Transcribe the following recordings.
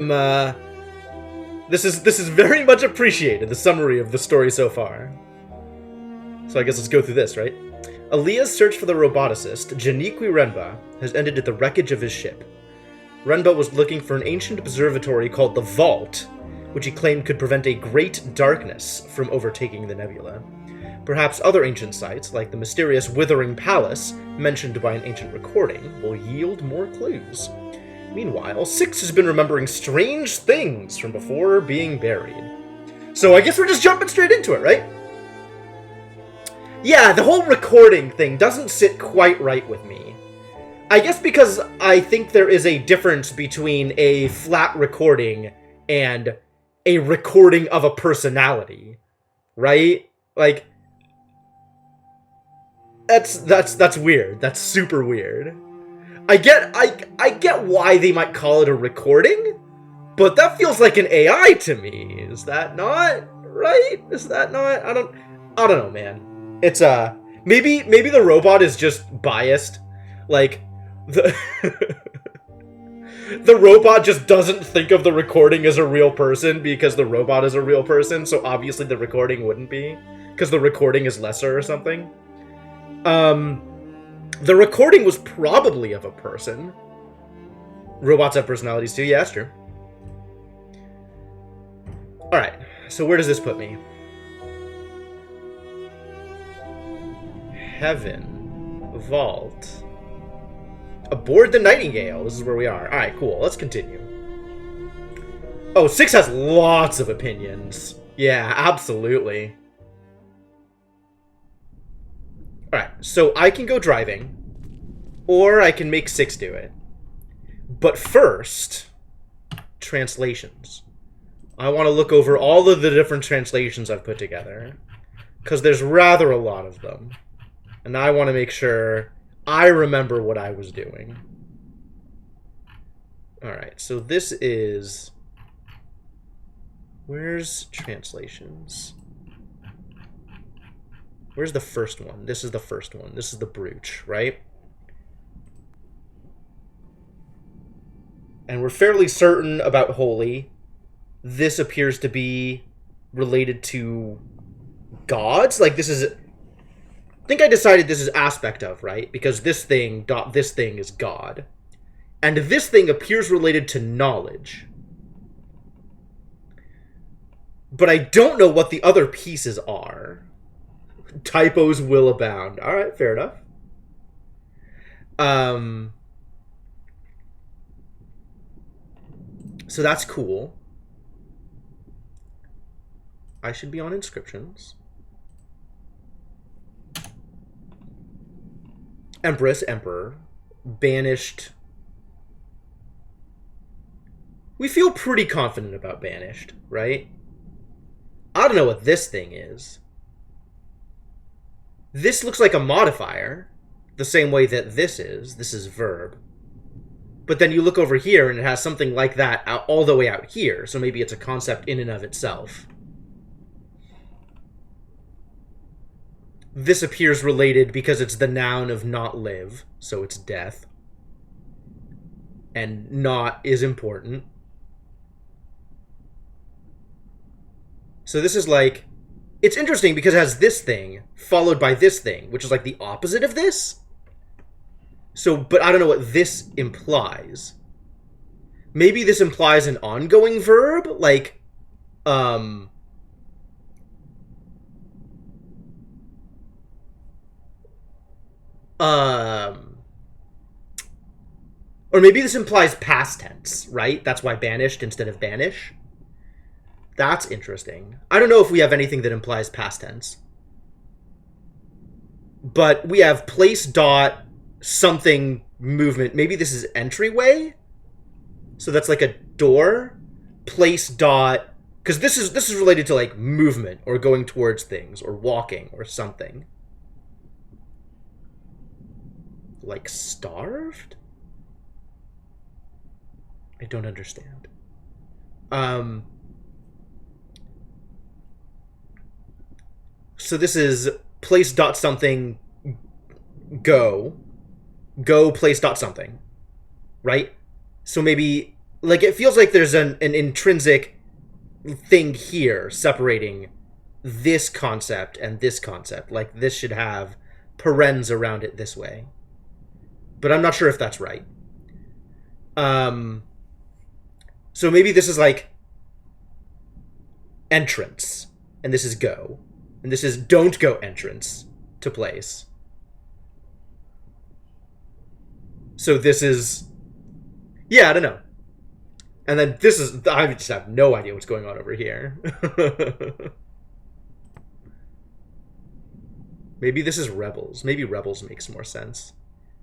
Uh, this is very much appreciated, the summary of the story so far. So I guess let's go through this, right? Aaliyah's search for the roboticist, Janiqui Renba, has ended at the wreckage of his ship. Renba was looking for an ancient observatory called the Vault, which he claimed could prevent a great darkness from overtaking the nebula. Perhaps other ancient sites, like the mysterious Withering Palace, mentioned by an ancient recording, will yield more clues. Meanwhile, Six has been remembering strange things from before being buried. So I guess we're just jumping straight into it, right? Yeah, the whole recording thing doesn't sit quite right with me. I guess because I think there is a difference between a flat recording and a recording of a personality, right? Like, that's weird. That's super weird. I get why they might call it a recording, but that feels like an AI to me. Is that not right? Is that not? I don't know, man. It's maybe the robot is just biased. Like the the robot just doesn't think of the recording as a real person because the robot is a real person, so obviously the recording wouldn't be, because the recording is lesser or something. The recording was probably of a person. Robots have personalities too, yeah, that's true. Alright, so where does this put me? Heaven. Vault. Aboard the Nightingale. This is where we are. Alright, cool. Let's continue. Oh, Six has lots of opinions. Yeah, absolutely. Alright, so I can go driving, or I can make Six do it. But first, translations. I want to look over all of the different translations I've put together, because there's rather a lot of them. And I want to make sure I remember what I was doing. Alright, so this is... Where's translations? Where's the first one? This is the first one. This is the brooch, right? And we're fairly certain about holy. This appears to be related to gods. Like, this is... I think I decided this is aspect of, right? Because this thing is God. And this thing appears related to knowledge. But I don't know what the other pieces are. Typos will abound. Alright, fair enough. So that's cool. I should be on inscriptions. Empress, Emperor, Banished. We feel pretty confident about Banished, right? I don't know what this thing is. This looks like a modifier, the same way that this is. This is verb. But then you look over here and it has something like that out, all the way out here, so maybe it's a concept in and of itself. This appears related because it's the noun of not live, so it's death. And not is important. So this is like... It's interesting because it has this thing followed by this thing, which is like the opposite of this. So, but I don't know what this implies. Maybe this implies an ongoing verb, like, or maybe this implies past tense, right? That's why banished instead of banish. That's interesting. I don't know if we have anything that implies past tense. But we have place dot something movement. Maybe this is entryway? So that's like a door. Place dot... Because this is related to like movement or going towards things or walking or something. Like starved? I don't understand. So this is place dot something go place dot something, right? So maybe like, it feels like there's an intrinsic thing here separating this concept and this concept. Like, this should have parens around it this way. But I'm not sure if that's right. So maybe this is like entrance, and this is go, and this is don't go entrance to place. So this is, yeah, I don't know. And then this is, I just have no idea what's going on over here. Maybe this is Rebels. Maybe Rebels makes more sense.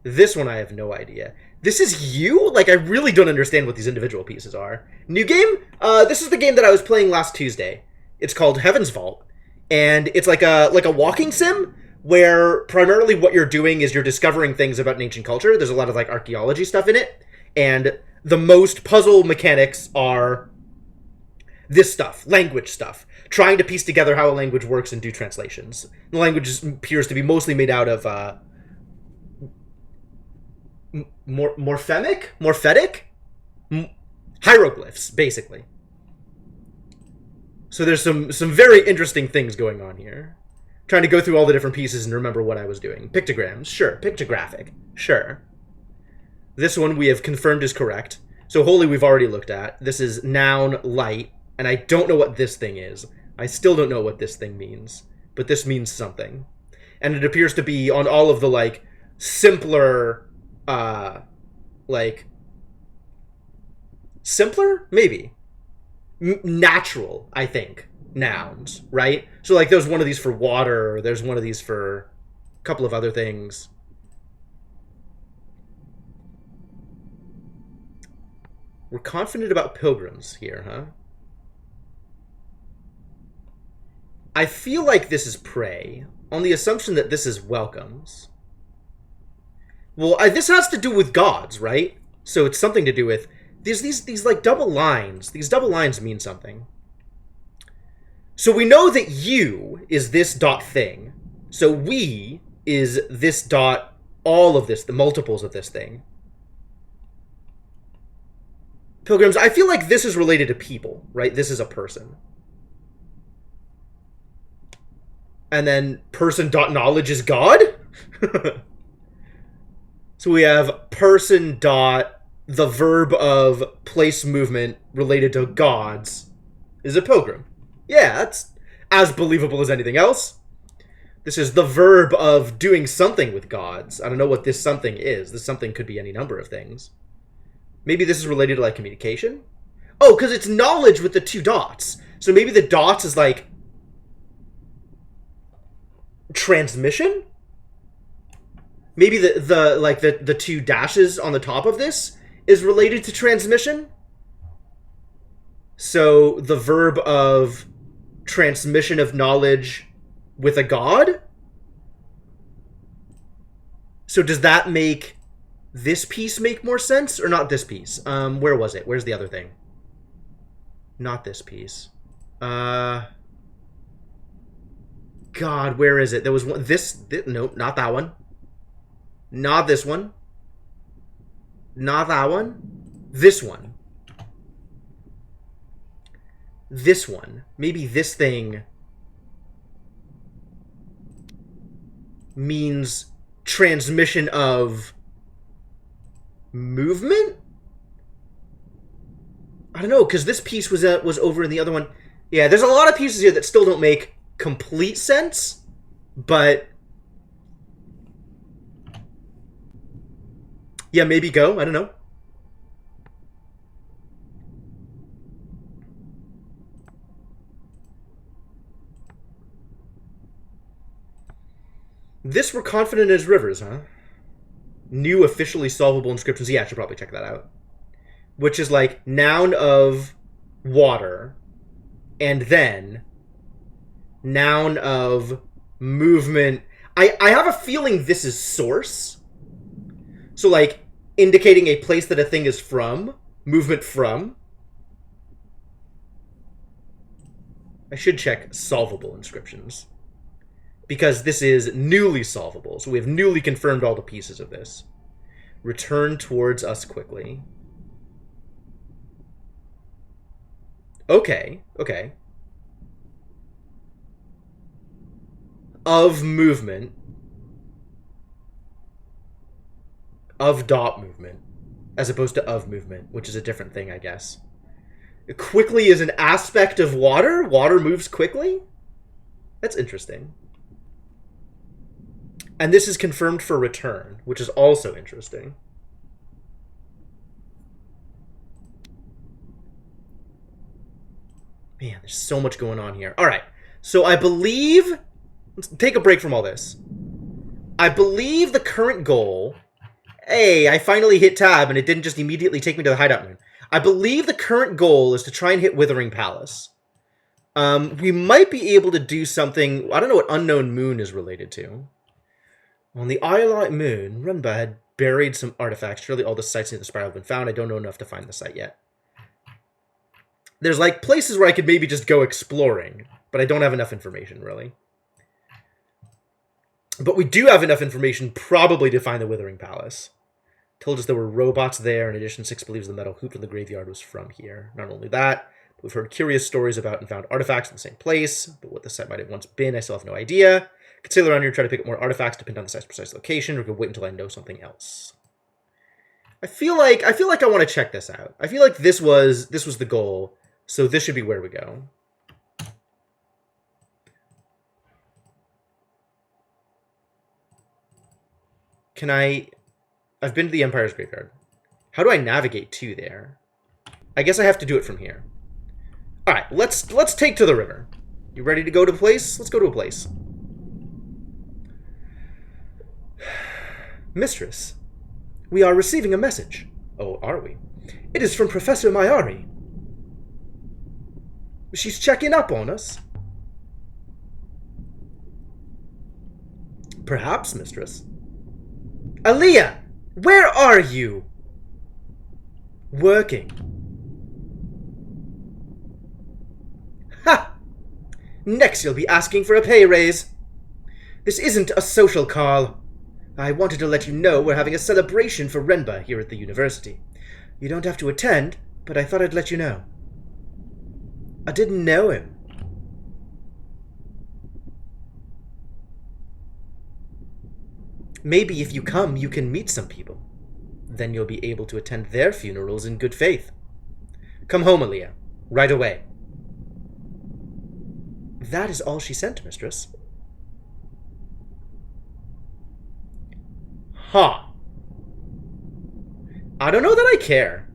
This one I have no idea. This is you? Like, I really don't understand what these individual pieces are. New game? This is the game that I was playing last Tuesday. It's called Heaven's Vault. And it's like a walking sim, where primarily what you're doing is you're discovering things about an ancient culture. There's a lot of, like, archaeology stuff in it. And the most puzzle mechanics are this stuff, language stuff. Trying to piece together how a language works and do translations. The language appears to be mostly made out of, morphetic? Hieroglyphs, basically. So there's some very interesting things going on here. Trying to go through all the different pieces and remember what I was doing. Pictograms, sure. Pictographic, sure. This one we have confirmed is correct. So holy we've already looked at. This is noun light, and I don't know what this thing is. I still don't know what this thing means, but this means something. And it appears to be on all of the, like, simpler, simpler? Maybe. Natural, I think, nouns, right? So, like, there's one of these for water, or there's one of these for a couple of other things. We're confident about pilgrims here, huh? I feel like this is pray, on the assumption that this is welcomes. Well, this has to do with gods, right? So it's something to do with... There's these like double lines. These double lines mean something. So we know that you is this dot thing. So we is this dot, all of this, the multiples of this thing. Pilgrims, I feel like this is related to people, right? This is a person. And then person dot knowledge is God? So we have person dot the verb of place movement related to gods is a pilgrim. Yeah, that's as believable as anything else. This is the verb of doing something with gods. I don't know what this something is. This something could be any number of things. Maybe this is related to, like, communication? Oh, because it's knowledge with the two dots. So maybe the dots is, like, transmission? Maybe the two dashes on the top of this is related to transmission? So the verb of transmission of knowledge with a god? So does that make this piece make more sense, or not this piece? Where was it? Where's the other thing? Not this piece. God, where is it? There was one. This nope, not that one. Not this one. Not that one. This one. This one. Maybe this thing means transmission of movement? I don't know, because this piece was over in the other one. Yeah, there's a lot of pieces here that still don't make complete sense, but yeah, maybe go. I don't know. This we're confident is rivers, huh? New officially solvable inscriptions. Yeah, I should probably check that out. Which is like noun of water, and then noun of movement. I have a feeling this is source. So, like, indicating a place that a thing is from. Movement from. I should check solvable inscriptions. Because this is newly solvable. So we have newly confirmed all the pieces of this. Return towards us quickly. Okay, okay. Of movement. Of dot movement. As opposed to of movement, which is a different thing, I guess. Quickly is an aspect of water? Water moves quickly? That's interesting. And this is confirmed for return, which is also interesting. Man, there's so much going on here. All right. So I believe... Let's take a break from all this. I believe the current goal... Hey, I finally hit tab and it didn't just immediately take me to the hideout moon. I believe the current goal is to try and hit Withering Palace. We might be able to do something... I don't know what Unknown Moon is related to. On the Iolite Moon, Renba had buried some artifacts. Surely all the sites near the spiral have been found. I don't know enough to find the site yet. There's, like, places where I could maybe just go exploring, but I don't have enough information, really. But we do have enough information, probably, to find the Withering Palace. Told us there were robots there. In addition, Six believes the metal hoop in the graveyard was from here. Not only that, but we've heard curious stories about and found artifacts in the same place, but what the site might have once been, I still have no idea. Could sail around here and try to pick up more artifacts to pin down the site's precise location, or could wait until I know something else. I feel like I want to check this out. I feel like this was the goal, so this should be where we go. Can I... I've been to the Empire's Graveyard. How do I navigate to there? I guess I have to do it from here. Alright, let's take to the river. You ready to go to a place? Let's go to a place. Mistress, we are receiving a message. Oh, are we? It is from Professor Mayari. She's checking up on us. Perhaps, mistress. Aaliyah! Where are you? Working. Ha! Next you'll be asking for a pay raise. This isn't a social call. I wanted to let you know we're having a celebration for Renba here at the university. You don't have to attend, but I thought I'd let you know. I didn't know him. Maybe if you come, you can meet some people. Then you'll be able to attend their funerals in good faith. Come home, Aaliyah. Right away. That is all she sent, mistress. Huh. I don't know that I care.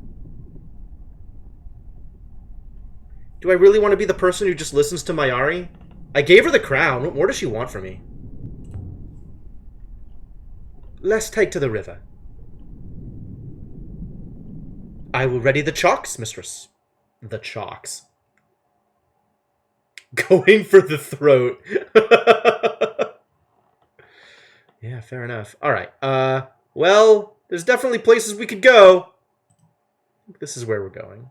Do I really want to be the person who just listens to Mayari? I gave her the crown. What more does she want from me? Let's take to the river. I will ready the chalks, mistress. The chalks. Going for the throat. Yeah, fair enough. Alright, well, there's definitely places we could go. This is where we're going.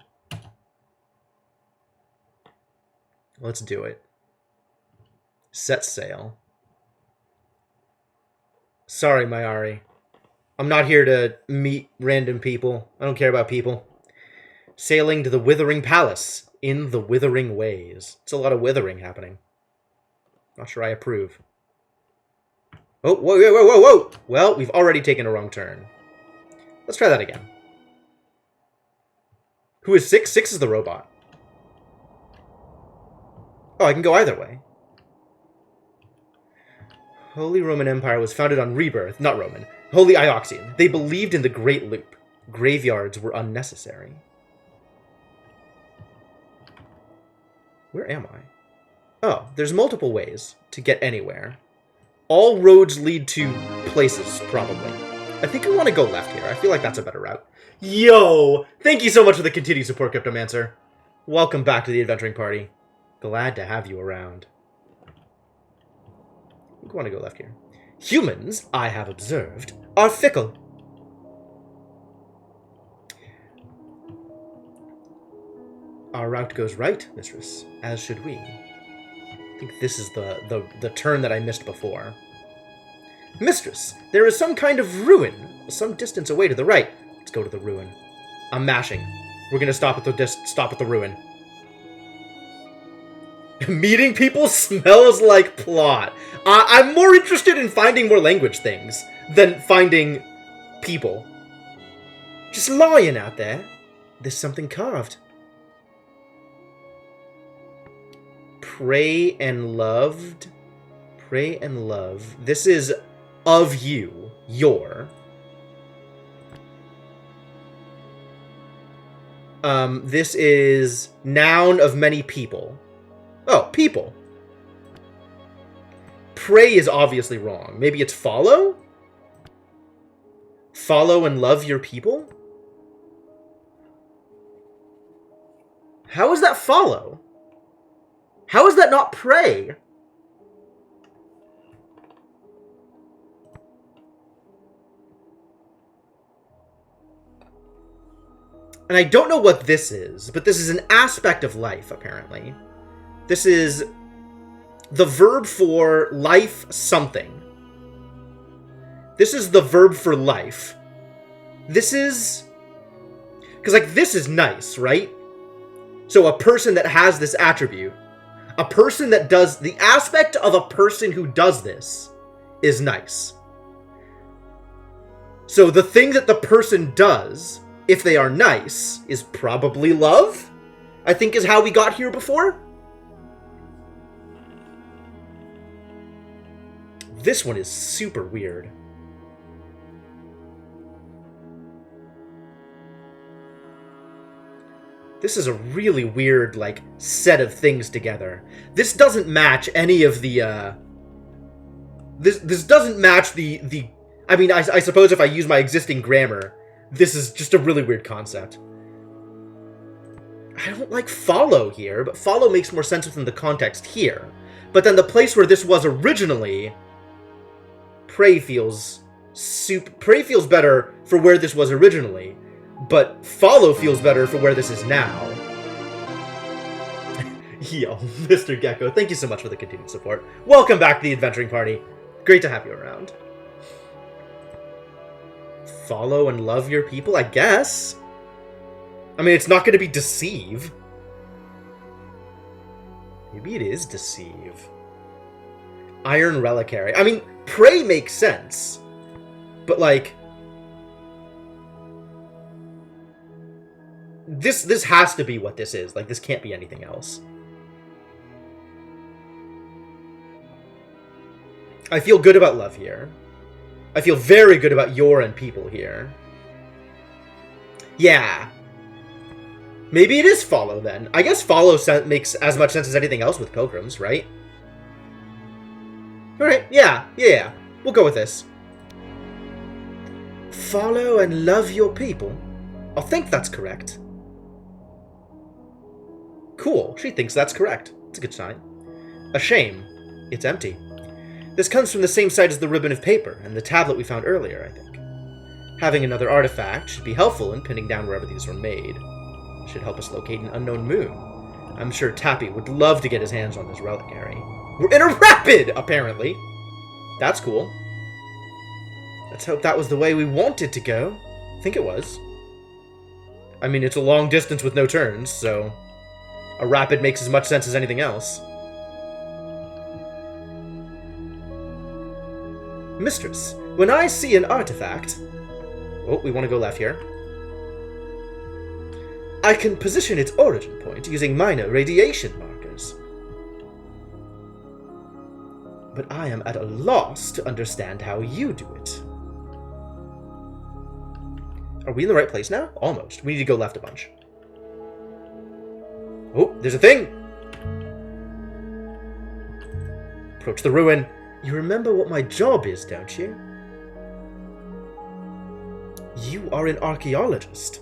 Let's do it. Set sail. Sorry, Mayari. I'm not here to meet random people. I don't care about people. Sailing to the Withering Palace in the Withering Ways. It's a lot of withering happening. Not sure I approve. Oh, whoa, whoa, whoa, whoa, whoa! Well, we've already taken a wrong turn. Let's try that again. Who is Six? Six is the robot. Oh, I can go either way. Holy Roman Empire was founded on rebirth, not Roman. Holy Ioxian. They believed in the Great Loop. Graveyards were unnecessary. Where am I? Oh, there's multiple ways to get anywhere. All roads lead to places, probably. I think I want to go left here. I feel like that's a better route. Yo! Thank you so much for the continued support, Cryptomancer. Welcome back to the adventuring party. Glad to have you around. I want to go left here. Humans, I have observed, are fickle. Our route goes right, mistress, as should we. I think this is the turn that I missed before. Mistress, there is some kind of ruin, some distance away to the right. Let's go to the ruin. I'm mashing. We're gonna stop at the ruin. Meeting people smells like plot. I'm more interested in finding more language things than finding people. Just lying out there. There's something carved. Pray and loved. Pray and love. This is of you. Your. This is noun of many people. Oh, people. Pray is obviously wrong. Maybe it's follow? Follow and love your people? How is that follow? How is that not pray? And I don't know what this is, but this is an aspect of life, apparently. This is the verb for life something. This is the verb for life. This is... Because, like, this is nice, right? So a person that has this attribute, a person that does... The aspect of a person who does this is nice. So the thing that the person does, if they are nice, is probably love? I think is how we got here before? This one is super weird. This is a really weird, like, set of things together. This doesn't match any of the, This doesn't match the... I mean, I suppose if I use my existing grammar, this is just a really weird concept. I don't like follow here, but follow makes more sense within the context here. But then the place where this was originally... Pray feels better for where this was originally, but follow feels better for where this is now. Yo, Mr. Gecko, thank you so much for the continued support. Welcome back to the Adventuring Party. Great to have you around. Follow and love your people, I guess. I mean, it's not going to be deceive. Maybe it is deceive. Iron Reliquary. I mean, pray makes sense. But, like... This has to be what this is. Like, this can't be anything else. I feel good about love here. I feel very good about your and people here. Yeah. Maybe it is follow, then. I guess follow makes as much sense as anything else with pilgrims, right? Alright, yeah. We'll go with this. Follow and love your people? I think that's correct. Cool, she thinks that's correct. It's a good sign. A shame. It's empty. This comes from the same site as the ribbon of paper and the tablet we found earlier, I think. Having another artifact should be helpful in pinning down wherever these were made. It should help us locate an unknown moon. I'm sure Tappy would love to get his hands on this reliquary. We're in a rapid, apparently! That's cool. Let's hope that was the way we wanted to go. I think it was. I mean, it's a long distance with no turns, so... a rapid makes as much sense as anything else. Mistress, when I see an artifact... Oh, we want to go left here. I can position its origin point using minor radiation markers. But I am at a loss to understand how you do it. Are we in the right place now? Almost. We need to go left a bunch. Oh, there's a thing! Approach the ruin. You remember what my job is, don't you? You are an archaeologist.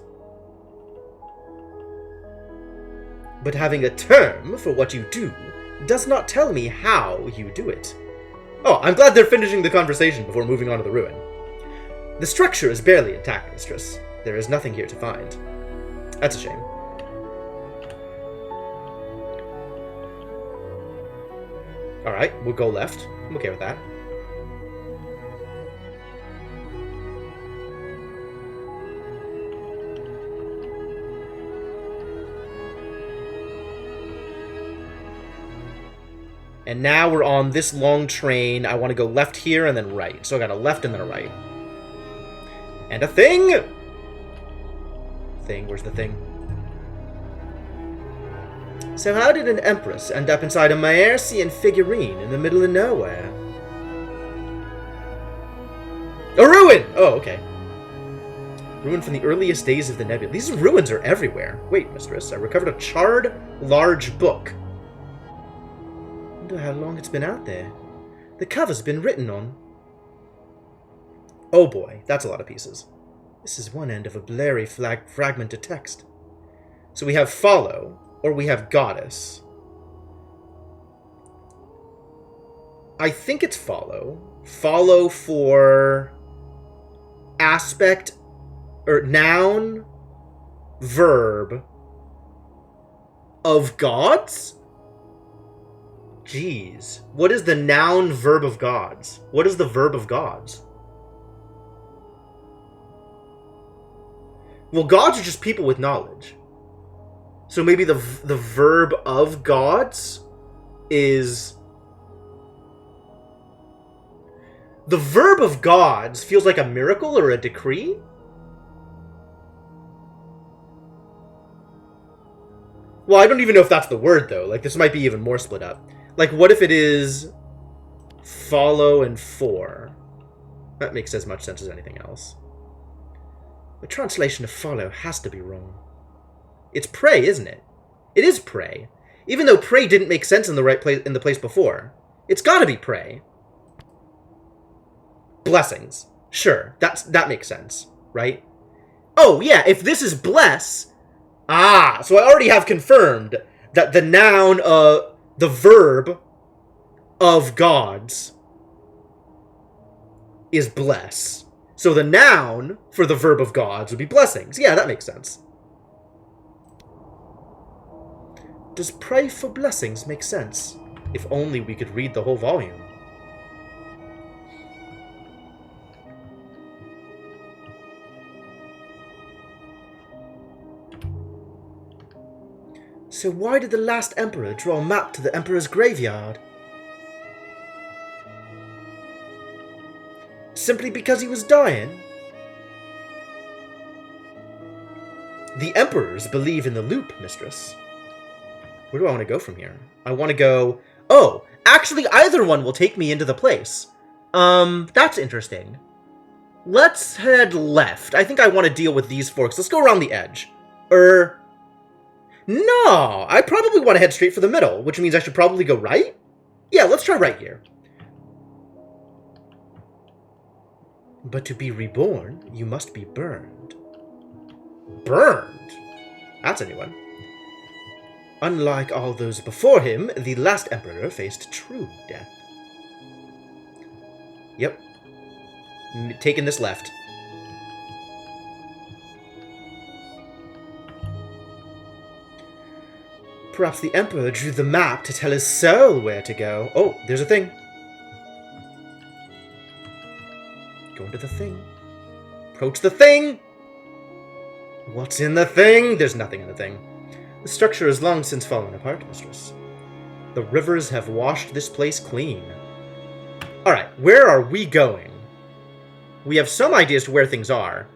But having a term for what you do does not tell me how you do it. Oh, I'm glad they're finishing the conversation before moving on to the ruin. The structure is barely intact, mistress. There is nothing here to find. That's a shame. Alright, we'll go left. I'm okay with that. And now we're on this long train. I want to go left here and then right. So I got a left and then a right. And a thing! Thing, where's the thing? So how did an empress end up inside a Maersian figurine in the middle of nowhere? A ruin! Oh, okay. Ruin from the earliest days of the nebula. These ruins are everywhere. Wait, mistress, I recovered a charred, large book. Wonder how long it's been out there. The cover's been written on. Oh boy, that's a lot of pieces. This is one end of a blurry fragment of text. So we have follow, or we have goddess. I think it's follow. Follow for aspect, or noun, verb of gods? Jeez. What is the noun verb of gods? What is the verb of gods? Well, gods are just people with knowledge. So maybe the verb of gods is... The verb of gods feels like a miracle or a decree? Well, I don't even know if that's the word, though. Like, this might be even more split up. Like, what if it is follow and for? That makes as much sense as anything else. The translation of follow has to be wrong. It's pray, isn't it? It is pray. Even though pray didn't make sense in the right place in the place before. It's gotta be pray. Blessings. Sure, that makes sense, right? Oh, yeah, if this is bless... Ah, so I already have confirmed that the noun, the verb of gods is bless. So the noun for the verb of gods would be blessings. Yeah, that makes sense. Does pray for blessings make sense? If only we could read the whole volume. So why did the last emperor draw a map to the emperor's graveyard? Simply because he was dying? The emperors believe in the loop, mistress. Where do I want to go from here? I want to go... Oh, actually either one will take me into the place. That's interesting. Let's head left. I think I want to deal with these forks. Let's go around the edge. No, I probably want to head straight for the middle, which means I should probably go right? Yeah, let's try right here. But to be reborn, you must be burned. Burned? That's a new one. Unlike all those before him, the last emperor faced true death. Yep. Taking this left. Perhaps the emperor drew the map to tell his soul where to go. Oh, there's a thing. Go into the thing. Approach the thing! What's in the thing? There's nothing in the thing. The structure has long since fallen apart, mistress. The rivers have washed this place clean. Alright, where are we going? We have some idea as to where things are.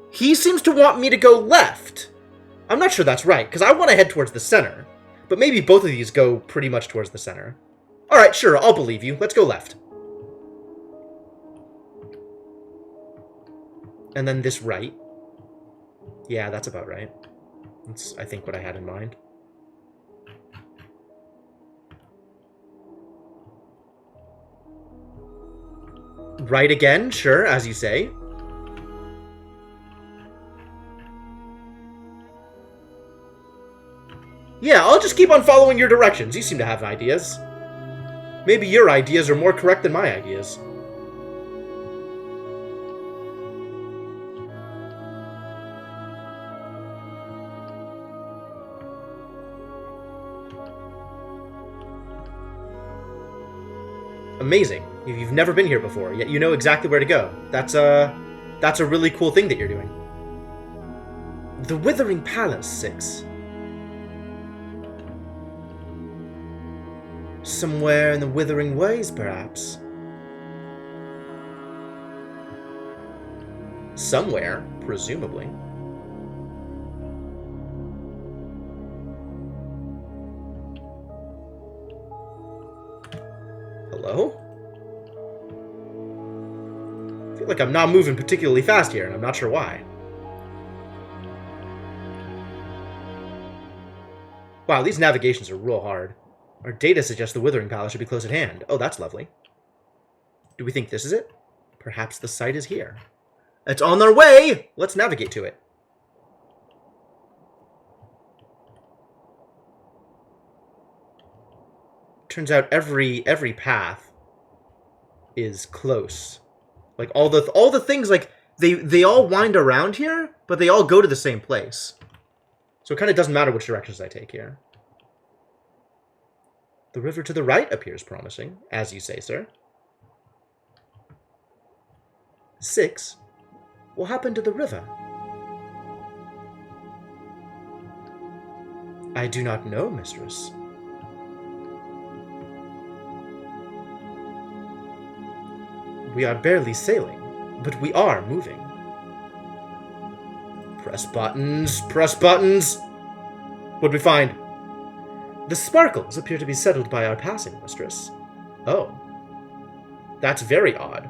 He seems to want me to go left. I'm not sure that's right, because I want to head towards the center. But maybe both of these go pretty much towards the center. Alright, sure, I'll believe you. Let's go left. And then this right. Yeah, that's about right. That's, I think, what I had in mind. Right again, sure, as you say. Yeah, I'll just keep on following your directions. You seem to have ideas. Maybe your ideas are more correct than my ideas. Amazing. You've never been here before, yet you know exactly where to go. That's a really cool thing that you're doing. The Withering Palace, 6. Somewhere in the Withering Ways, perhaps. Somewhere, presumably. Hello? I feel like I'm not moving particularly fast here, and I'm not sure why. Wow, these navigations are real hard. Our data suggests the Withering Palace should be close at hand. Oh, that's lovely. Do we think this is it? Perhaps the site is here. It's on our way! Let's navigate to it. Turns out every path is close. Like all the things, like they all wind around here, but they all go to the same place. So it kind of doesn't matter which directions I take here. The river to the right appears promising, as you say, sir. 6. What happened to the river? I do not know, mistress. We are barely sailing, but we are moving. Press buttons, press buttons! What'd we find? The sparkles appear to be settled by our passing, mistress. Oh. That's very odd.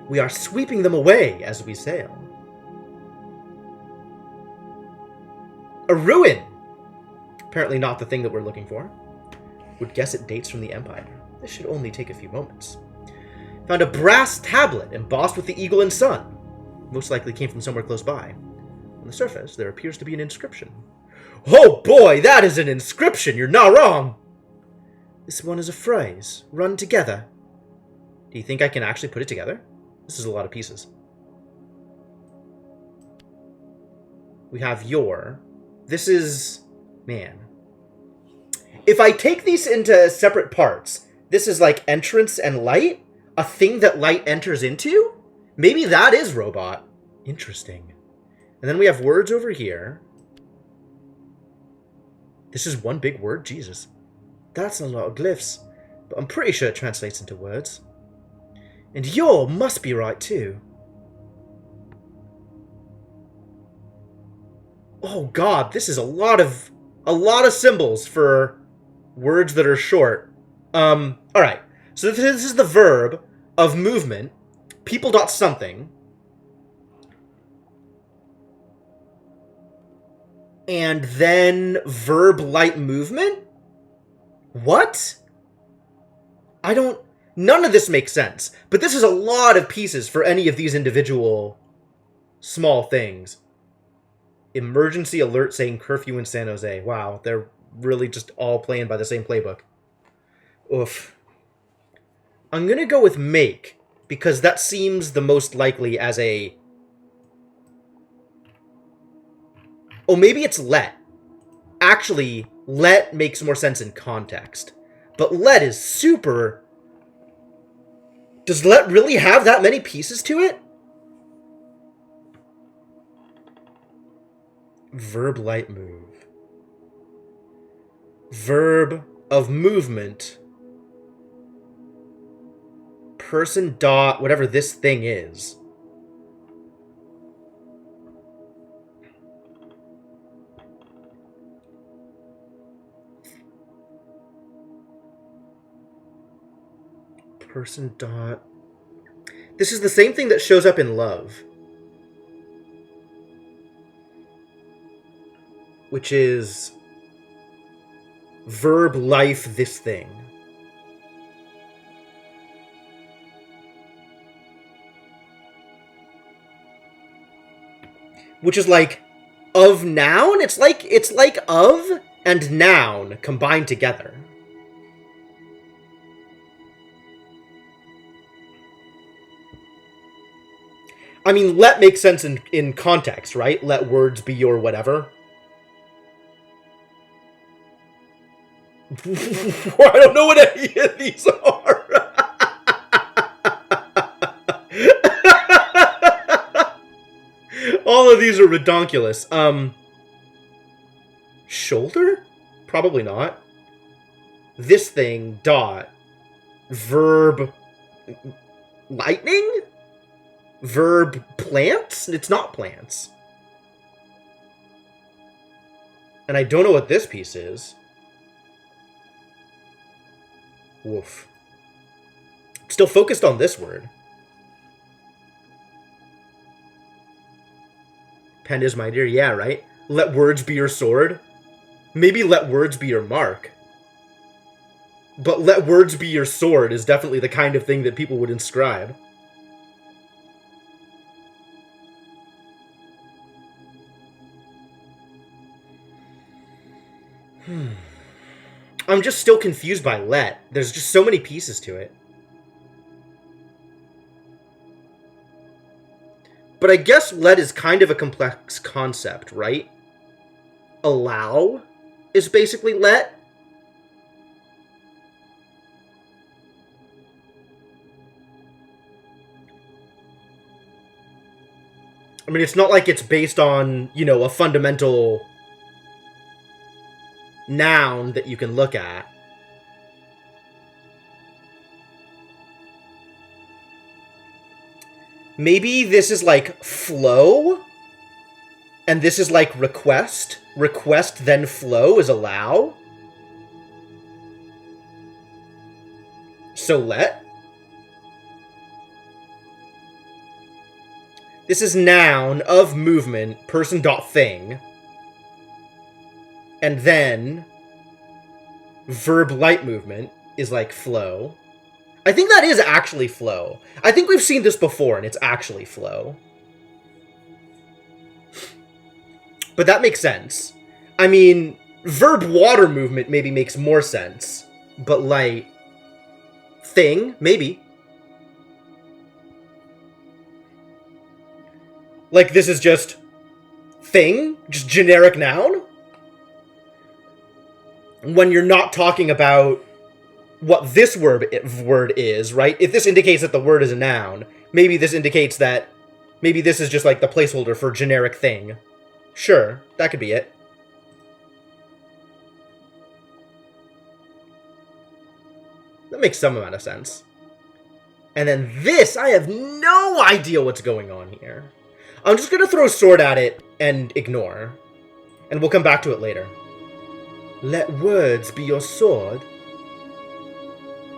We are sweeping them away as we sail. A ruin! Apparently not the thing that we're looking for. Would guess it dates from the Empire. This should only take a few moments. Found a brass tablet embossed with the eagle and sun. Most likely came from somewhere close by. On the surface, there appears to be an inscription. Oh boy, that is an inscription! You're not wrong! This one is a phrase. Run together. Do you think I can actually put it together? This is a lot of pieces. We have your. This is... Man. If I take these into separate parts, this is like entrance and light. A thing that light enters into? Maybe that is robot. Interesting. And then we have words over here. This is one big word? Jesus. That's a lot of glyphs. But I'm pretty sure it translates into words. And your must be right too. Oh god, this is a lot of symbols for words that are short. Alright. So this is the verb of movement. People dot something. And then verb light movement? What? None of this makes sense. But this is a lot of pieces for any of these individual small things. Emergency alert saying curfew in San Jose. Wow, they're really just all playing by the same playbook. Oof. I'm gonna go with make, because that seems the most likely as a... Oh, maybe it's let. Actually, let makes more sense in context. But let is super... Does let really have that many pieces to it? Verb light move. Verb of movement. Person dot whatever this thing is. Person dot. This is the same thing that shows up in love. Which is verb life this thing. Which is like of noun? It's like of and noun combined together. I mean, let makes sense in context, right? Let words be your whatever. I don't know what any of these are. All of these are redonkulous. Shoulder? Probably not. this thing dot verb lightning? Verb plants? It's not plants. And I don't know what this piece is. Woof. Still focused on this word. Pen is my dear. Yeah, right? Let words be your sword. Maybe let words be your mark. But let words be your sword is definitely the kind of thing that people would inscribe. I'm just still confused by let. There's just so many pieces to it. But I guess let is kind of a complex concept, right? Allow is basically let. I mean, it's not like it's based on, you know, a fundamental noun that you can look at. Maybe this is like flow, and this is like request. Request then flow is allow. So let. This is noun of movement, person dot thing. And then verb light movement is like flow. I think that is actually flow. I think we've seen this before, and it's actually flow. But that makes sense. I mean, verb water movement maybe makes more sense. But light thing, maybe. Like, this is just thing? Just generic noun? When you're not talking about what this word is, right? If this indicates that the word is a noun, maybe this indicates that maybe this is just like the placeholder for generic thing. Sure, that could be it. That makes some amount of sense. And then this, I have no idea what's going on here. I'm just gonna throw sword at it and ignore. And we'll come back to it later. Let words be your sword.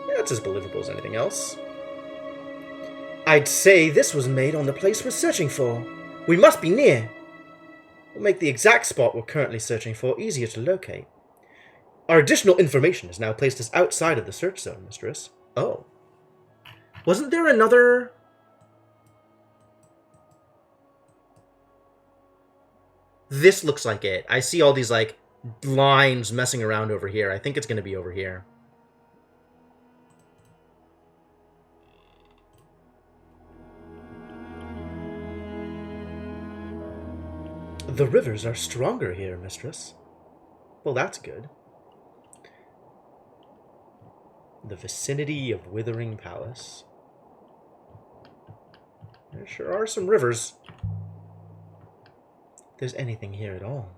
Yeah, that's as believable as anything else. I'd say this was made on the place we're searching for. We must be near. We'll make the exact spot we're currently searching for easier to locate. Our additional information has now placed us outside of the search zone, mistress. Oh. Wasn't there another... This looks like it. I see all these, like, lines messing around over here. I think it's going to be over here. The rivers are stronger here, mistress. Well, that's good. The vicinity of Withering Palace. There sure are some rivers. If there's anything here at all.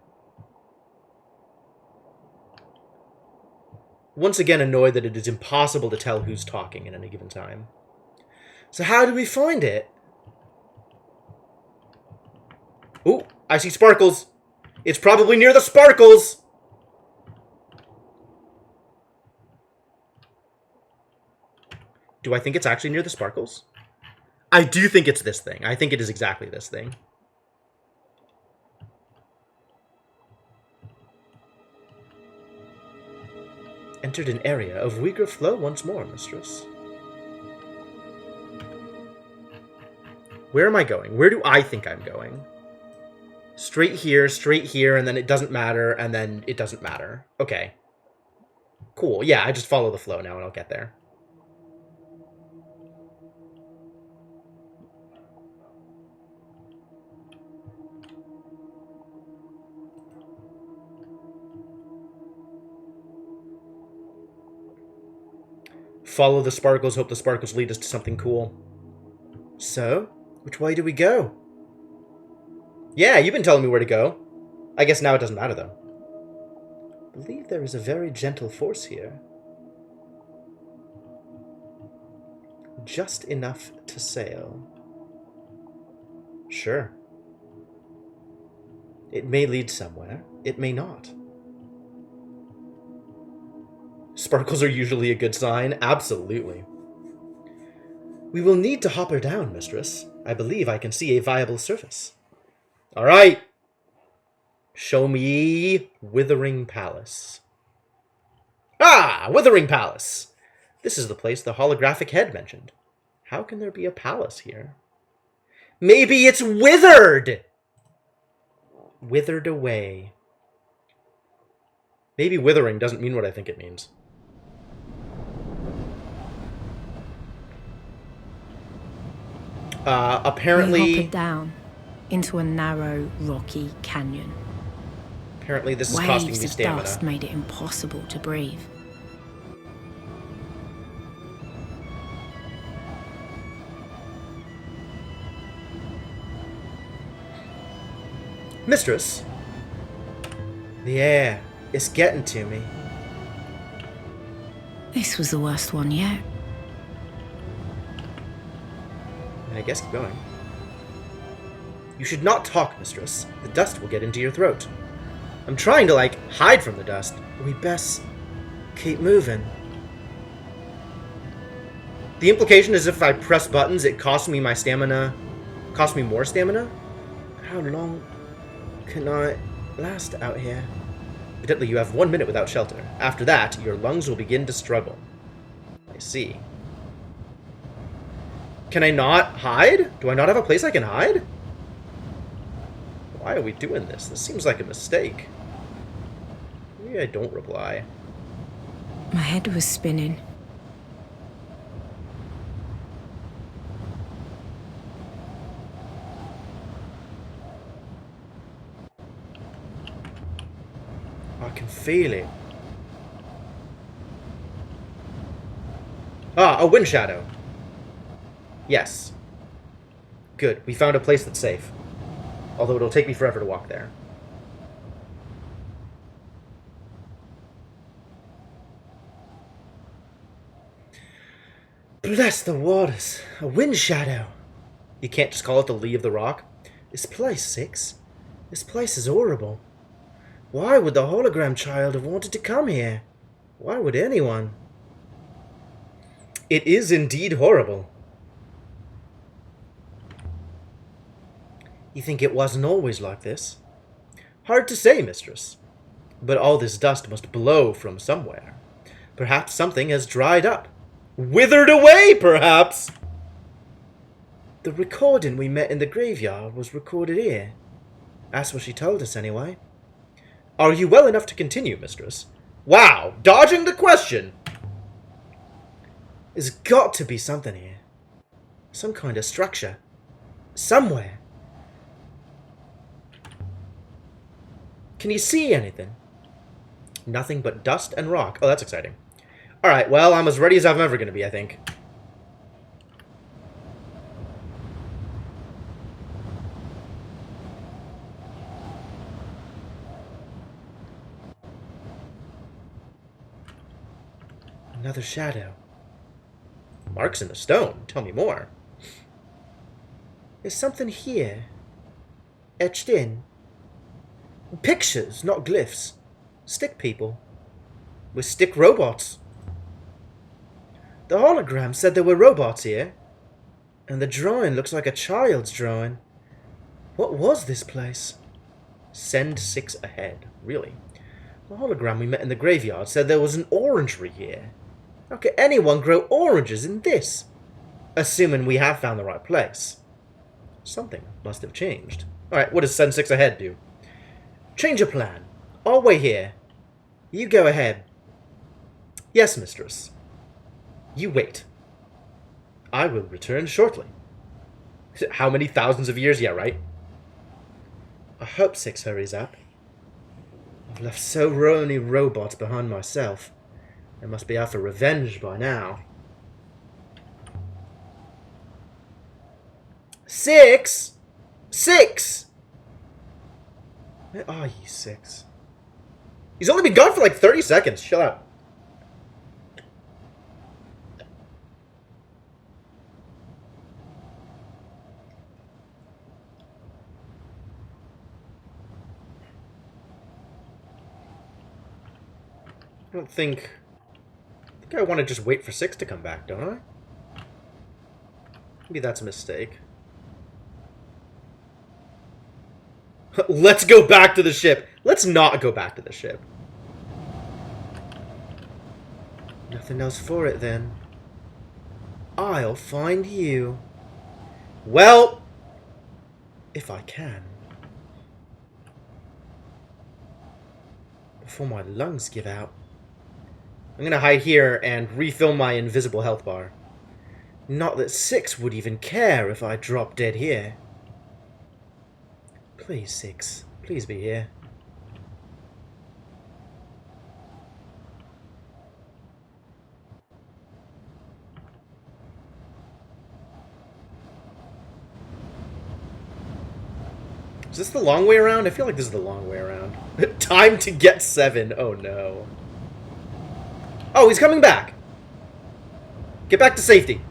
Once again annoyed that it is impossible to tell who's talking at any given time. So how do we find it? Ooh, I see sparkles. It's probably near the sparkles. Do I think it's actually near the sparkles? I do think it's this thing. I think it is exactly this thing. Entered an area of weaker flow once more, mistress. Where am I going? Where do I think I'm going? Straight here, and then it doesn't matter, and then it doesn't matter. Okay. Cool. Yeah, I just follow the flow now, and I'll get there. Follow the sparkles, hope the sparkles lead us to something cool. So, which way do we go? Yeah, you've been telling me where to go. I guess now it doesn't matter, though. I believe there is a very gentle force here. Just enough to sail. Sure. It may lead somewhere. It may not. Sparkles are usually a good sign. Absolutely. We will need to hop her down, mistress. I believe I can see a viable surface. All right. Show me Withering Palace. Ah, Withering Palace. This is the place the holographic head mentioned. How can there be a palace here? Maybe it's withered! Withered away. Maybe withering doesn't mean what I think it means. Apparently... We hoppered down into a narrow, rocky canyon. Apparently this is costing me stamina. Waves of dust made it impossible to breathe. Mistress, the air is getting to me. This was the worst one yet. I guess keep going. You should not talk, mistress. The dust will get into your throat. I'm trying to, hide from the dust. We best keep moving. The implication is if I press buttons, it costs me my stamina. Costs me more stamina? How long can I last out here? Evidently, you have 1 minute without shelter. After that, your lungs will begin to struggle. I see. Can I not hide? Do I not have a place I can hide? Why are we doing this? This seems like a mistake. Maybe I don't reply. My head was spinning. I can feel it. Ah, a wind shadow. Yes. Good. We found a place that's safe. Although it'll take me forever to walk there. Bless the waters. A wind shadow. You can't just call it the Lee of the Rock. This place, Six. This place is horrible. Why would the hologram child have wanted to come here? Why would anyone? It is indeed horrible. You think it wasn't always like this? Hard to say, mistress. But all this dust must blow from somewhere. Perhaps something has dried up. Withered away, perhaps! The recording we met in the graveyard was recorded here. That's what she told us, anyway. Are you well enough to continue, mistress? Wow, dodging the question! There's got to be something here. Some kind of structure. Somewhere. Can you see anything? Nothing but dust and rock. Oh, that's exciting. Alright, well, I'm as ready as I'm ever going to be, I think. Another shadow. Marks in the stone. Tell me more. There's something here. Etched in. Pictures, not glyphs. Stick people. We're stick robots. The hologram said there were robots here. And the drawing looks like a child's drawing. What was this place? Send 6 ahead. Really? The hologram we met in the graveyard said there was an orangery here. How could anyone grow oranges in this? Assuming we have found the right place. Something must have changed. Alright, what does Send 6 ahead do? Change your plan. I'll wait here. You go ahead. Yes, mistress. You wait. I will return shortly. How many thousands of years? Yeah, right? I hope 6 hurries up. I've left so many robots behind myself. They must be out for revenge by now. 6! 6! Where are you, 6? He's only been gone for like 30 seconds. Chill out. I think I want to just wait for 6 to come back, don't I? Maybe that's a mistake. Let's go back to the ship. Let's not go back to the ship. Nothing else for it, then. I'll find you. Well, if I can. Before my lungs give out. I'm gonna hide here and refill my invisible health bar. Not that 6 would even care if I dropped dead here. Please, 6. Please be here. Is this the long way around? I feel like this is the long way around. Time to get 7. Oh no. Oh, he's coming back. Get back to safety.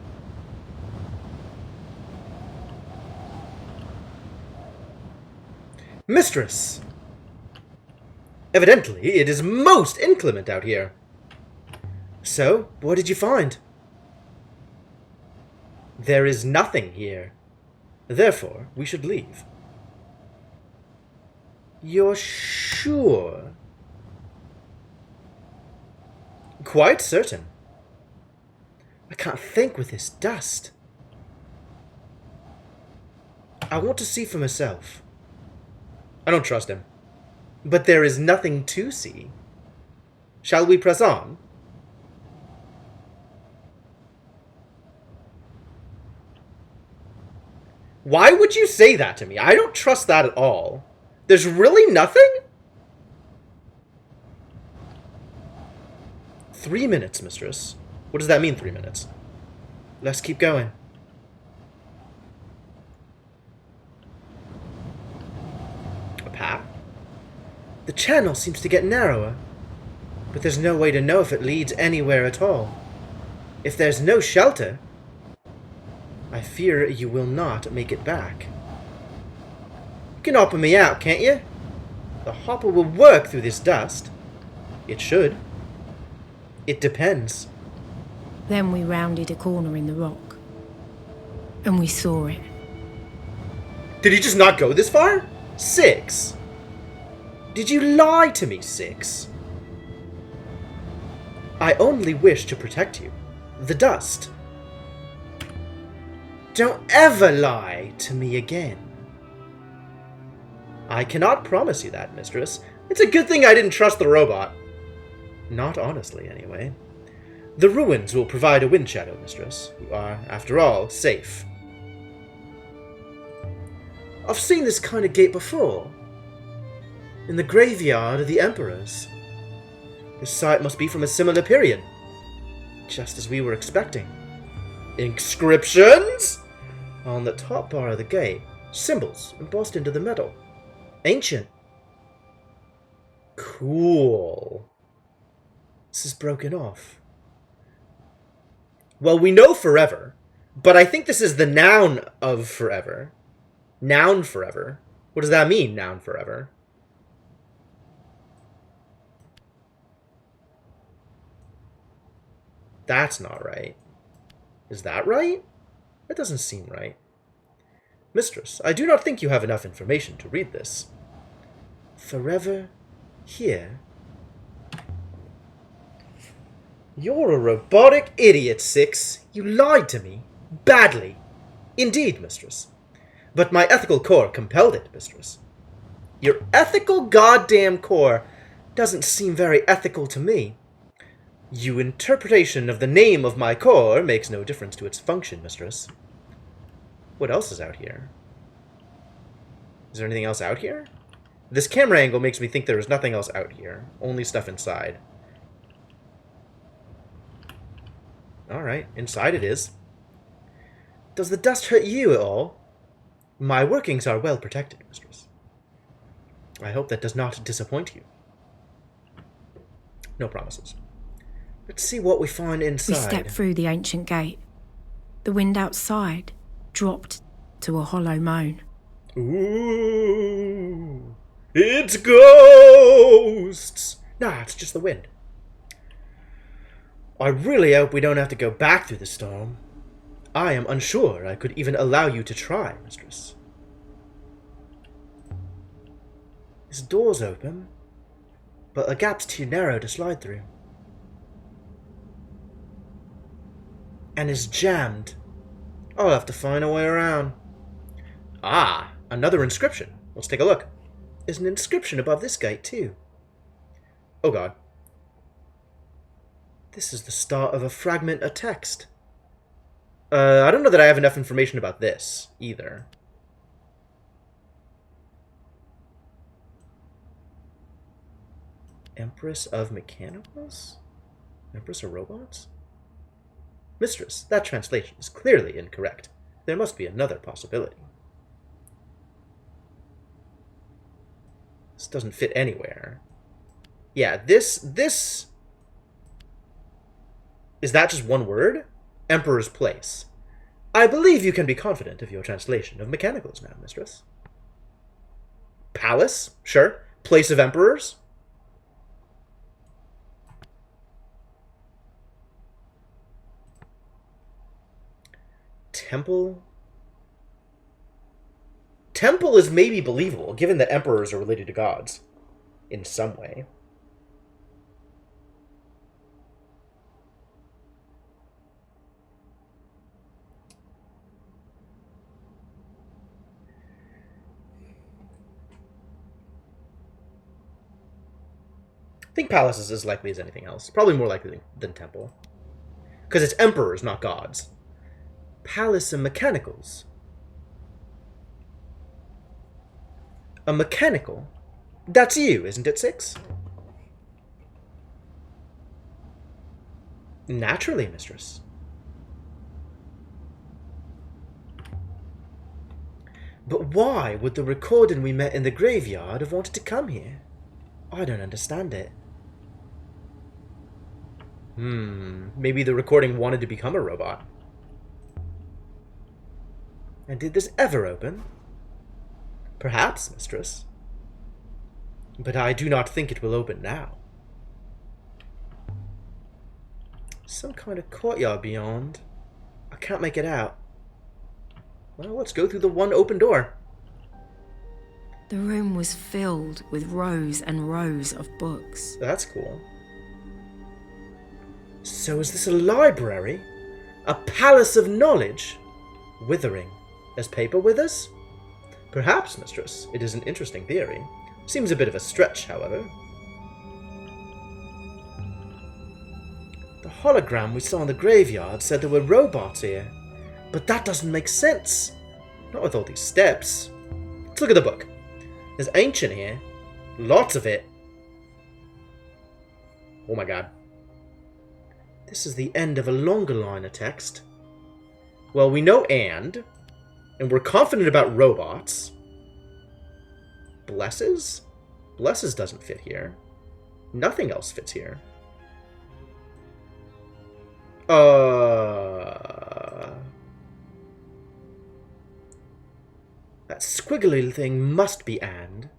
Mistress! Evidently, it is most inclement out here. So, what did you find? There is nothing here. Therefore, we should leave. You're sure? Quite certain. I can't think with this dust. I want to see for myself. I don't trust him. But there is nothing to see. Shall we press on? Why would you say that to me? I don't trust that at all. There's really nothing? 3 minutes, mistress. What does that mean, 3 minutes? Let's keep going. A path? The channel seems to get narrower, but there's no way to know if it leads anywhere at all. If there's no shelter, I fear you will not make it back. You can hopper me out, can't you? The hopper will work through this dust. It should. It depends. Then we rounded a corner in the rock. And we saw it. Did he just not go this far? 6. Did you lie to me, 6? I only wish to protect you. The dust. Don't ever lie to me again. I cannot promise you that, mistress. It's a good thing I didn't trust the robot. Not honestly, anyway. The ruins will provide a wind shadow, mistress. You are, after all, safe. I've seen this kind of gate before. In the graveyard of the emperors. This site must be from a similar period. Just as we were expecting. Inscriptions? On the top bar of the gate, symbols embossed into the metal. Ancient. Cool. This is broken off. Well, we know forever, but I think this is the noun of forever. Noun forever. What does that mean, noun forever? That's not right. Is that right? That doesn't seem right. Mistress, I do not think you have enough information to read this. Forever here. You're a robotic idiot, 6. You lied to me. Badly. Indeed, mistress. But my ethical core compelled it, mistress. Your ethical goddamn core doesn't seem very ethical to me. Your interpretation of the name of my core makes no difference to its function, mistress. What else is out here? Is there anything else out here? This camera angle makes me think there is nothing else out here. Only stuff inside. Alright, inside it is. Does the dust hurt you at all? My workings are well protected, mistress. I hope that does not disappoint you. No promises. Let's see what we find inside. We stepped through the ancient gate. The wind outside dropped to a hollow moan. Ooh, it's ghosts! Nah, it's just the wind. I really hope we don't have to go back through the storm. I am unsure I could even allow you to try, mistress. This door's open, but the gap's too narrow to slide through. And is jammed. I'll have to find a way around. Ah, another inscription. Let's take a look. There's an inscription above this gate, too. Oh god. This is the start of a fragment of text. I don't know that I have enough information about this, either. Empress of Mechanicals? Empress of Robots? Mistress, that translation is clearly incorrect. There must be another possibility. This doesn't fit anywhere. Yeah, this... Is that just one word? Emperor's Place. I believe you can be confident of your translation of Mechanicals now, mistress. Palace? Sure. Place of Emperors? Temple? Temple is maybe believable, given that emperors are related to gods. In some way. I think palace is as likely as anything else. Probably more likely than temple. Because it's emperors, not gods. Palace and mechanicals. A mechanical? That's you, isn't it, Six? Naturally, mistress. But why would the recording we met in the graveyard have wanted to come here? I don't understand it. Maybe the recording wanted to become a robot. And did this ever open? Perhaps, mistress. But I do not think it will open now. Some kind of courtyard beyond. I can't make it out. Well, let's go through the one open door. The room was filled with rows and rows of books. That's cool. So is this a library? A palace of knowledge? Withering as paper withers? Perhaps, mistress. It is an interesting theory. Seems a bit of a stretch, however. The hologram we saw in the graveyard said there were robots here. But that doesn't make sense. Not with all these steps. Let's look at the book. There's ancient here. Lots of it. Oh my god. This is the end of a longer line of text. Well, we know and we're confident about robots. Blesses? Blesses doesn't fit here. Nothing else fits here. That squiggly thing must be and.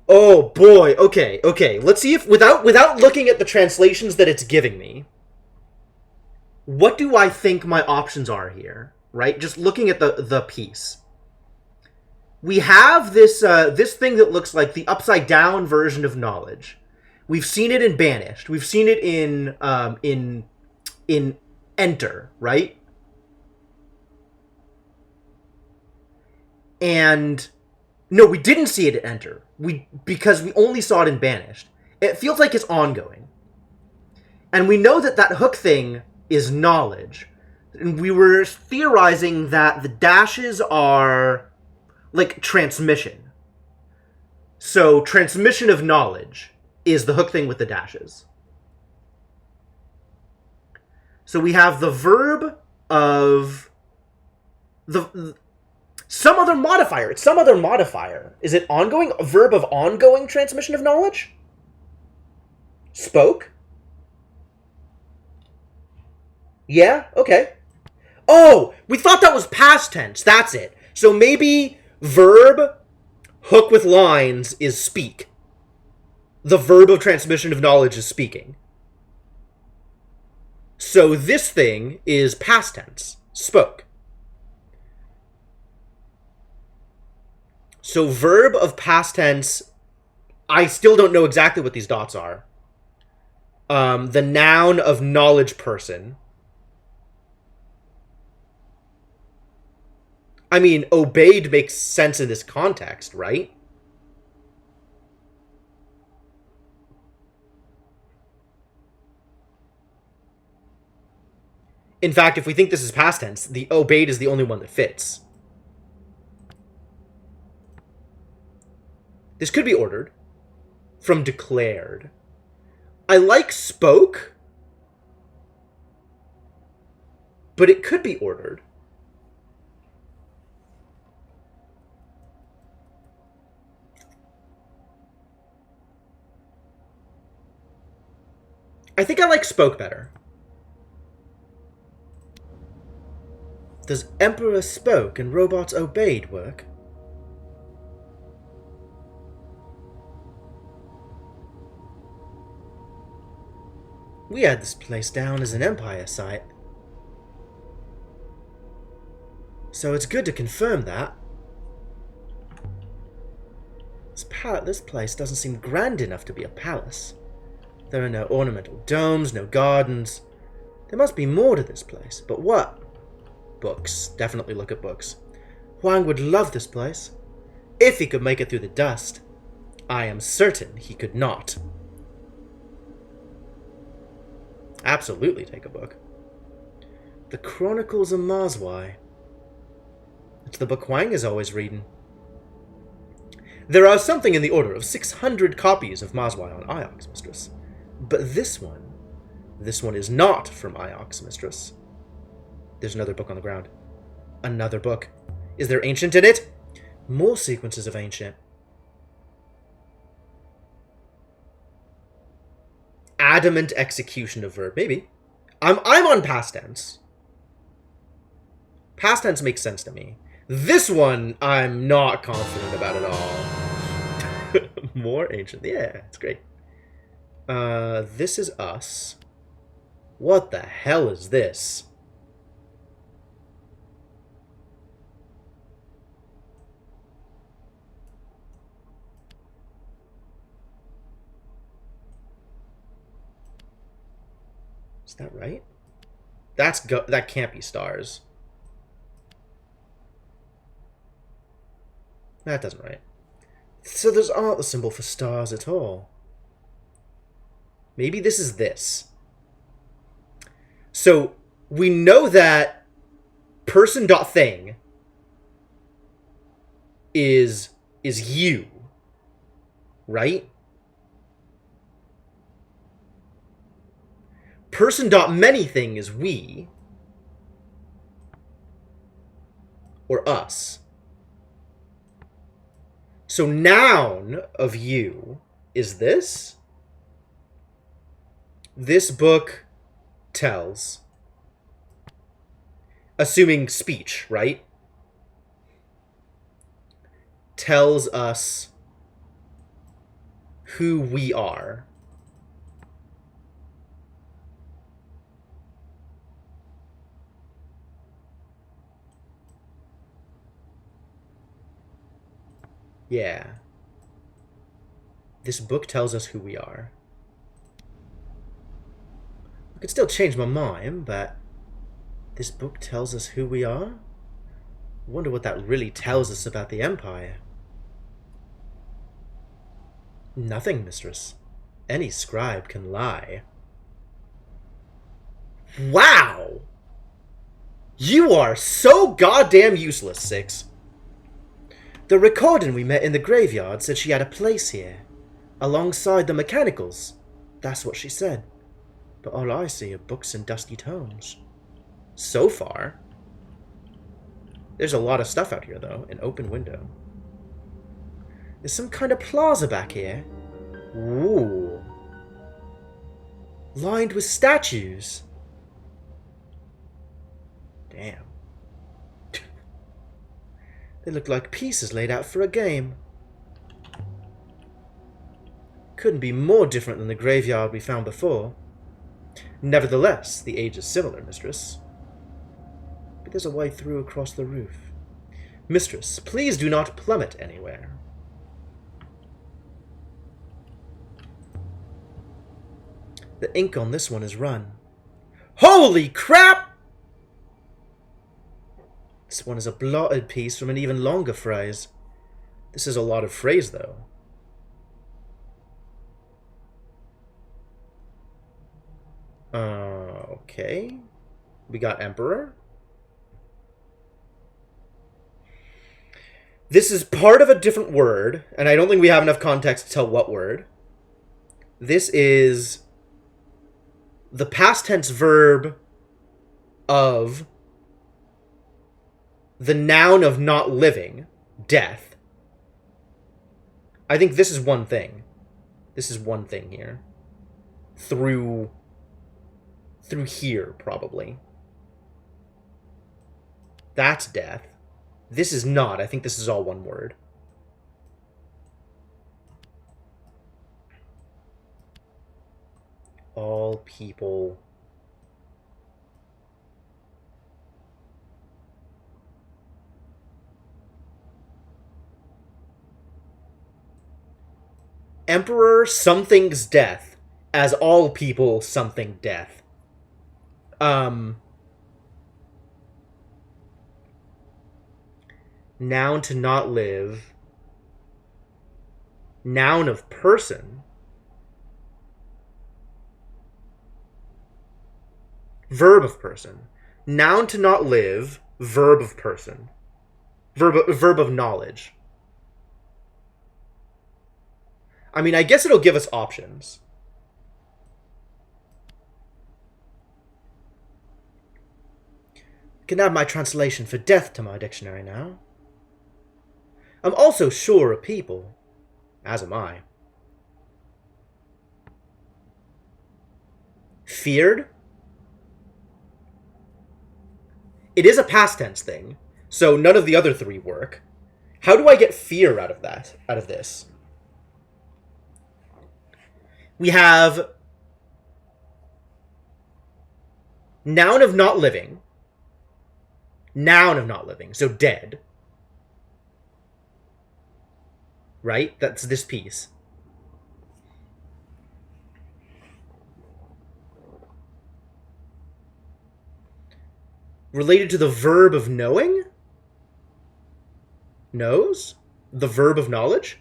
Oh boy, okay. Let's see if, without looking at the translations that it's giving me, what do I think my options are here, right? Just looking at the piece. We have this this thing that looks like the upside down version of knowledge. We've seen it in Banished. We've seen it in Enter, right? And no, we didn't see it at Enter. Because we only saw it in Banished. It feels like it's ongoing. And we know that that hook thing is knowledge. And we were theorizing that the dashes are like transmission. So transmission of knowledge is the hook thing with the dashes. So we have the verb of some other modifier. It's some other modifier. Is it ongoing? A verb of ongoing transmission of knowledge? Spoke? Yeah? Okay. Oh! We thought that was past tense. That's it. So maybe verb, hook with lines, is speak. the verb of transmission of knowledge is speaking. So this thing is past tense. Spoke. So verb of past tense, I still don't know exactly what these dots are. The noun of knowledge person. I mean, obeyed makes sense in this context, right? In fact, if we think this is past tense, the obeyed is the only one that fits. This could be ordered from declared. I like spoke, but it could be ordered. I think I like spoke better. Does Emperor spoke and robots obeyed work? We had this place down as an Empire site. So it's good to confirm that. This place doesn't seem grand enough to be a palace. There are no ornamental domes, no gardens. There must be more to this place, but what? Books. Definitely look at books. Huang would love this place. If he could make it through the dust. I am certain he could not. Absolutely take a book. The Chronicles of Mazwai. It's the book Huang is always reading. There are something in the order of 600 copies of Mazwai on Iox, Mistress. But this one is not from Iox, Mistress. There's another book on the ground. Another book. Is there ancient in it? More sequences of ancient. Adamant execution of verb. Maybe. I'm on past tense. Past tense makes sense to me. This one, I'm not confident about at all. More ancient. Yeah, it's great. This is us. What the hell is this? Is that right? That can't be stars. That doesn't right. So those aren't the symbol for stars at all. Maybe this is this. So we know that person.thing is you, right? Person.manything is we, or us. So noun of you is this. This book tells, assuming speech, right? Tells us who we are. Yeah. This book tells us who we are. I could still change my mind, but this book tells us who we are? I wonder what that really tells us about the Empire. Nothing, Mistress. Any scribe can lie. Wow! You are so goddamn useless, Six. The recording we met in the graveyard said she had a place here, alongside the mechanicals. That's what she said. But all I see are books and dusty tomes. So far. There's a lot of stuff out here, though. An open window. There's some kind of plaza back here. Ooh. Lined with statues. Damn. They look like pieces laid out for a game. Couldn't be more different than the graveyard we found before. Nevertheless, the age is similar, Mistress. But there's a way through across the roof. Mistress, please do not plummet anywhere. The ink on this one is run. Holy crap! This one is a blotted piece from an even longer phrase. This is a lot of phrase, though. Okay. We got Emperor. This is part of a different word, and I don't think we have enough context to tell what word. This is the past tense verb of the noun of not living, death. I think this is one thing. This is one thing here. Through here, probably. That's death. This is not. I think this is all one word. All people. Emperor something's death, as all people something death. Noun to not live. Noun of person. Verb of person. Noun to not live. Verb of person. Verb of knowledge. I mean, I guess it'll give us options. Can add my translation for death to my dictionary now. I'm also sure of people, as am I. Feared? It is a past tense thing, so none of the other three work. How do I get fear out of this? We have noun of not living. Noun of not living, so dead. Right? That's this piece. Related to the verb of knowing? Knows? The verb of knowledge?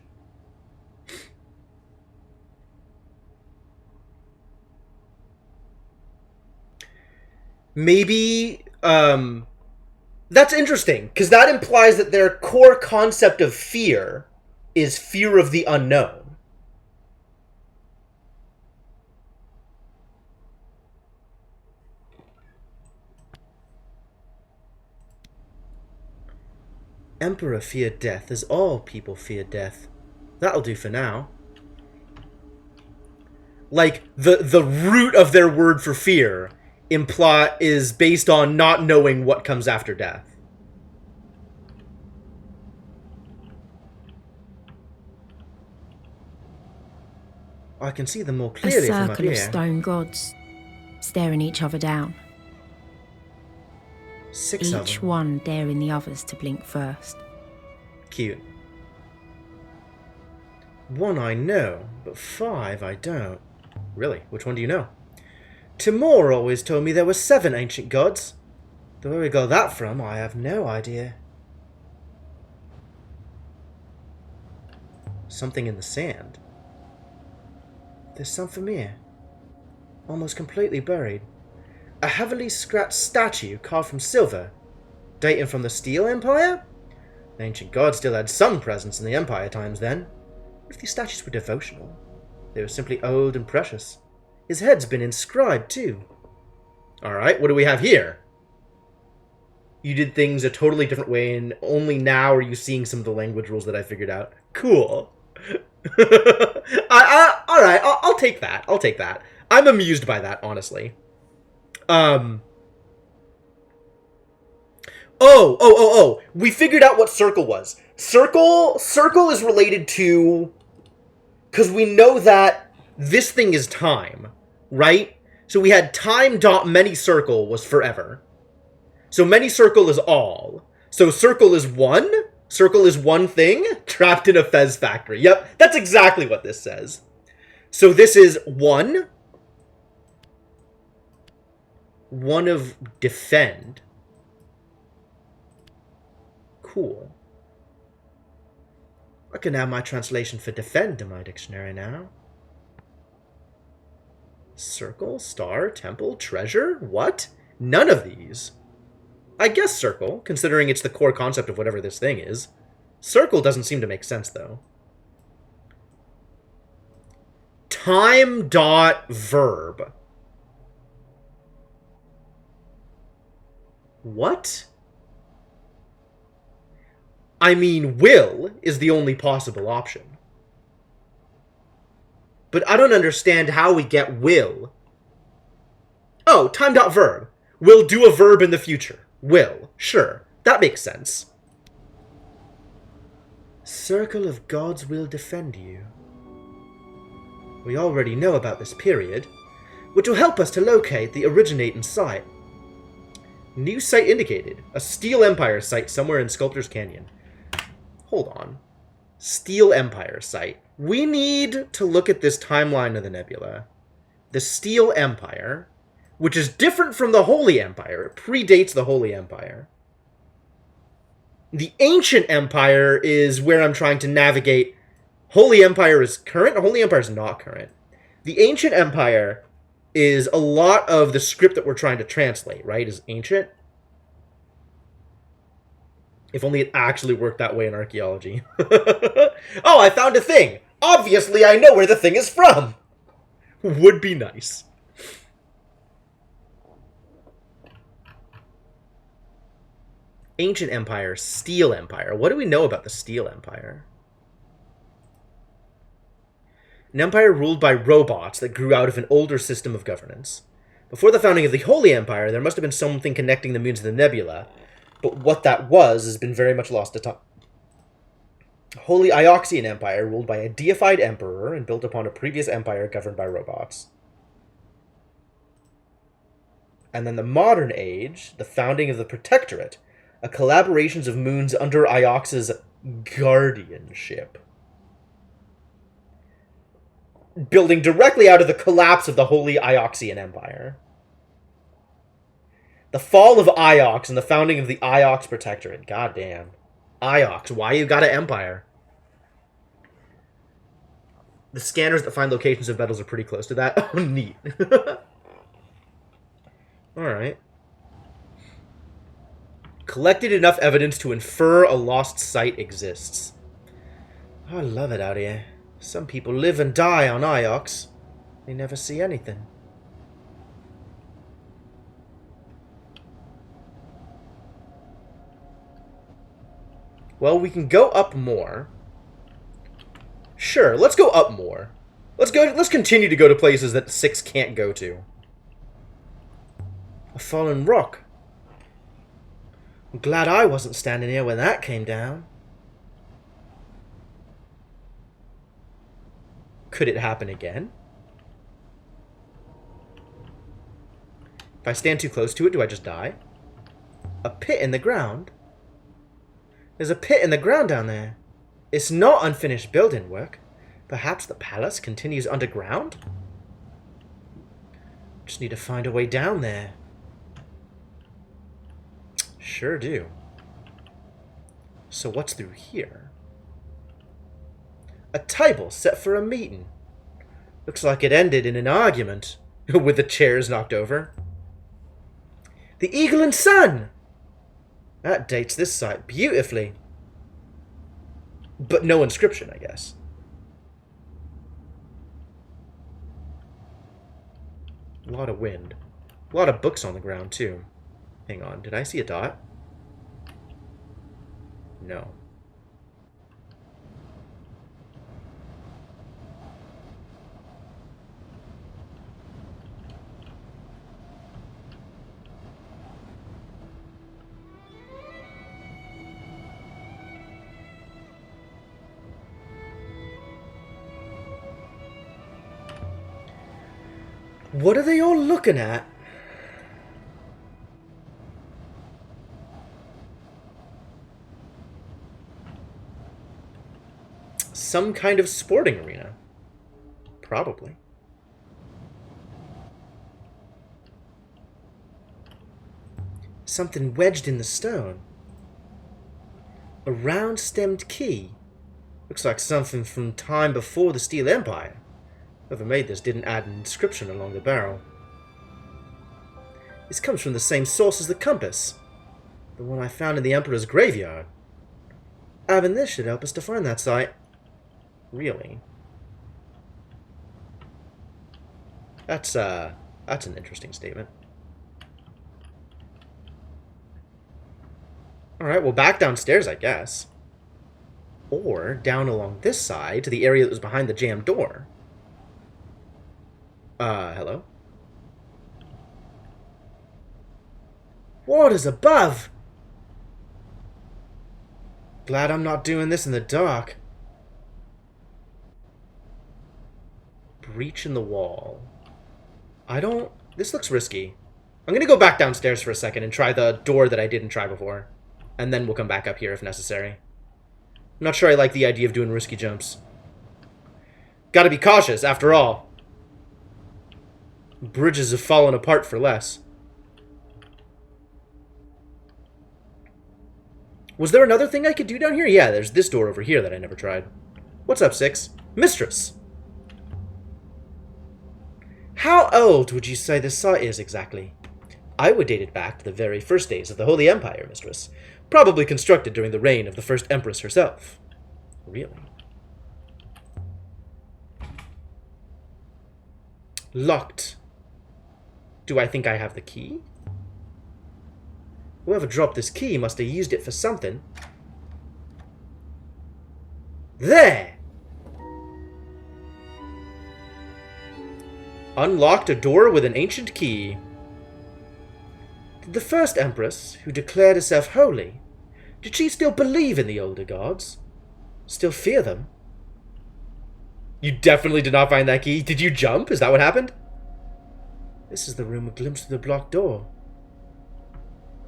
Maybe, that's interesting, because that implies that their core concept of fear is fear of the unknown. Emperor feared death as all people fear death. That'll do for now. Like, the root of their word for fear is based on not knowing what comes after death. I can see them more clearly from up here. A circle of stone gods, staring each other down. 6 of them. Each one daring the others to blink first. Cute. 1 I know, but 5 I don't. Really? Which one do you know? Timur always told me there were 7 ancient gods. Though where we got that from, I have no idea. Something in the sand. There's something here. Almost completely buried. A heavily scratched statue carved from silver. Dating from the Steel Empire? The ancient gods still had some presence in the Empire times then. What if these statues were devotional? They were simply old and precious. His head's been inscribed, too. Alright, what do we have here? You did things a totally different way, and only now are you seeing some of the language rules that I figured out. Cool. Alright, I'll take that. I'll take that. I'm amused by that, honestly. Oh. We figured out what circle was. Circle is related to Because we know that this thing is time, right? So we had time dot many circle was forever. So many circle is all. So circle is one? Circle is one thing trapped in a Fez factory. Yep, that's exactly what this says. So this is one. One of defend. Cool. I can add my translation for defend to my dictionary now. Circle, star, temple, treasure? What? None of these. I guess circle, considering it's the core concept of whatever this thing is. Circle doesn't seem to make sense, though. Time dot verb. What? I mean, will is the only possible option. But I don't understand how we get will. Oh, time dot verb. Will do a verb in the future. Will. Sure. That makes sense. Circle of gods will defend you. We already know about this period, which will help us to locate the originating site. New site indicated. A Steel Empire site somewhere in Sculptor's Canyon. Hold on. Steel Empire site. We need to look at this timeline of the nebula. The Steel Empire, which is different from the Holy Empire. It predates the Holy Empire. The Ancient Empire is where I'm trying to navigate. Holy Empire is current. Holy Empire is not current. The Ancient Empire is a lot of the script that we're trying to translate, right? Is ancient. If only it actually worked that way in archaeology. Oh, I found a thing! Obviously, I know where the thing is from! Would be nice. Ancient Empire, Steel Empire. What do we know about the Steel Empire? An empire ruled by robots that grew out of an older system of governance. Before the founding of the Holy Empire, there must have been something connecting the moons of the nebula, but what that was has been very much lost to time. Holy Ioxian Empire, ruled by a deified emperor and built upon a previous empire governed by robots. And then the modern age, the founding of the Protectorate, a collaboration of moons under Iox's guardianship. Building directly out of the collapse of the Holy Ioxian Empire. The fall of Iox and the founding of the Iox Protectorate. God damn. Iox, why you got an empire? The scanners that find locations of metals are pretty close to that. Oh, neat. Alright. Collected enough evidence to infer a lost site exists. I love it out here. Some people live and die on Iox. They never see anything. Well, we can go up more. Sure, let's go up more. Let's continue to go to places that 6 can't go to. A fallen rock. I'm glad I wasn't standing here when that came down. Could it happen again? If I stand too close to it, do I just die? A pit in the ground? There's a pit in the ground down there. It's not unfinished building work. Perhaps the palace continues underground? Just need to find a way down there. Sure do. So what's through here? A table set for a meeting. Looks like it ended in an argument, with the chairs knocked over. The Eagle and Sun! That dates this site beautifully. But no inscription, I guess. A lot of wind. A lot of books on the ground, too. Hang on, did I see a dot? No. What are they all looking at? Some kind of sporting arena. Probably. Something wedged in the stone. A round-stemmed key. Looks like something from time before the Steel Empire. Whoever made this didn't add an inscription along the barrel. This comes from the same source as the compass. The one I found in the Emperor's graveyard. Having this should help us to find that site. Really? That's an interesting statement. Alright, well, back downstairs, I guess. Or down along this side to the area that was behind the jammed door. Hello? Waters above! Glad I'm not doing this in the dark. Breach in the wall. This looks risky. I'm gonna go back downstairs for a second and try the door that I didn't try before. And then we'll come back up here if necessary. I'm not sure I like the idea of doing risky jumps. Gotta be cautious, after all. Bridges have fallen apart for less. Was there another thing I could do down here? Yeah, there's this door over here that I never tried. What's up, Six? Mistress! How old would you say this site is exactly? I would date it back to the very first days of the Holy Empire, Mistress. Probably constructed during the reign of the first Empress herself. Really? Locked. Do I think I have the key? Whoever dropped this key must have used it for something. There! Unlocked a door with an ancient key. Did the first Empress, who declared herself holy, did she still believe in the older gods? Still fear them? You definitely did not find that key. Did you jump? Is that what happened? This is the room a glimpse through the blocked door.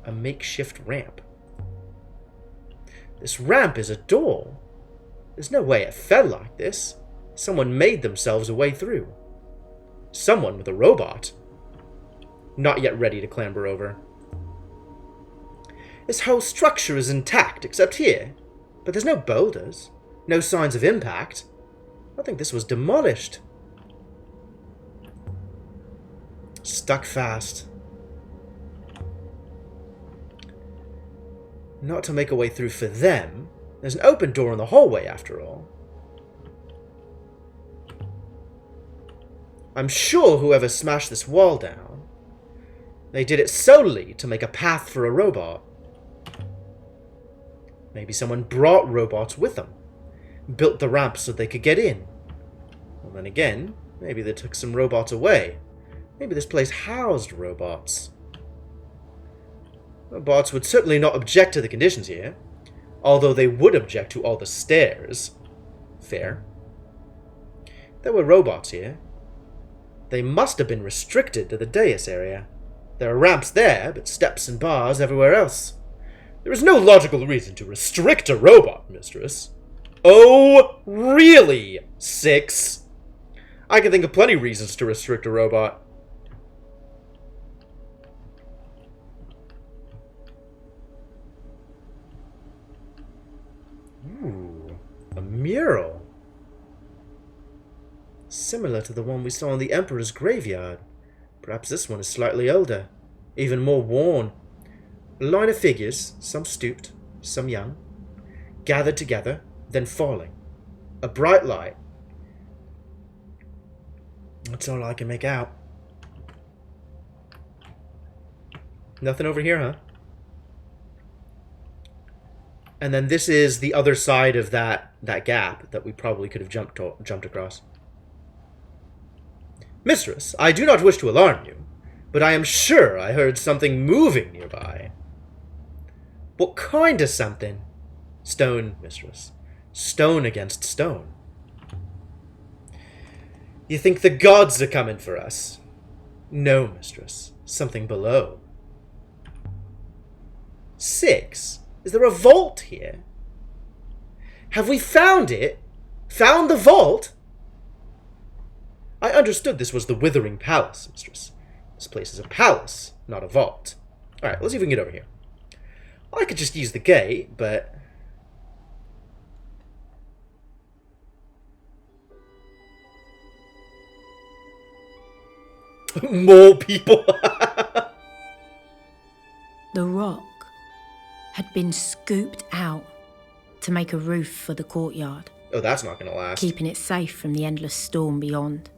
A makeshift ramp. This ramp is a door. There's no way it fell like this. Someone made themselves a way through. Someone with a robot. Not yet ready to clamber over. This whole structure is intact, except here. But there's no boulders. No signs of impact. I think this was demolished. Stuck fast. Not to make a way through for them. There's an open door in the hallway, after all. I'm sure whoever smashed this wall down, they did it solely to make a path for a robot. Maybe someone brought robots with them. Built the ramp so they could get in. Well, then again, maybe they took some robots away. Maybe this place housed robots. Robots would certainly not object to the conditions here, although they would object to all the stairs. Fair. There were robots here. They must have been restricted to the dais area. There are ramps there, but steps and bars everywhere else. There is no logical reason to restrict a robot, Mistress. Oh, really, Six? I can think of plenty of reasons to restrict a robot. Ooh, a mural. Similar to the one we saw in the Emperor's graveyard. Perhaps this one is slightly older, even more worn. A line of figures, some stooped, some young, gathered together, then falling. A bright light. That's all I can make out. Nothing over here, huh? And then this is the other side of that gap that we probably could have jumped across. Mistress, I do not wish to alarm you, but I am sure I heard something moving nearby. What kind of something? Stone, Mistress. Stone against stone. You think the gods are coming for us? No, mistress. Something below. 6. Is there a vault here? Have we found it? Found the vault? I understood this was the Withering Palace, mistress. This place is a palace, not a vault. Alright, let's see if we can get over here. I could just use the gate, but... More people! The rock had been scooped out to make a roof for the courtyard, Oh, that's not gonna last. keeping it safe from the endless storm beyond.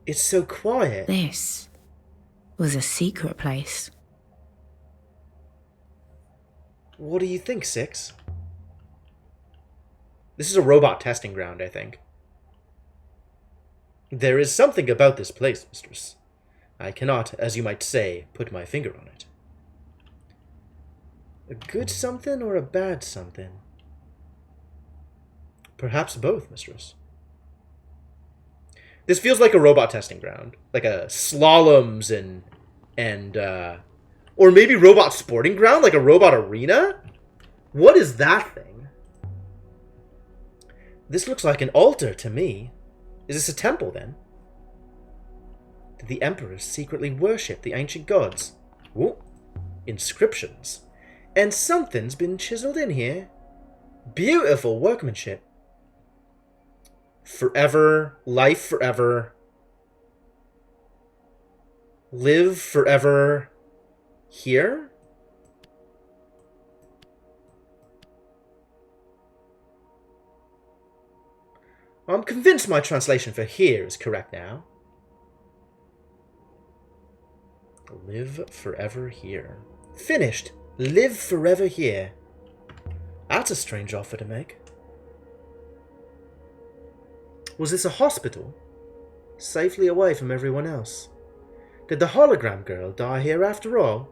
It's so quiet. This was a secret place. What do you think, 6? This is a robot testing ground, I think. There is something about this place, mistress. I cannot, as you might say, put my finger on it. A good something or a bad something? Perhaps both, mistress. This feels like a robot testing ground. Like a slaloms and or maybe robot sporting ground, like a robot arena? What is that thing? This looks like an altar to me. Is this a temple, then? Did the emperors secretly worship the ancient gods? Ooh, inscriptions. And something's been chiseled in here. Beautiful workmanship. Forever, life forever. Live forever here? I'm convinced my translation for here is correct now. Live forever here. Finished. Live forever here. That's a strange offer to make. Was this a hospital? Safely away from everyone else. Did the hologram girl die here after all?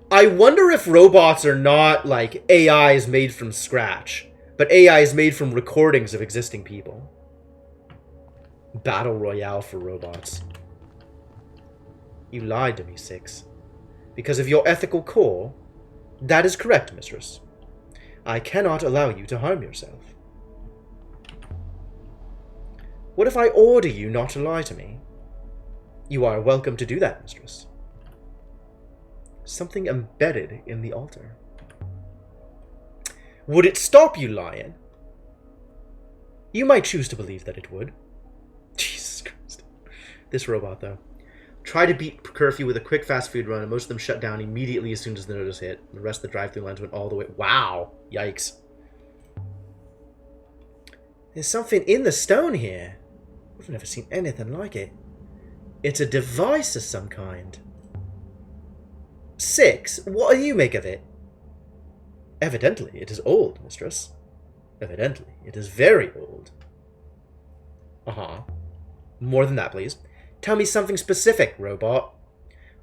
I wonder if robots are not like AIs made from scratch, but AIs made from recordings of existing people. Battle Royale for robots. You lied to me, 6. Because of your ethical core? That is correct, mistress. I cannot allow you to harm yourself. What if I order you not to lie to me? You are welcome to do that, mistress. Something embedded in the altar. Would it stop you lying? You might choose to believe that it would. Jesus Christ. This robot, though. Try to beat curfew with a quick fast food run, and most of them shut down immediately as soon as the notice hit. The rest of the drive-thru lines went all the way. Wow. Yikes. There's something in the stone here. I've never seen anything like it. It's a device of some kind. 6, what do you make of it? Evidently, it is old, mistress. Evidently, it is very old. Uh-huh. More than that, please. Tell me something specific, robot.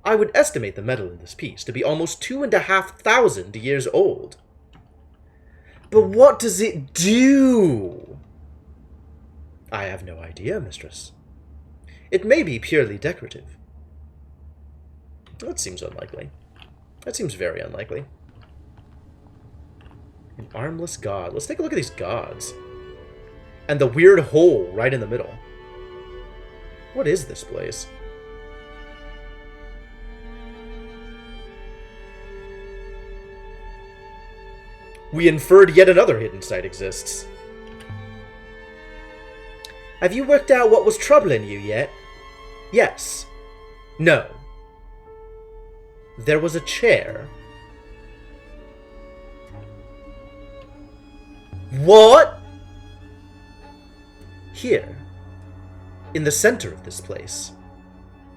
I would estimate the metal in this piece to be almost 2,500 years old. But what does it do? I have no idea, mistress. It may be purely decorative. That seems unlikely. That seems very unlikely. An armless god. Let's take a look at these gods. And the weird hole right in the middle. What is this place? We inferred yet another hidden site exists. Have you worked out what was troubling you yet? Yes. No. There was a chair. What? Here. In the center of this place.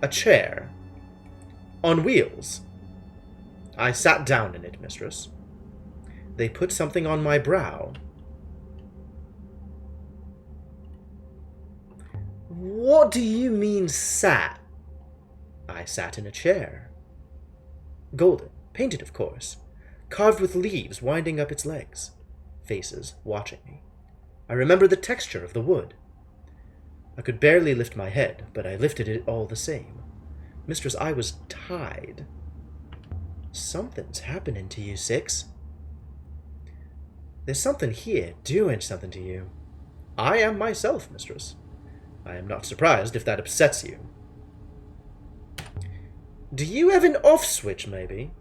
A chair. On wheels. I sat down in it, mistress. They put something on my brow. What do you mean, sat? I sat in a chair. Golden, painted of course, carved with leaves winding up its legs, faces watching me. I remember the texture of the wood. I could barely lift my head, but I lifted it all the same. Mistress, I was tied. Something's happening to you, Six. There's something here doing something to you. I am myself, mistress. I am not surprised if that upsets you. Do you have an off switch, maybe?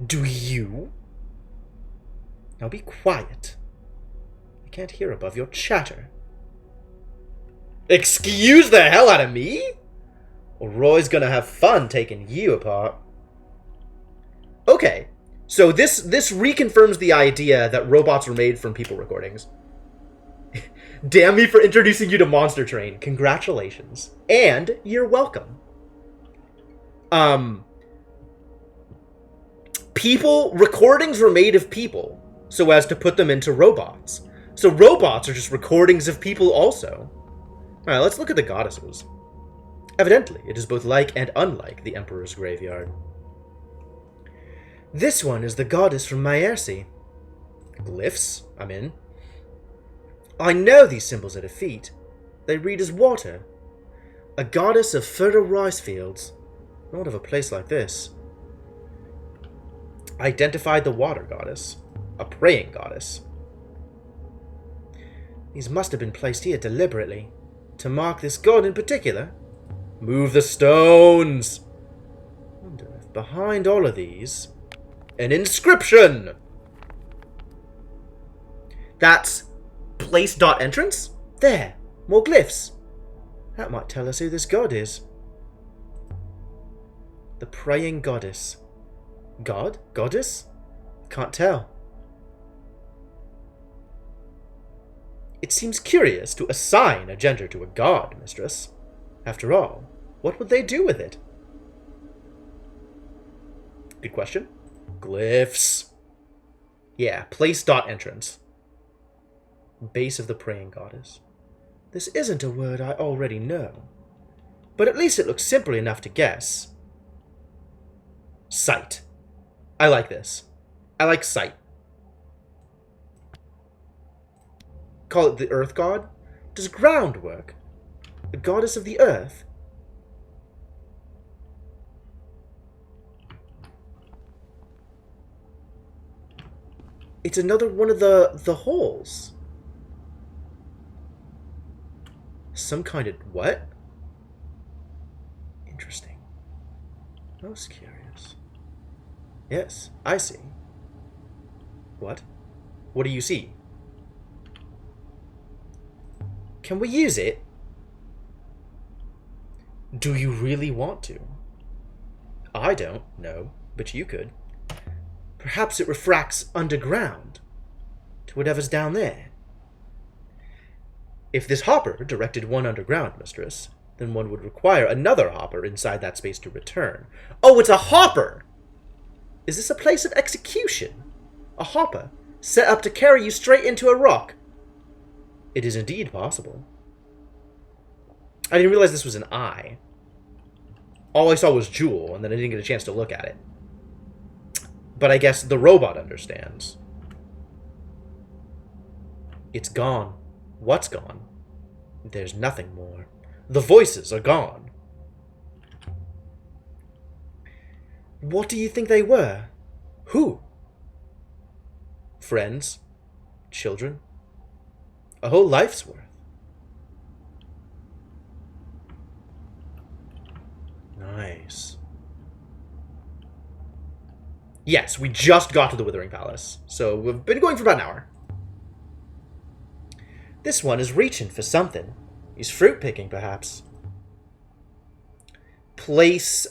Do you? Now be quiet. I can't hear above your chatter. Excuse the hell out of me? Well, Roy's gonna have fun taking you apart. Okay, so this reconfirms the idea that robots were made from people recordings. Damn me for introducing you to Monster Train. Congratulations. And you're welcome. Recordings were made of people so as to put them into robots. So robots are just recordings of people also. Alright, let's look at the goddesses. Evidently, it is both like and unlike the Emperor's graveyard. This one is the goddess from Maersi. Glyphs? I'm in. I know these symbols at her feet. They read as water. A goddess of fertile rice fields. Not of a place like this. Identified the water goddess. A praying goddess. These must have been placed here deliberately. To mark this god in particular. Move the stones! Wonder if behind all of these... an inscription! That's... place dot entrance? There! More glyphs! That might tell us who this god is. The praying goddess. God? Goddess? Can't tell. It seems curious to assign a gender to a god, mistress. After all, what would they do with it? Good question. Glyphs. Yeah, place dot entrance. Base of the praying goddess. This isn't a word I already know, but at least it looks simple enough to guess. Sight. I like this. I like sight. Call it the earth god? Does ground work? The goddess of the earth? It's another one of the holes. Some kind of... what? Interesting. Most curious. Yes, I see. What? What do you see? Can we use it? Do you really want to? I don't, no, but you could. Perhaps it refracts underground to whatever's down there. If this hopper directed one underground, mistress, then one would require another hopper inside that space to return. Oh, it's a hopper! Is this a place of execution? A hopper set up to carry you straight into a rock? It is indeed possible. I didn't realize this was an eye. All I saw was Jewel, and then I didn't get a chance to look at it. But I guess the robot understands. It's gone. What's gone? There's nothing more. The voices are gone. What do you think they were? Who? Friends? Children? A whole life's worth. Nice. Yes, we just got to the Withering Palace, so we've been going for about an hour. This one is reaching for something. He's fruit picking, perhaps. Place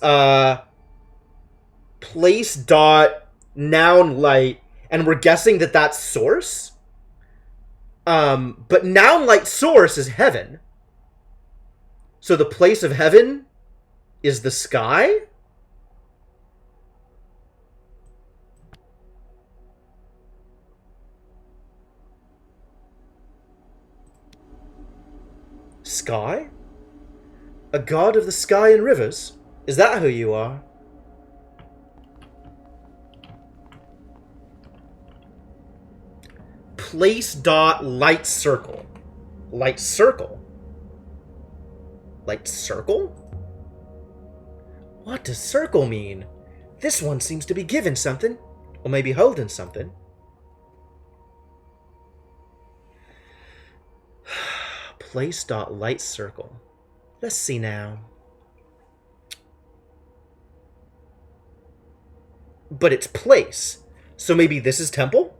dot noun light, and we're guessing that that's source. But noun light source is heaven. So the place of heaven is the sky? Sky? A god of the sky and rivers? Is that who you are? place dot light circle. Light circle? Light circle? What does circle mean? This one seems to be given something. Or maybe holding something. Place dot light circle. Let's see now. But it's place. So maybe this is temple?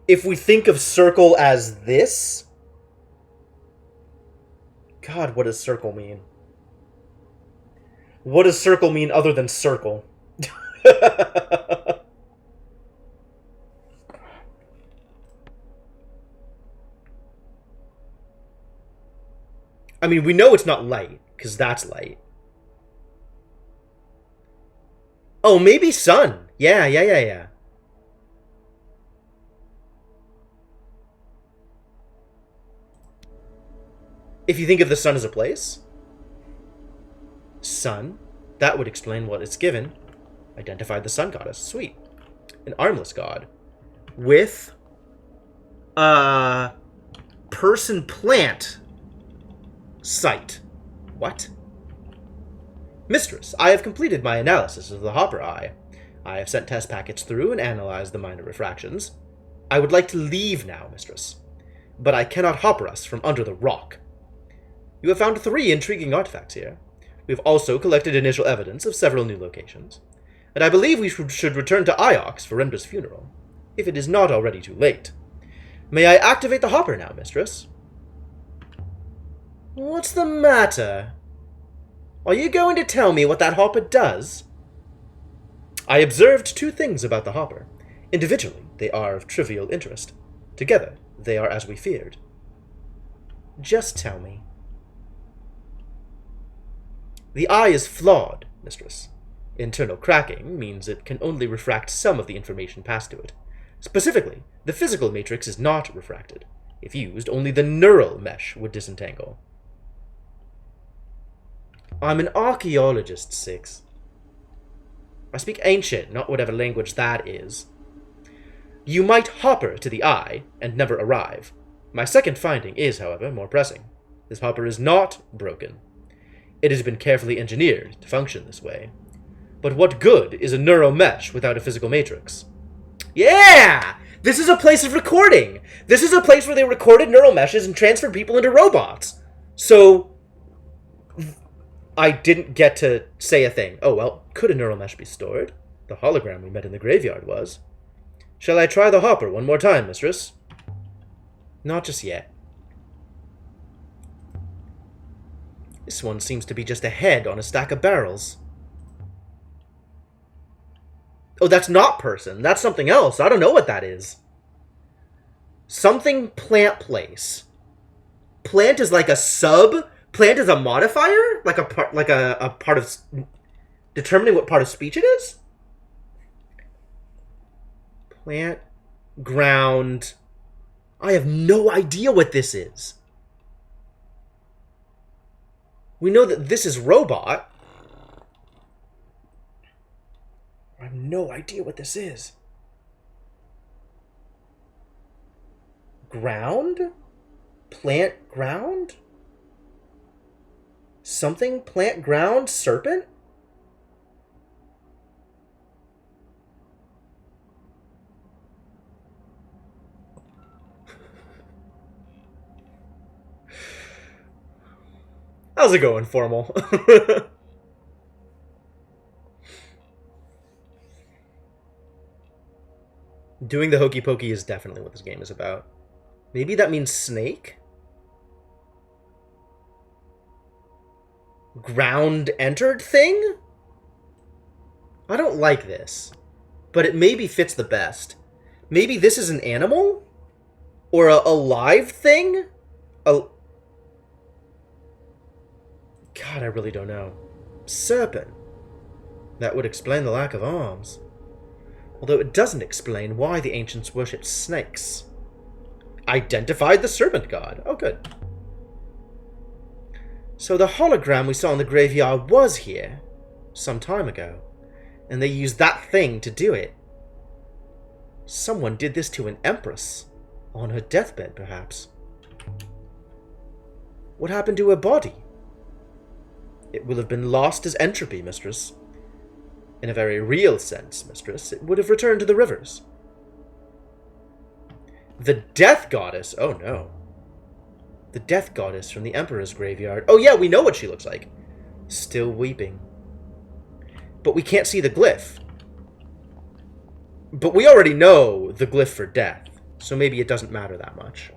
If we think of circle as this... God, what does circle mean? What does circle mean other than circle? I mean, we know it's not light, because that's light. Oh, maybe sun. Yeah. If you think of the sun as a place, sun, that would explain what it's given. Identified the sun goddess. Sweet. An armless god. With a person plant sight. What? Mistress, I have completed my analysis of the Hopper Eye. I have sent test packets through and analyzed the minor refractions. I would like to leave now, Mistress, but I cannot hopper us from under the rock. You have found 3 intriguing artifacts here. We have also collected initial evidence of several new locations, and I believe we should return to Iox for Renda's funeral, if it is not already too late. May I activate the hopper now, Mistress? What's the matter? Are you going to tell me what that hopper does? I observed 2 things about the hopper. Individually, they are of trivial interest. Together, they are as we feared. Just tell me. The eye is flawed, Mistress. Internal cracking means it can only refract some of the information passed to it. Specifically, the physical matrix is not refracted. If used, only the neural mesh would disentangle. I'm an archaeologist, Six. I speak ancient, not whatever language that is. You might hopper to the eye and never arrive. My second finding is, however, more pressing. This hopper is not broken. It has been carefully engineered to function this way. But what good is a neural mesh without a physical matrix? Yeah! This is a place of recording! This is a place where they recorded neural meshes and transferred people into robots! So... I didn't get to say a thing. Oh, well, could a neural mesh be stored? The hologram we met in the graveyard was. Shall I try the hopper one more time, Mistress? Not just yet. This one seems to be just a head on a stack of barrels. Oh, that's not person. That's something else. I don't know what that is. Something plant place. Plant is like a sub... Plant is a modifier? Like a part of determining what part of speech it is? Plant, ground. I have no idea what this is. We know that this is robot. I have no idea what this is. Ground? Plant, ground? Something? Plant, ground, serpent? How's it going, Formal? Doing the hokey pokey is definitely what this game is about. Maybe that means snake? Ground entered thing? I don't like this, but it maybe fits the best. Maybe this is an animal? Or a live thing? God, I really don't know. Serpent. That would explain the lack of arms. Although it doesn't explain why the ancients worshipped snakes. Identified the serpent god. Oh, good. So the hologram we saw in the graveyard was here some time ago, and they used that thing to do it. Someone did this to an empress. On her deathbed, perhaps. What happened to her body? It will have been lost as entropy, mistress. In a very real sense, mistress, it would have returned to the rivers. The Death Goddess? Oh no. The Death Goddess from the Emperor's graveyard. Oh yeah, we know what she looks like. Still weeping. But we can't see the glyph. But we already know the glyph for death, so maybe it doesn't matter that much.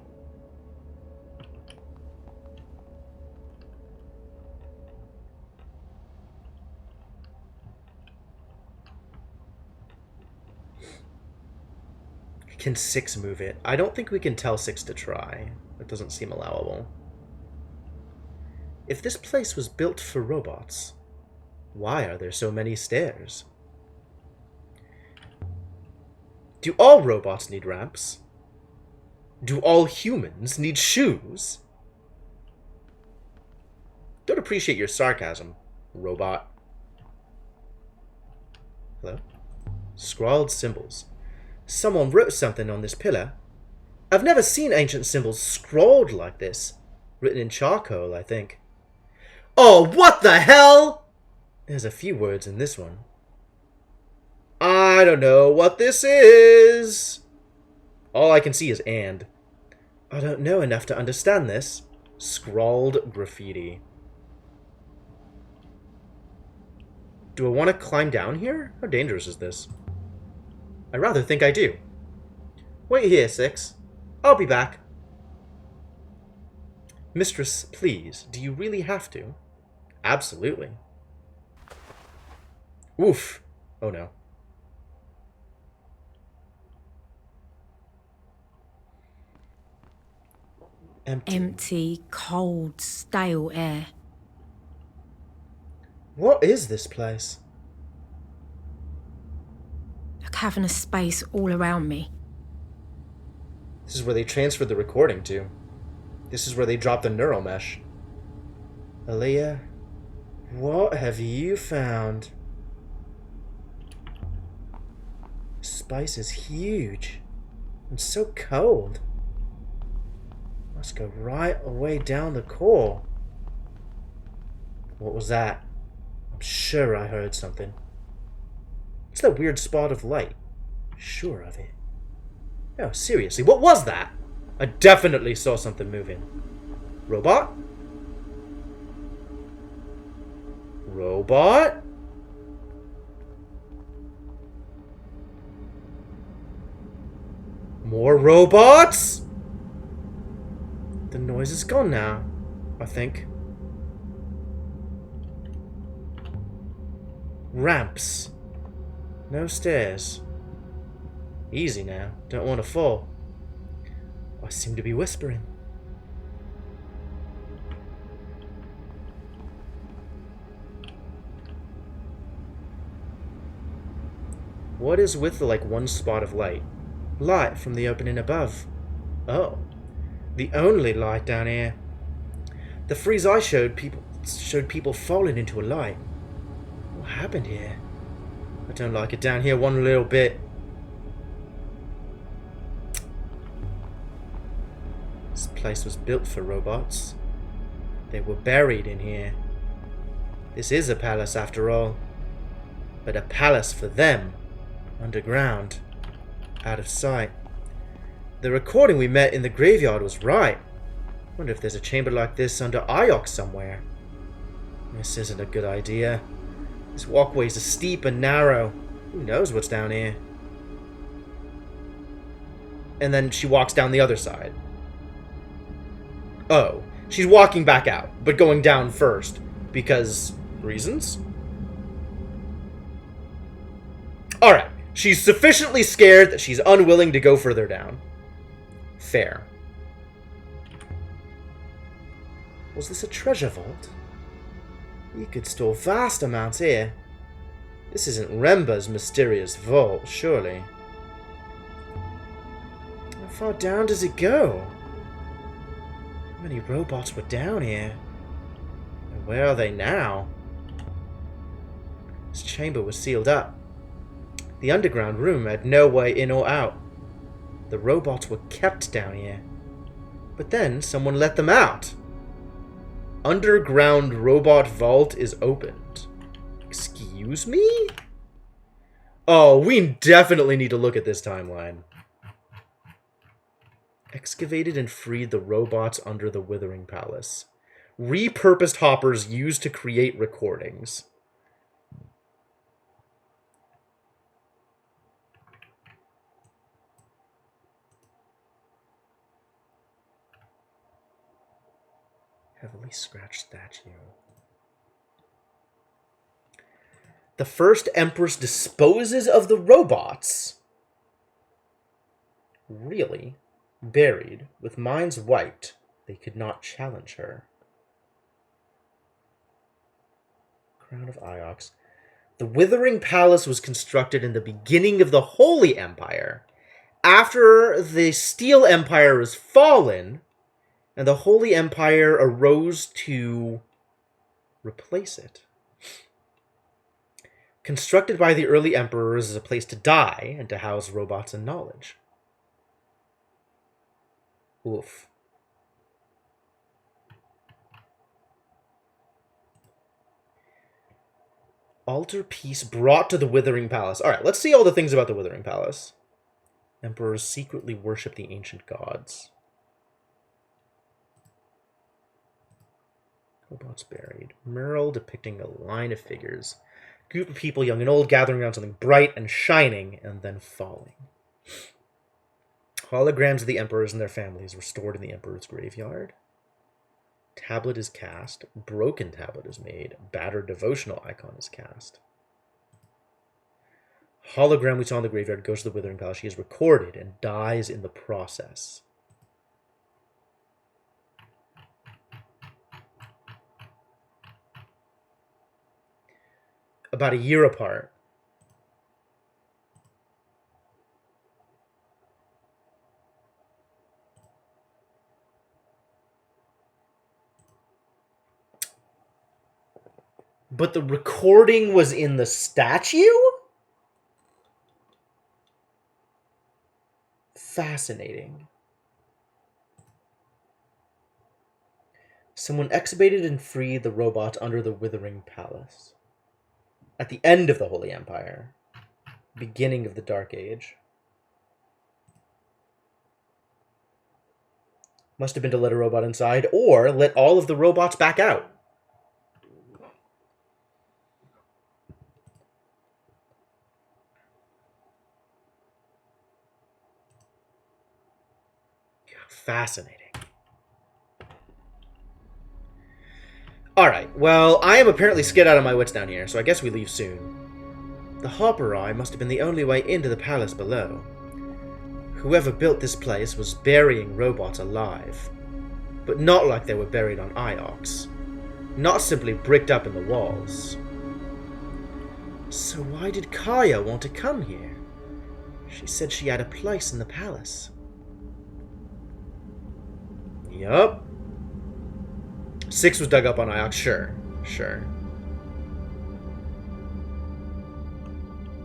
Can 6 move it? I don't think we can tell 6 to try. That doesn't seem allowable. If this place was built for robots, why are there so many stairs? Do all robots need ramps? Do all humans need shoes? Don't appreciate your sarcasm, robot. Hello? Scrawled symbols. Someone wrote something on this pillar. I've never seen ancient symbols scrawled like this. Written in charcoal, I think. Oh, what the hell? There's a few words in this one. I don't know what this is. All I can see is and. I don't know enough to understand this. Scrawled graffiti. Do I want to climb down here? How dangerous is this? I rather think I do. Wait here, 6. I'll be back. Mistress, please, do you really have to? Absolutely. Oof. Oh no. Empty, cold, stale air. What is this place? A cavernous space all around me. This is where they transferred the recording to. This is where they dropped the neural mesh. Aaliyah, what have you found? Space is huge and so cold. Must go right away down the core. What was that? I'm sure I heard something. What's that weird spot of light? Sure of it. No, seriously, what was that? I definitely saw something moving. Robot? Robot? More robots? The noise is gone now, I think. Ramps. No stairs. Easy now. Don't want to fall. I seem to be whispering. What is with the, one spot of light? Light from the opening above. Oh. The only light down here. The freeze I showed people falling into a light. What happened here? I don't like it down here one little bit. This place was built for robots. They were buried in here. This is a palace after all. But a palace for them. Underground. Out of sight. The recording we met in the graveyard was right. Wonder if there's a chamber like this under Iox somewhere. This isn't a good idea. This walkway's steep and narrow. Who knows what's down here? And then she walks down the other side. Oh, she's walking back out, but going down first. Because reasons? Alright, she's sufficiently scared that she's unwilling to go further down. Fair. Was this a treasure vault? You could store vast amounts here. This isn't Remba's mysterious vault, surely. How far down does it go? How many robots were down here? And where are they now? This chamber was sealed up. The underground room had no way in or out. The robots were kept down here. But then someone let them out. Underground robot vault is opened. Excuse me? Oh, we definitely need to look at this timeline. Excavated and freed the robots under the Withering Palace. Repurposed hoppers used to create recordings. Heavily scratched statue. The first Empress disposes of the robots. Really? Buried, with minds wiped, they could not challenge her. Crown of Iox. The Withering Palace was constructed in the beginning of the Holy Empire. After the Steel Empire was fallen, and the Holy Empire arose to replace it. Constructed by the early emperors as a place to die and to house robots and knowledge. Oof. Altarpiece brought to the Withering Palace. Alright, let's see all the things about the Withering Palace. Emperors secretly worship the ancient gods. Robots buried. Mural depicting a line of figures. Group of people, young and old, gathering around something bright and shining, and then falling. Holograms of the emperors and their families were stored in the emperor's graveyard. Tablet is cast. Broken tablet is made. Battered devotional icon is cast. Hologram we saw in the graveyard goes to the Withering Palace. She is recorded and dies in the process. About a year apart. But the recording was in the statue? Fascinating. Someone excavated and freed the robots under the Withering Palace. At the end of the Holy Empire. Beginning of the Dark Age. Must have been to let a robot inside, or let all of the robots back out. Fascinating. Alright, well, I am apparently scared out of my wits down here, so I guess we leave soon. The Hopper Eye must have been the only way into the palace below. Whoever built this place was burying robots alive. But not like they were buried on Iox. Not simply bricked up in the walls. So why did Kaya want to come here? She said she had a place in the palace. Yup. 6 was dug up on Iox, sure.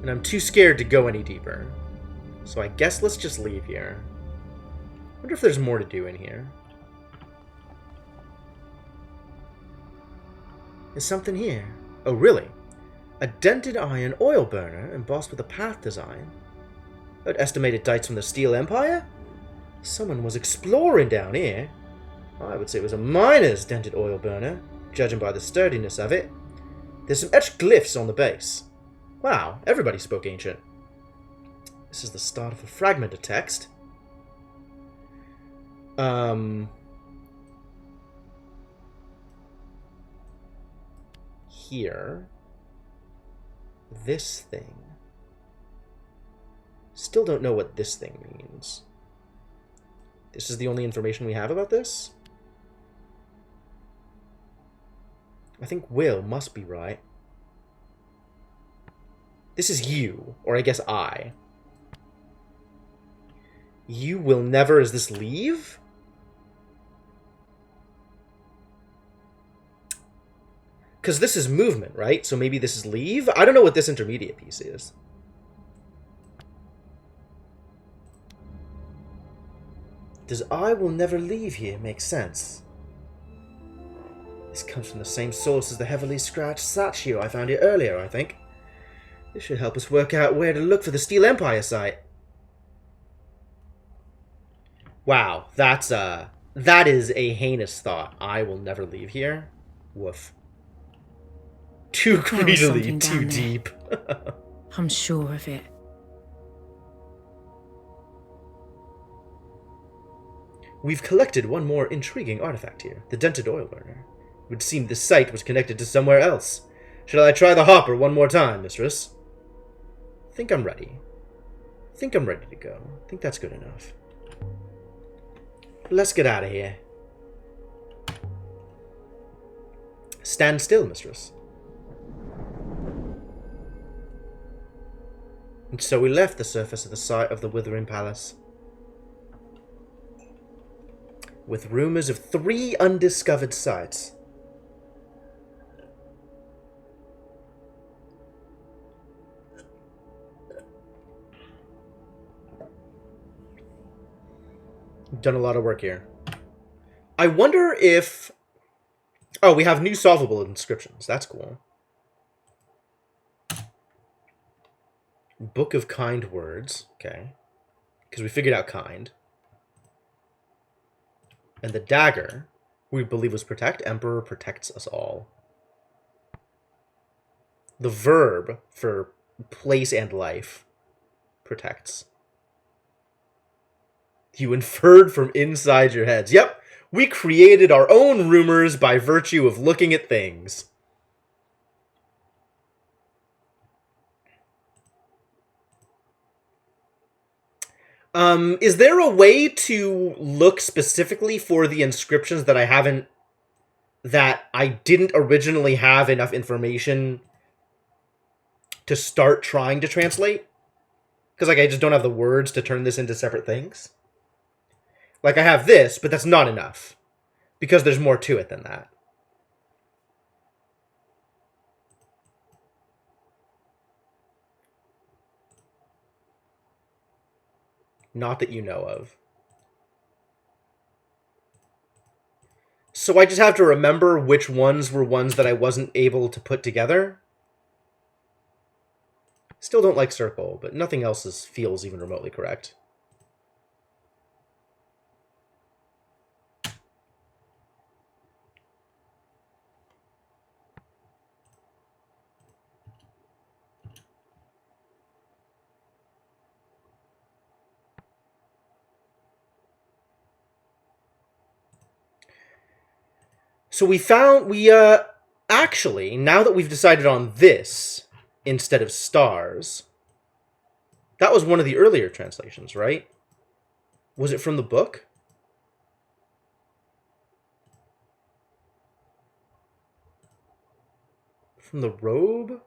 And I'm too scared to go any deeper. So I guess let's just leave here. Wonder if there's more to do in here. There's something here. Oh, really? A dented iron oil burner embossed with a path design. That estimated dates from the Steel Empire? Someone was exploring down here. I would say it was a miner's dented oil burner, judging by the sturdiness of it. There's some etched glyphs on the base. Wow, everybody spoke ancient. This is the start of a fragment of text. Here. This thing. Still don't know what this thing means. This is the only information we have about this? I think Will must be right. This is you, or I guess I. You will never, is this leave? Because this is movement, right? So maybe this is leave? I don't know what this intermediate piece is. Does I will never leave here make sense? This comes from the same source as the heavily scratched statue I found here earlier, I think. This should help us work out where to look for the Steel Empire site. Wow, that is a heinous thought. I will never leave here. Woof. Too greedily, too deep. I'm sure of it. We've collected one more intriguing artifact here, the dented oil burner. It would seem this site was connected to somewhere else. Shall I try the hopper one more time, mistress? Think I'm ready. Think I'm ready to go. Think that's good enough. Let's get out of here. Stand still, mistress. And so we left the surface of the site of the Withering Palace, with rumors of 3 undiscovered sites. Done a lot of work here. I wonder if... Oh, we have new solvable inscriptions. That's cool. Book of Kind Words. Okay. Because we figured out kind. And the dagger, we believe was protect. Emperor protects us all. The verb for place and life, protects. You inferred from inside your heads. Yep, we created our own rumors by virtue of looking at things. Is there a way to look specifically for the inscriptions that I didn't originally have enough information to start trying to translate? Because, like, I just don't have the words to turn this into separate things. Like, I have this, but that's not enough. Because there's more to it than that. Not that you know of. So I just have to remember which ones were ones that I wasn't able to put together. Still don't like circle, but nothing else feels even remotely correct. So actually, now that we've decided on this instead of stars, that was one of the earlier translations, right? Was it from the book? From the robe?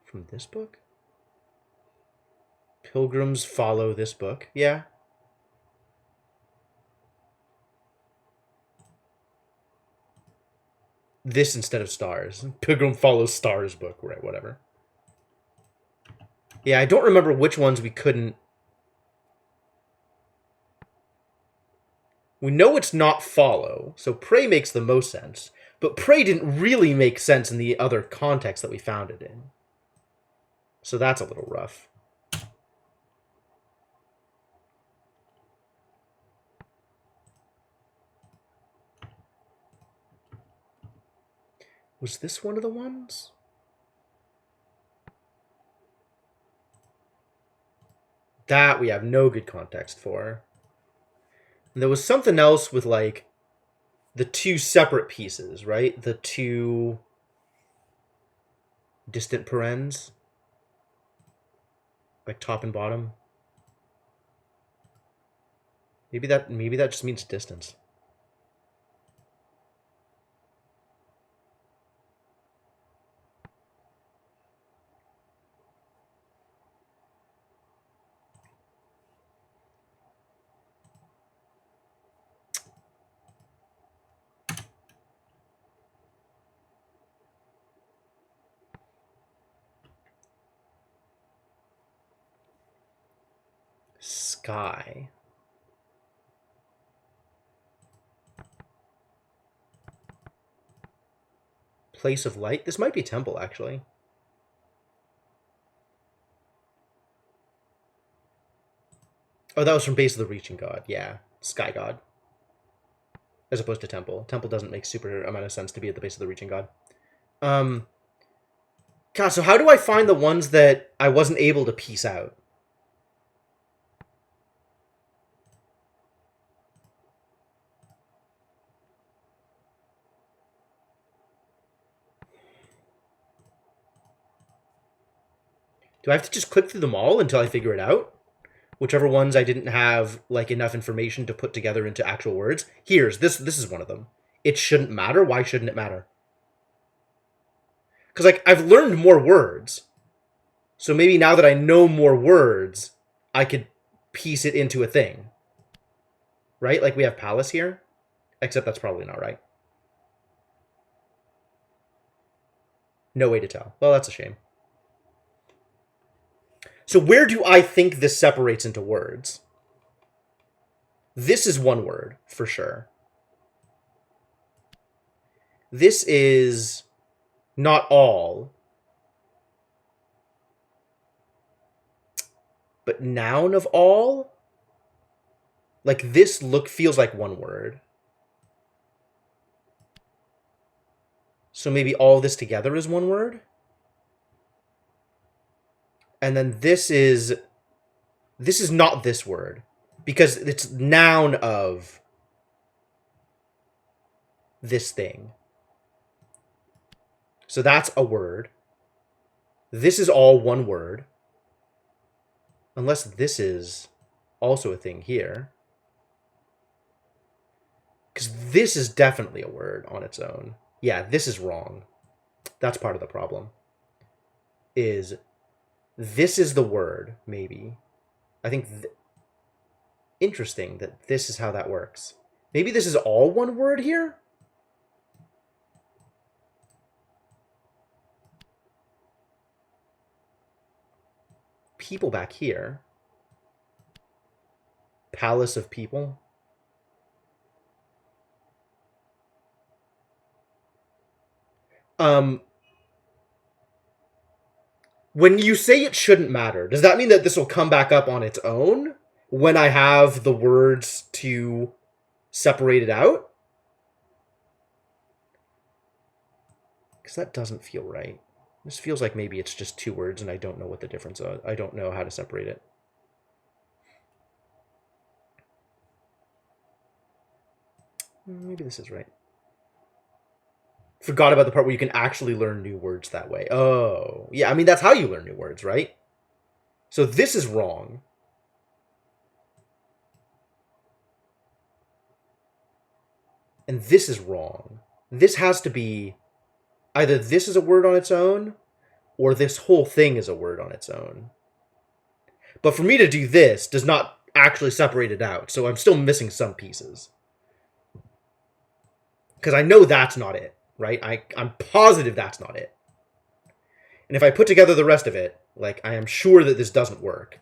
From this book? Pilgrims follow this book. Yeah. This instead of stars. Pilgrim follows stars book, right? Whatever. Yeah, I don't remember which ones we couldn't. We know it's not follow, so pray makes the most sense. But pray didn't really make sense in the other context that we found it in. So that's a little rough. Was this one of the ones? That we have no good context for. And there was something else with, like, the 2 separate pieces, right? The 2 distant parens. Like top and bottom. Maybe that just means distance. Sky. Place of light? This might be temple, actually. Oh, that was from Base of the Reaching God. Yeah, Sky God. As opposed to temple. Temple doesn't make super amount of sense to be at the base of the Reaching God. God, so how do I find the ones that I wasn't able to piece out? Do I have to just click through them all until I figure it out? Whichever ones I didn't have like enough information to put together into actual words. Here's this is one of them. It shouldn't matter. Why shouldn't it matter? Because like I've learned more words. So maybe now that I know more words, I could piece it into a thing. Right? Like we have palace here. Except that's probably not right. No way to tell. Well, that's a shame. So where do I think this separates into words? This is one word, for sure. This is not all. But noun of all? Like this feels like one word. So maybe all this together is one word? And then this is not this word. Because it's noun of this thing. So that's a word. This is all one word. Unless this is also a thing here. Because this is definitely a word on its own. Yeah, this is wrong. That's part of the problem. This is the word, maybe. I think... Interesting that this is how that works. Maybe this is all one word here? People back here. Palace of people. When you say it shouldn't matter, does that mean that this will come back up on its own when I have the words to separate it out? Because that doesn't feel right. This feels like maybe it's just two words and I don't know what the difference is. I don't know how to separate it. Maybe this is right. Forgot about the part where you can actually learn new words that way. Oh, yeah, I mean, that's how you learn new words, right? So this is wrong. And this is wrong. This has to be... Either this is a word on its own, or this whole thing is a word on its own. But for me to do this does not actually separate it out, so I'm still missing some pieces. Because I know that's not it, right? I'm positive that's not it. And if I put together the rest of it, like, I am sure that this doesn't work.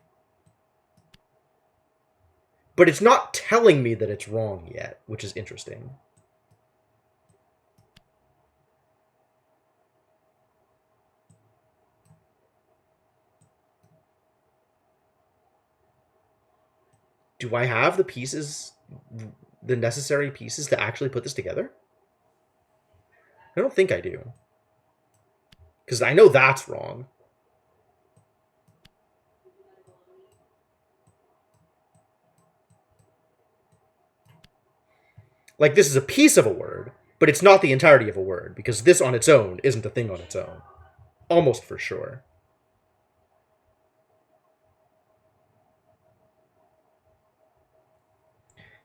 But it's not telling me that it's wrong yet, which is interesting. Do I have the pieces, the necessary pieces to actually put this together? I don't think I do. Because I know that's wrong. Like, this is a piece of a word, but it's not the entirety of a word, because this on its own isn't a thing on its own. Almost for sure.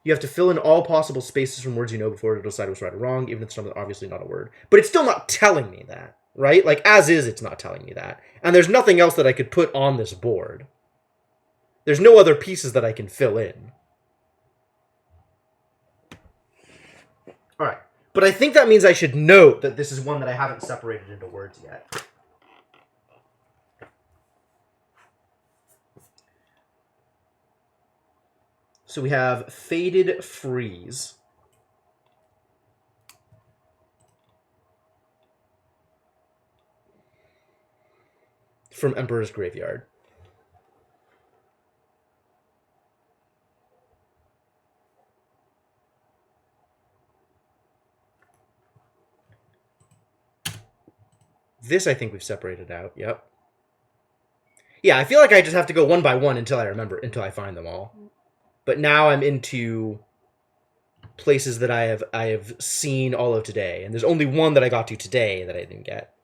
You have to fill in all possible spaces from words you know before to decide what's right or wrong, even if it's obviously not a word. But it's still not telling me that, right? Like, as is, it's not telling me that. And there's nothing else that I could put on this board. There's no other pieces that I can fill in. All right. But I think that means I should note that this is one that I haven't separated into words yet. So we have Faded Freeze. From Emperor's Graveyard. This I think we've separated out. Yep. Yeah, I feel like I just have to go one by one until I find them all. But now I'm into places that I have seen all of today, and there's only one that I got to today that I didn't get.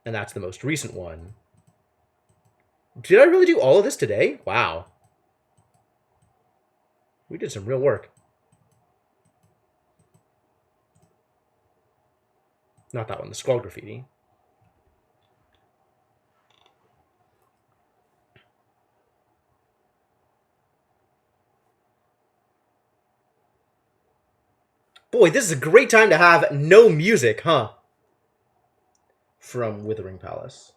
And that's the most recent one. Did I really do all of this today? Wow. We did some real work. Not that one, the Squall Graffiti. Boy, this is a great time to have no music, huh? From Withering Palace.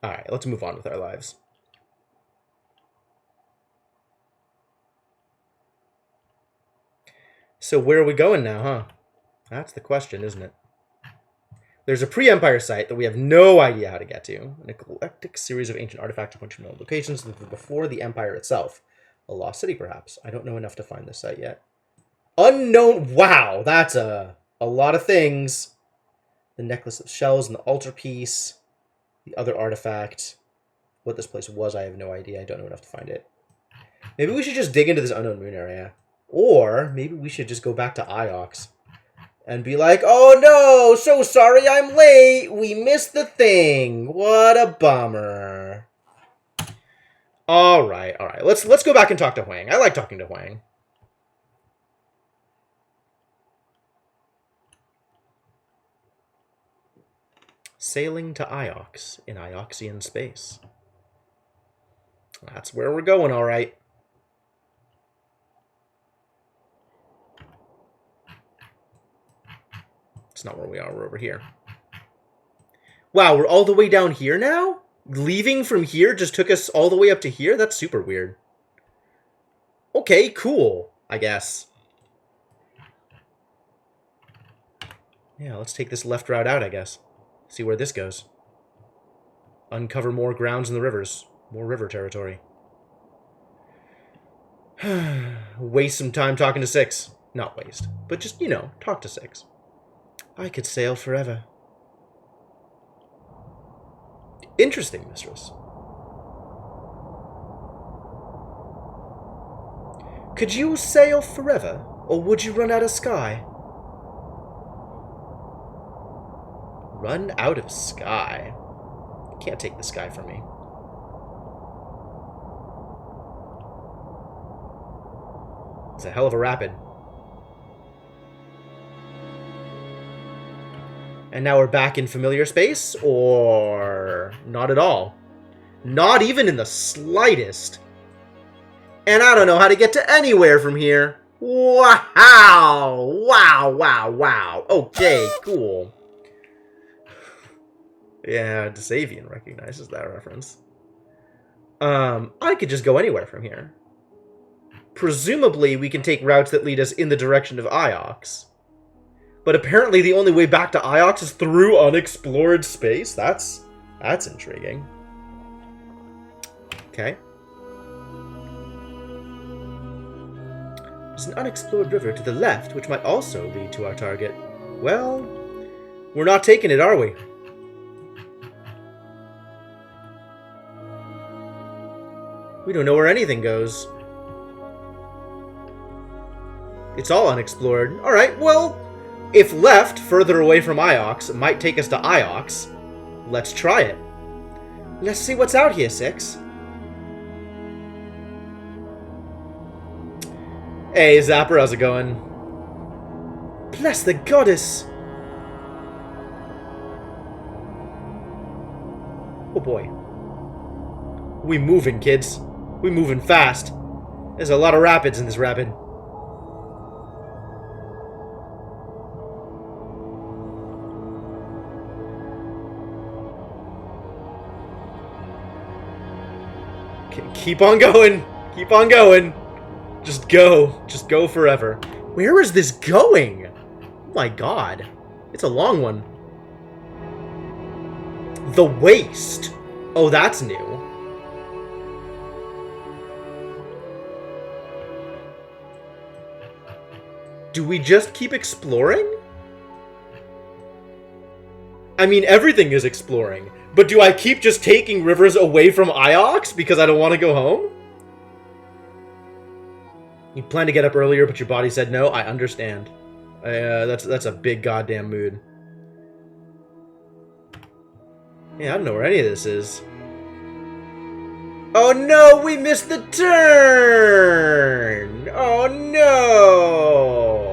Alright, let's move on with our lives. So where are we going now, huh? That's the question, isn't it? There's a pre-Empire site that we have no idea how to get to. An eclectic series of ancient artifacts pointing to known locations before the Empire itself. A lost city, perhaps. I don't know enough to find this site yet. Unknown... Wow, that's a lot of things. The necklace of shells and the altarpiece. The other artifact. What this place was, I have no idea. I don't know enough to find it. Maybe we should just dig into this unknown moon area. Or maybe we should just go back to Iox. And be like, oh no, so sorry I'm late. We missed the thing. What a bummer. All right. Let's go back and talk to Huang. I like talking to Huang. Sailing to Iox in Ioxian space. That's where we're going, all right. It's not where we are. We're over here. Wow, we're all the way down here now? Leaving from here just took us all the way up to here? That's super weird. Okay, cool, I guess. Yeah, let's take this left route out, I guess. See where this goes. Uncover more grounds in the rivers. More river territory. Waste some time talking to Six. Not waste, but just, you know, talk to Six. I could sail forever. Interesting, mistress. Could you sail forever, or would you run out of sky? Run out of sky? You can't take the sky from me. It's a hell of a rapid. And now we're back in familiar space, or not at all? Not even in the slightest. And I don't know how to get to anywhere from here. Wow! Wow. Okay, cool. Yeah, Desavian recognizes that reference. I could just go anywhere from here. Presumably, we can take routes that lead us in the direction of Iox. But apparently the only way back to Iox is through unexplored space? That's intriguing. Okay. There's an unexplored river to the left, which might also lead to our target. Well, we're not taking it, are we? We don't know where anything goes. It's all unexplored. Alright, well, if left, further away from Iox, might take us to Iox, let's try it. Let's see what's out here, Six. Hey, Zapper, how's it going? Bless the goddess! Oh boy. We moving, kids. We moving fast. There's a lot of rapids in this rapid. Keep on going. Keep on going. Just go. Just go forever. Where is this going? Oh my god. It's a long one. The Waste. Oh, that's new. Do we just keep exploring? I mean, everything is exploring. But do I keep just taking rivers away from Iox because I don't want to go home? You planned to get up earlier, but your body said no. I understand. That's a big goddamn mood. Yeah, I don't know where any of this is. Oh no, we missed the turn! Oh no!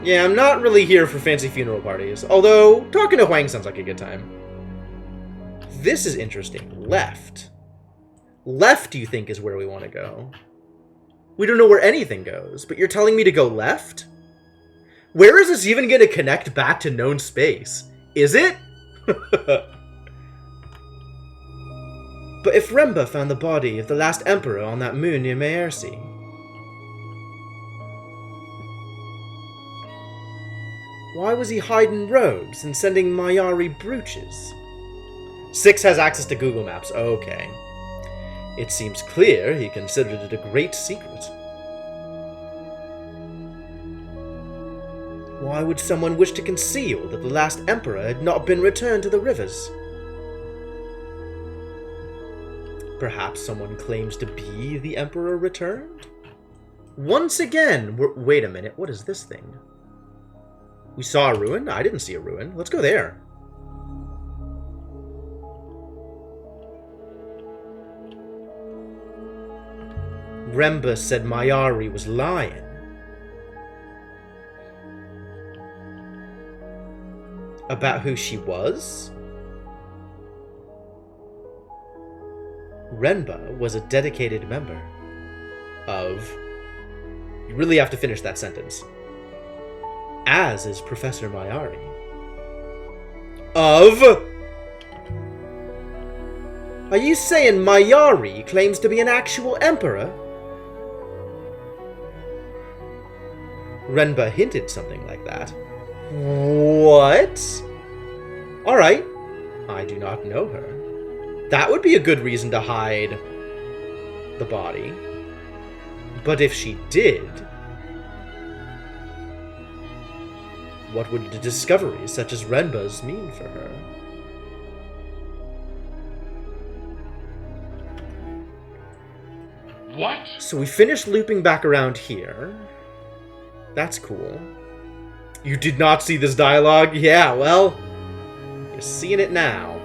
Yeah, I'm not really here for fancy funeral parties. Although, talking to Huang sounds like a good time. This is interesting. Left. Left, you think, is where we want to go. We don't know where anything goes, but you're telling me to go left? Where is this even going to connect back to known space? Is it? But if Remba found the body of the last emperor on that moon near Maersi, why was he hiding robes and sending Mayari brooches? Six has access to Google Maps. Okay. It seems clear he considered it a great secret. Why would someone wish to conceal that the last emperor had not been returned to the rivers? Perhaps someone claims to be the emperor returned? Once again, wait a minute, what is this thing? We saw a ruin? I didn't see a ruin. Let's go there. Remba said Mayari was lying. About who she was? Remba was a dedicated member of... You really have to finish that sentence. As is Professor Mayari. Of... Are you saying Mayari claims to be an actual emperor? Renba hinted something like that. What? Alright. I do not know her. That would be a good reason to hide the body. But if she did, what would the discoveries such as Renba's mean for her? What? So we finished looping back around here. That's cool. You did not see this dialogue? Yeah, well, you're seeing it now.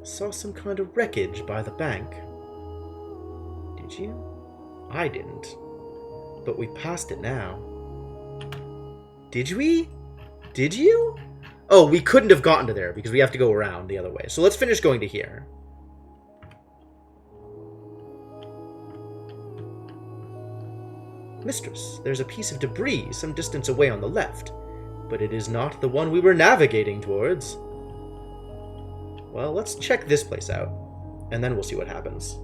Saw some kind of wreckage by the bank. Did you? I didn't. But we passed it now. Did we? Did you? Oh, we couldn't have gotten to there because we have to go around the other way. So let's finish going to here. Mistress, there's a piece of debris some distance away on the left, but it is not the one we were navigating towards. Well, let's check this place out, and then we'll see what happens.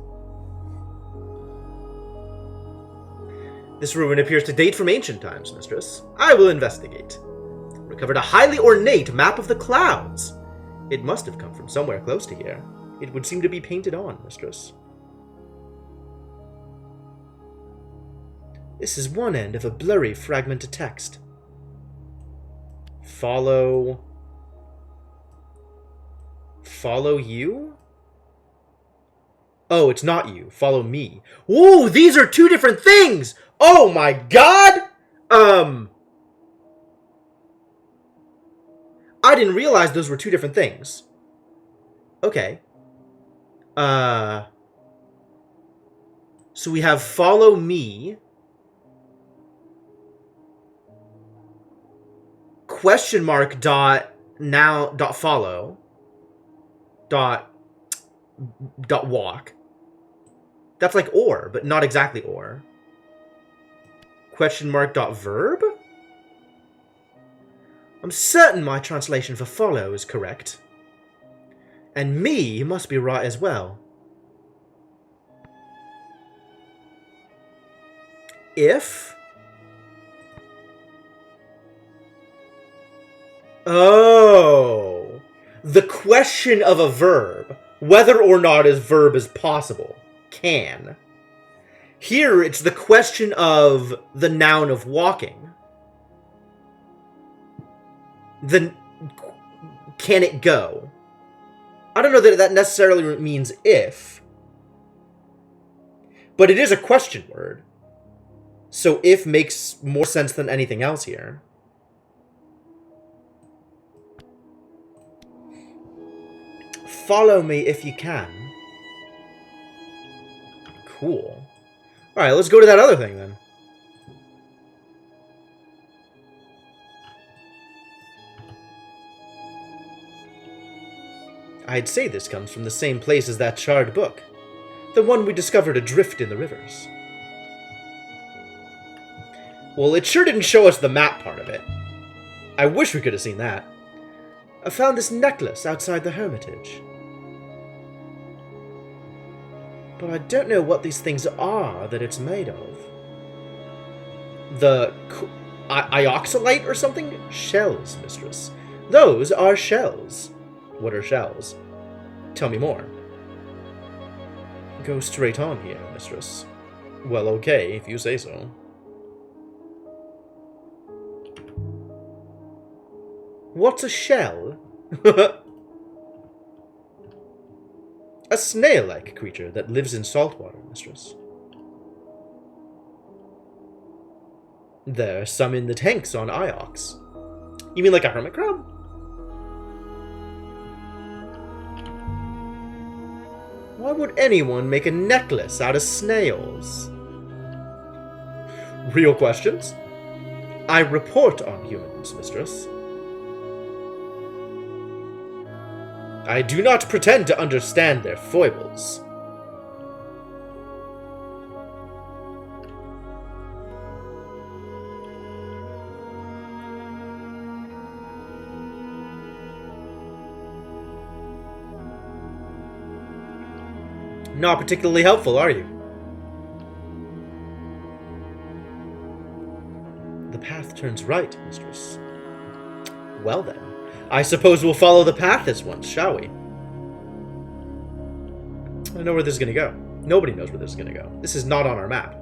This ruin appears to date from ancient times, mistress. I will investigate. Recovered a highly ornate map of the clouds. It must have come from somewhere close to here. It would seem to be painted on, mistress. This is one end of a blurry fragment of text. Follow you? Oh, it's not you. Follow me. Ooh, these are two different things! Oh my god! I didn't realize those were two different things. Okay. So we have follow me. Question mark dot now dot follow dot walk. That's like or, but not exactly or. Question mark dot verb? I'm certain my translation for follow is correct. And me must be right as well. If... Oh! The question of a verb, whether or not a verb is possible, can. Here, it's the question of the noun of walking. Then, can it go? I don't know that that necessarily means if, but it is a question word. So if makes more sense than anything else here. Follow me if you can. Cool. Alright, let's go to that other thing then. I'd say this comes from the same place as that charred book. The one we discovered adrift in the rivers. Well, it sure didn't show us the map part of it. I wish we could have seen that. I found this necklace outside the hermitage. But I don't know what these things are that it's made of. The ioxolite or something? Shells, mistress. Those are shells. What are shells? Tell me more. Go straight on here, mistress. Well, okay, if you say so. What's a shell? A snail-like creature that lives in saltwater, mistress. There's some in the tanks on Iox. You mean like a hermit crab? Why would anyone make a necklace out of snails? Real questions? I report on humans, mistress. I do not pretend to understand their foibles. Not particularly helpful, are you? The path turns right, mistress. Well then, I suppose we'll follow the path this once, shall we? I know where this is going to go. Nobody knows where this is going to go. This is not on our map.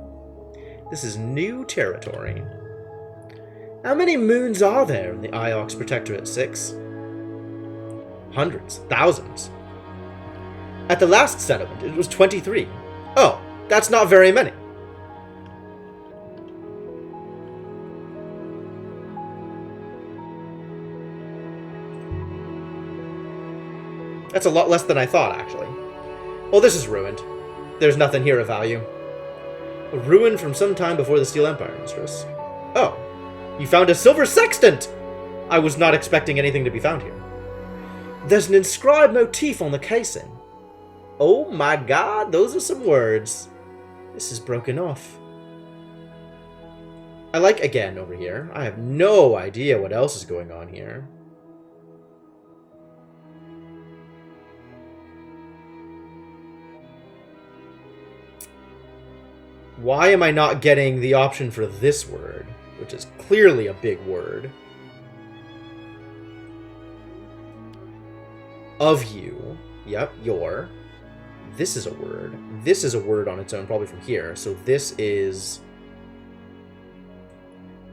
This is new territory. How many moons are there in the Iox Protectorate 6? Hundreds. Thousands. At the last settlement, it was 23. Oh, that's not very many. That's a lot less than I thought, actually. Well, this is ruined. There's nothing here of value. A ruin from some time before the Steel Empire, mistress. Oh, you found a silver sextant! I was not expecting anything to be found here. There's an inscribed motif on the casing. Oh my god, those are some words. This is broken off. I like again over here. I have no idea what else is going on here. Why am I not getting the option for this word, which is clearly a big word? Of you. Yep, your. This is a word. This is a word on its own, probably from here. So this is...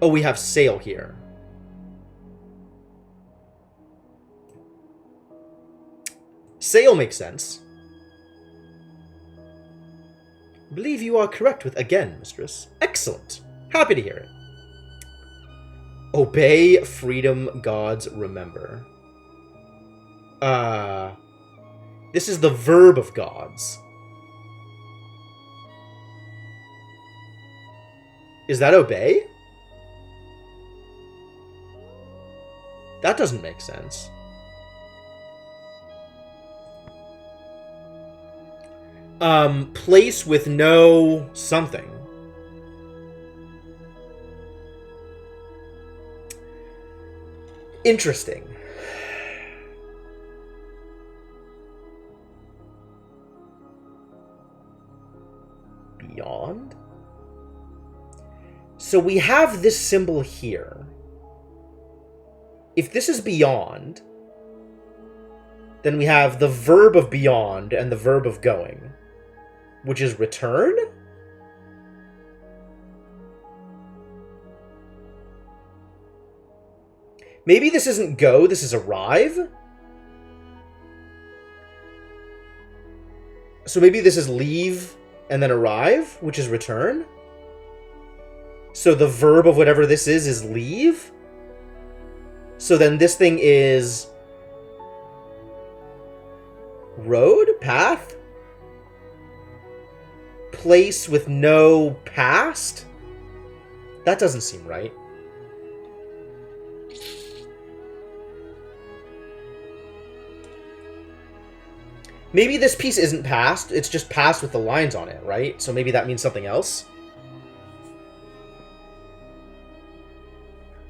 Oh, we have sail here. Sail makes sense. I believe you are correct with again, mistress. Excellent. Happy to hear it. Obey, freedom, gods, remember. This is the verb of gods. Is that obey? That doesn't make sense. Place with no something. Interesting. Beyond? So we have this symbol here. If this is beyond, then we have the verb of beyond and the verb of going, which is return? Maybe this isn't go, this is arrive? So maybe this is leave and then arrive, which is return? So the verb of whatever this is leave? So then this thing is road? Path? Place with no past? That doesn't seem right. Maybe this piece isn't past, it's just past with the lines on it, right? So maybe that means something else?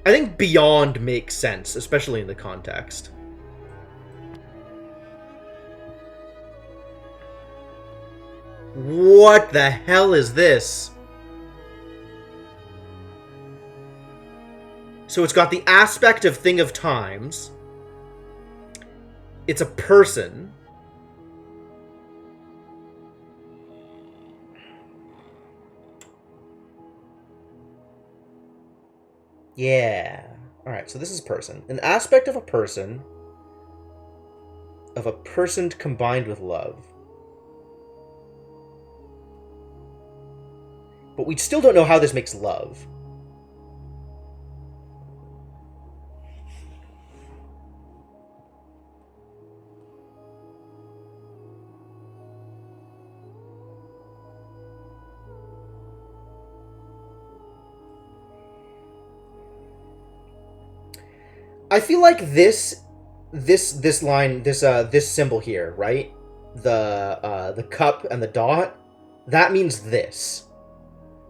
I think beyond makes sense, especially in the context. What the hell is this? So it's got the aspect of thing of times. It's a person. Yeah. Alright, so this is person. An aspect of a person combined with love. But we still don't know how this makes love. I feel like this line, this symbol here, right? The cup and the dot, that means this.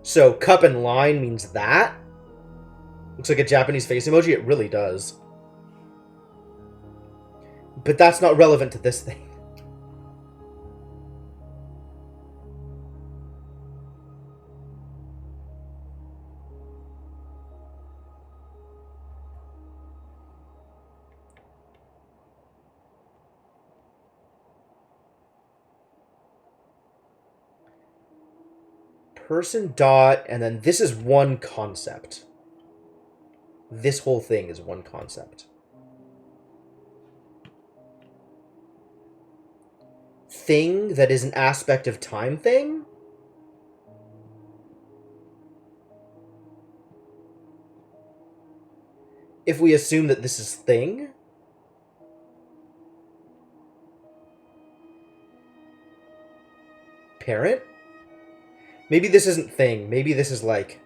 So cup and line means that. Looks like a Japanese face emoji. It really does. But that's not relevant to this thing. Person dot, and then this is one concept. This whole thing is one concept. Thing that is an aspect of time thing? If we assume that this is thing? Parent? Maybe this isn't thing. Maybe this is like...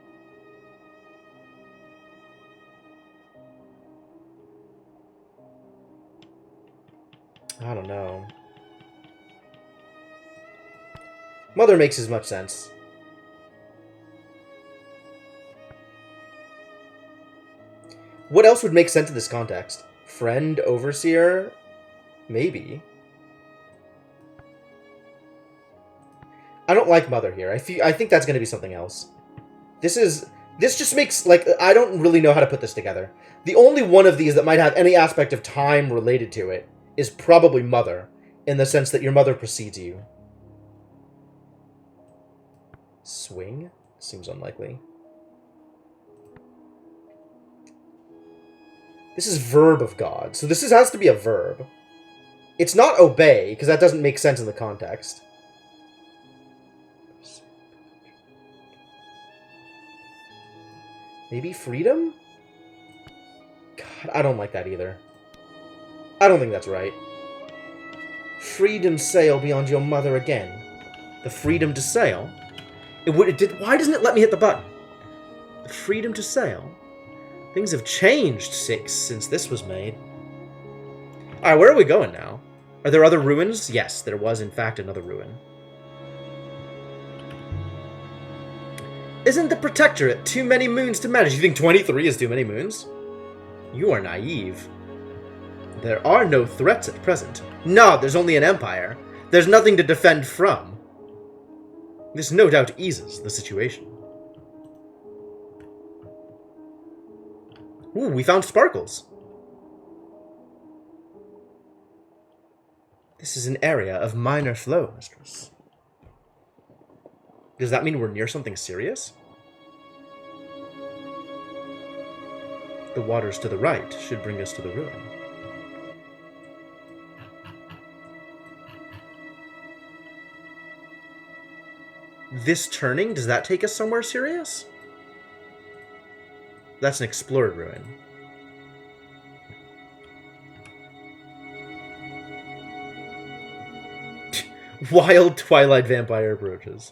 I don't know. Mother makes as much sense. What else would make sense in this context? Friend, overseer? Maybe. I don't like mother here. I think that's going to be something else. This just makes, like, I don't really know how to put this together. The only one of these that might have any aspect of time related to it is probably mother, in the sense that your mother precedes you. Swing? Seems unlikely. This is verb of God, so this has to be a verb. It's not obey, because that doesn't make sense in the context. Maybe freedom? I don't like that either. I don't think that's right. Freedom sail beyond your mother again. The freedom to sail? Why doesn't it let me hit the button? The freedom to sail? Things have changed, since this was made. Alright, where are we going now? Are there other ruins? Yes, there was in fact another ruin. Isn't the Protectorate too many moons to manage? You think 23 is too many moons? You are naive. There are no threats at present. No, there's only an empire. There's nothing to defend from. This no doubt eases the situation. Ooh, we found sparkles. This is an area of minor flow, mistress. Does that mean we're near something serious? The waters to the right should bring us to the ruin. This turning, does that take us somewhere serious? That's an explored ruin. Wild Twilight Vampire approaches.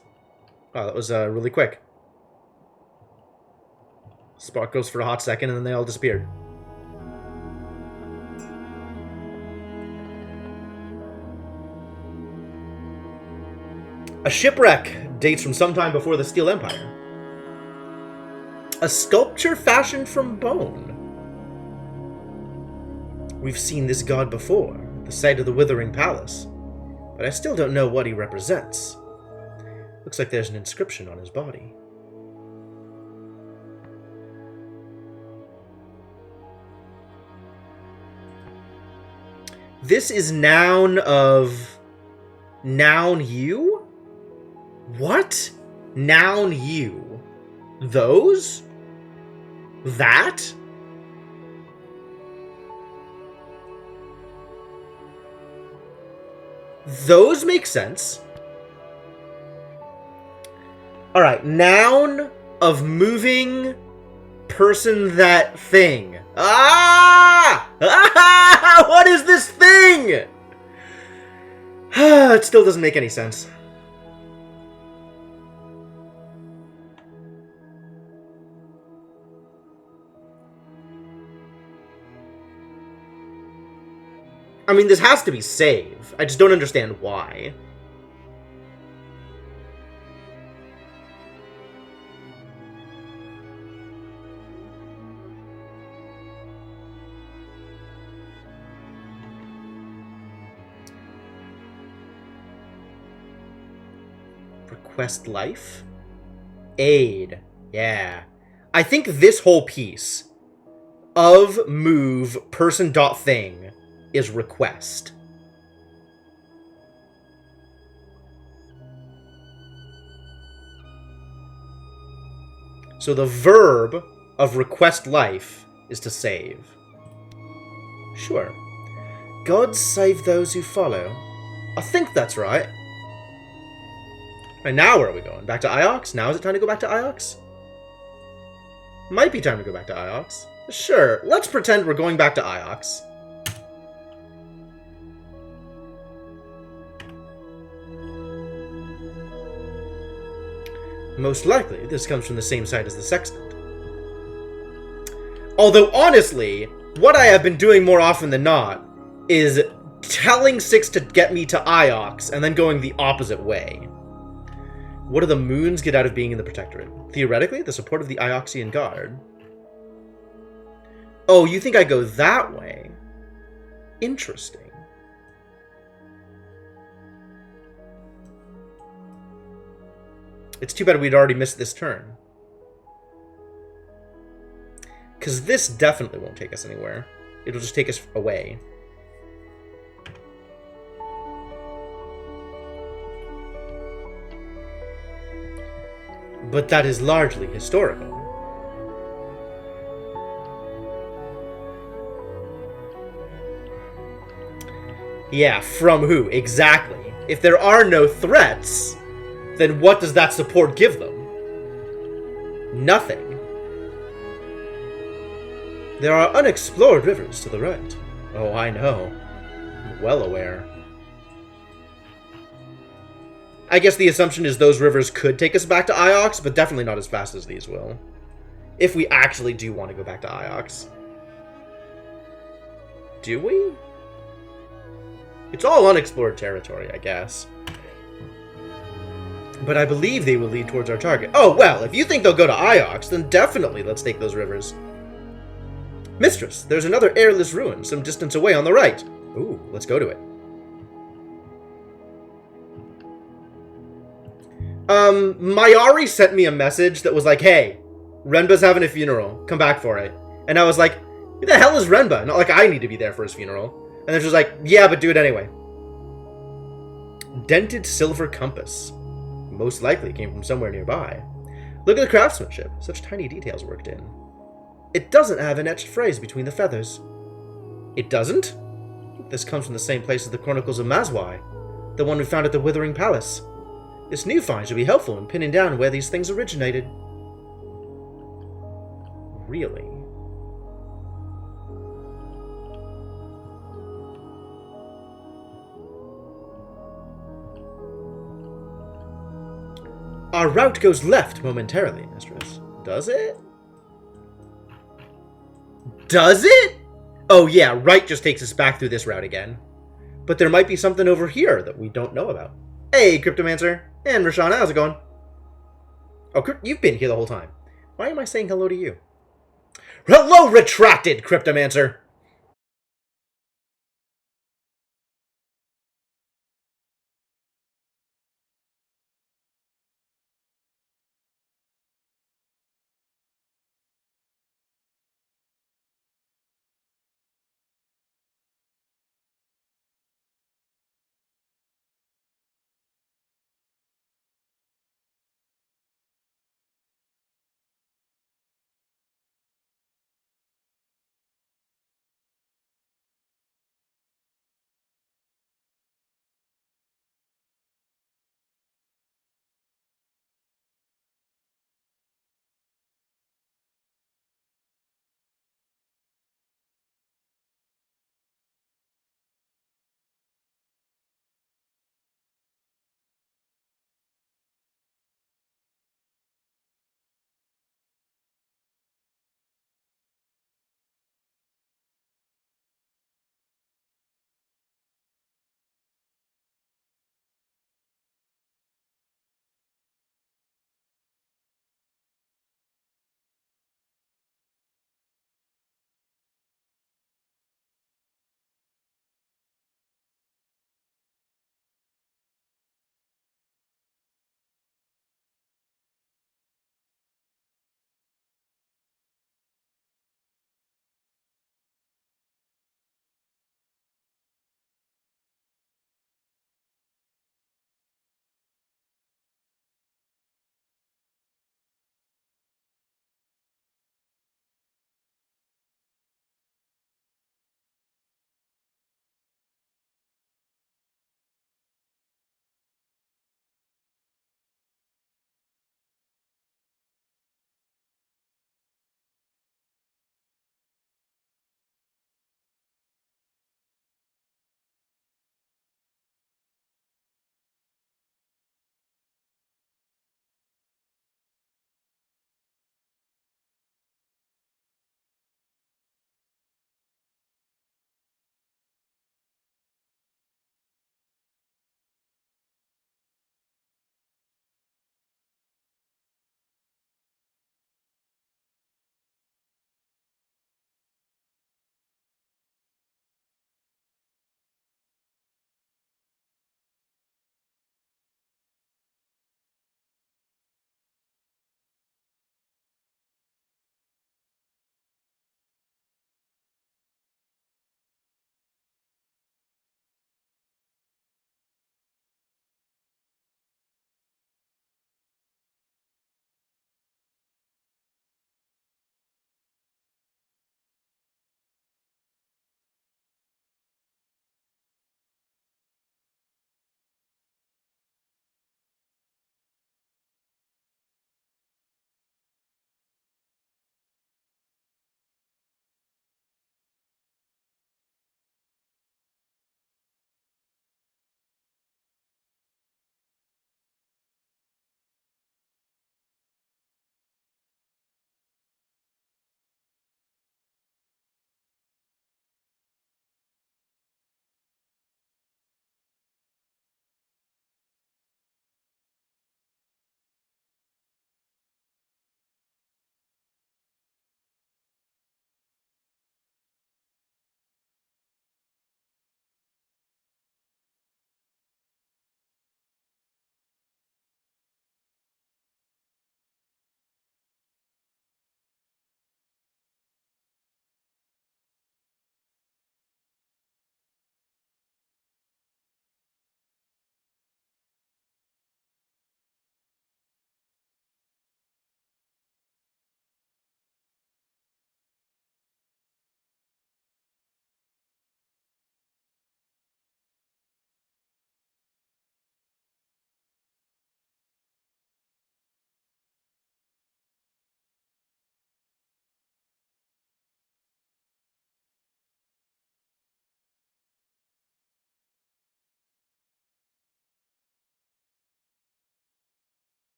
Wow, that was really quick. Spark goes for a hot second and then they all disappeared. A shipwreck dates from sometime before the Steel Empire. A sculpture fashioned from bone. We've seen this god before, at the site of the Withering Palace, but I still don't know what he represents. Looks like there's an inscription on his body. This is noun of... Noun you? What? Noun you? Those? That? Those make sense. Alright, noun of moving person that thing. Ah! Ah! What is this thing? It still doesn't make any sense. I mean, this has to be save. I just don't understand why. Request life? Aid. Yeah. I think this whole piece of move person dot thing is request. So the verb of request life is to save. Sure. Gods save those who follow. I think that's right. Right, now where are we going? Back to Iox? Now is it time to go back to Iox? Might be time to go back to Iox. Sure, let's pretend we're going back to Iox. Most likely, this comes from the same site as the Sextant. Although, honestly, what I have been doing more often than not is telling Six to get me to Iox and then going the opposite way. What do the moons get out of being in the Protectorate? Theoretically, the support of the Ioxian Guard. Oh, you think I go that way? Interesting. It's too bad we'd already missed this turn. Because this definitely won't take us anywhere. It'll just take us away. But that is largely historical. Yeah, from who? Exactly. If there are no threats, then what does that support give them? Nothing. There are unexplored rivers to the right. Oh, I know. I'm well aware. I guess the assumption is those rivers could take us back to Iox, but definitely not as fast as these will. If we actually do want to go back to Iox. Do we? It's all unexplored territory, I guess. But I believe they will lead towards our target. Oh, well, if you think they'll go to Iox, then definitely let's take those rivers. Mistress, there's another airless ruin some distance away on the right. Ooh, let's go to it. Mayari sent me a message that was like, hey, Renba's having a funeral. Come back for it. And I was like, who the hell is Renba? Not like I need to be there for his funeral. And then she was like, yeah, but do it anyway. Dented silver compass. Most likely came from somewhere nearby. Look at the craftsmanship. Such tiny details worked in. It doesn't have an etched phrase between the feathers. It doesn't? This comes from the same place as the Chronicles of Mazwai, the one we found at the Withering Palace. This new find should be helpful in pinning down where these things originated. Really? Our route goes left momentarily, Mistress. Does it? Does it? Oh yeah, right just takes us back through this route again. But there might be something over here that we don't know about. Hey, Cryptomancer. And Roshana, how's it going? Oh, you've been here the whole time. Why am I saying hello to you? Hello, retracted Cryptomancer!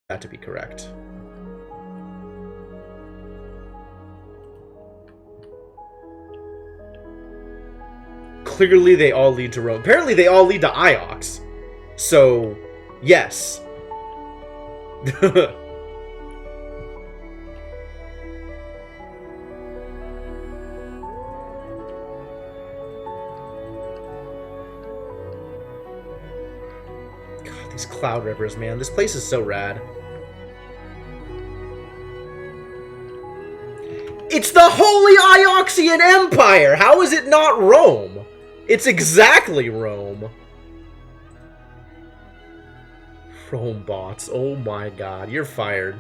that to be correct. Clearly they all lead to Rome. Apparently they all lead to Iox. So, yes. God, these cloud rivers, man. This place is so rad. It's the Holy Ioxian Empire! How is it not Rome? It's exactly Rome. Rome bots. Oh my god, you're fired.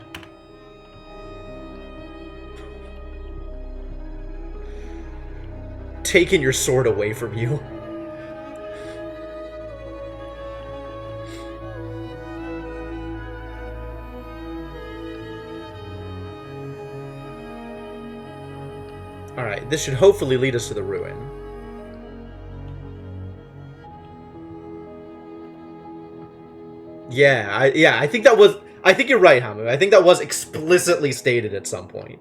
Taking your sword away from you. Alright, this should hopefully lead us to the ruin. Yeah, I think that was... I think you're right, Hamu. I think that was explicitly stated at some point.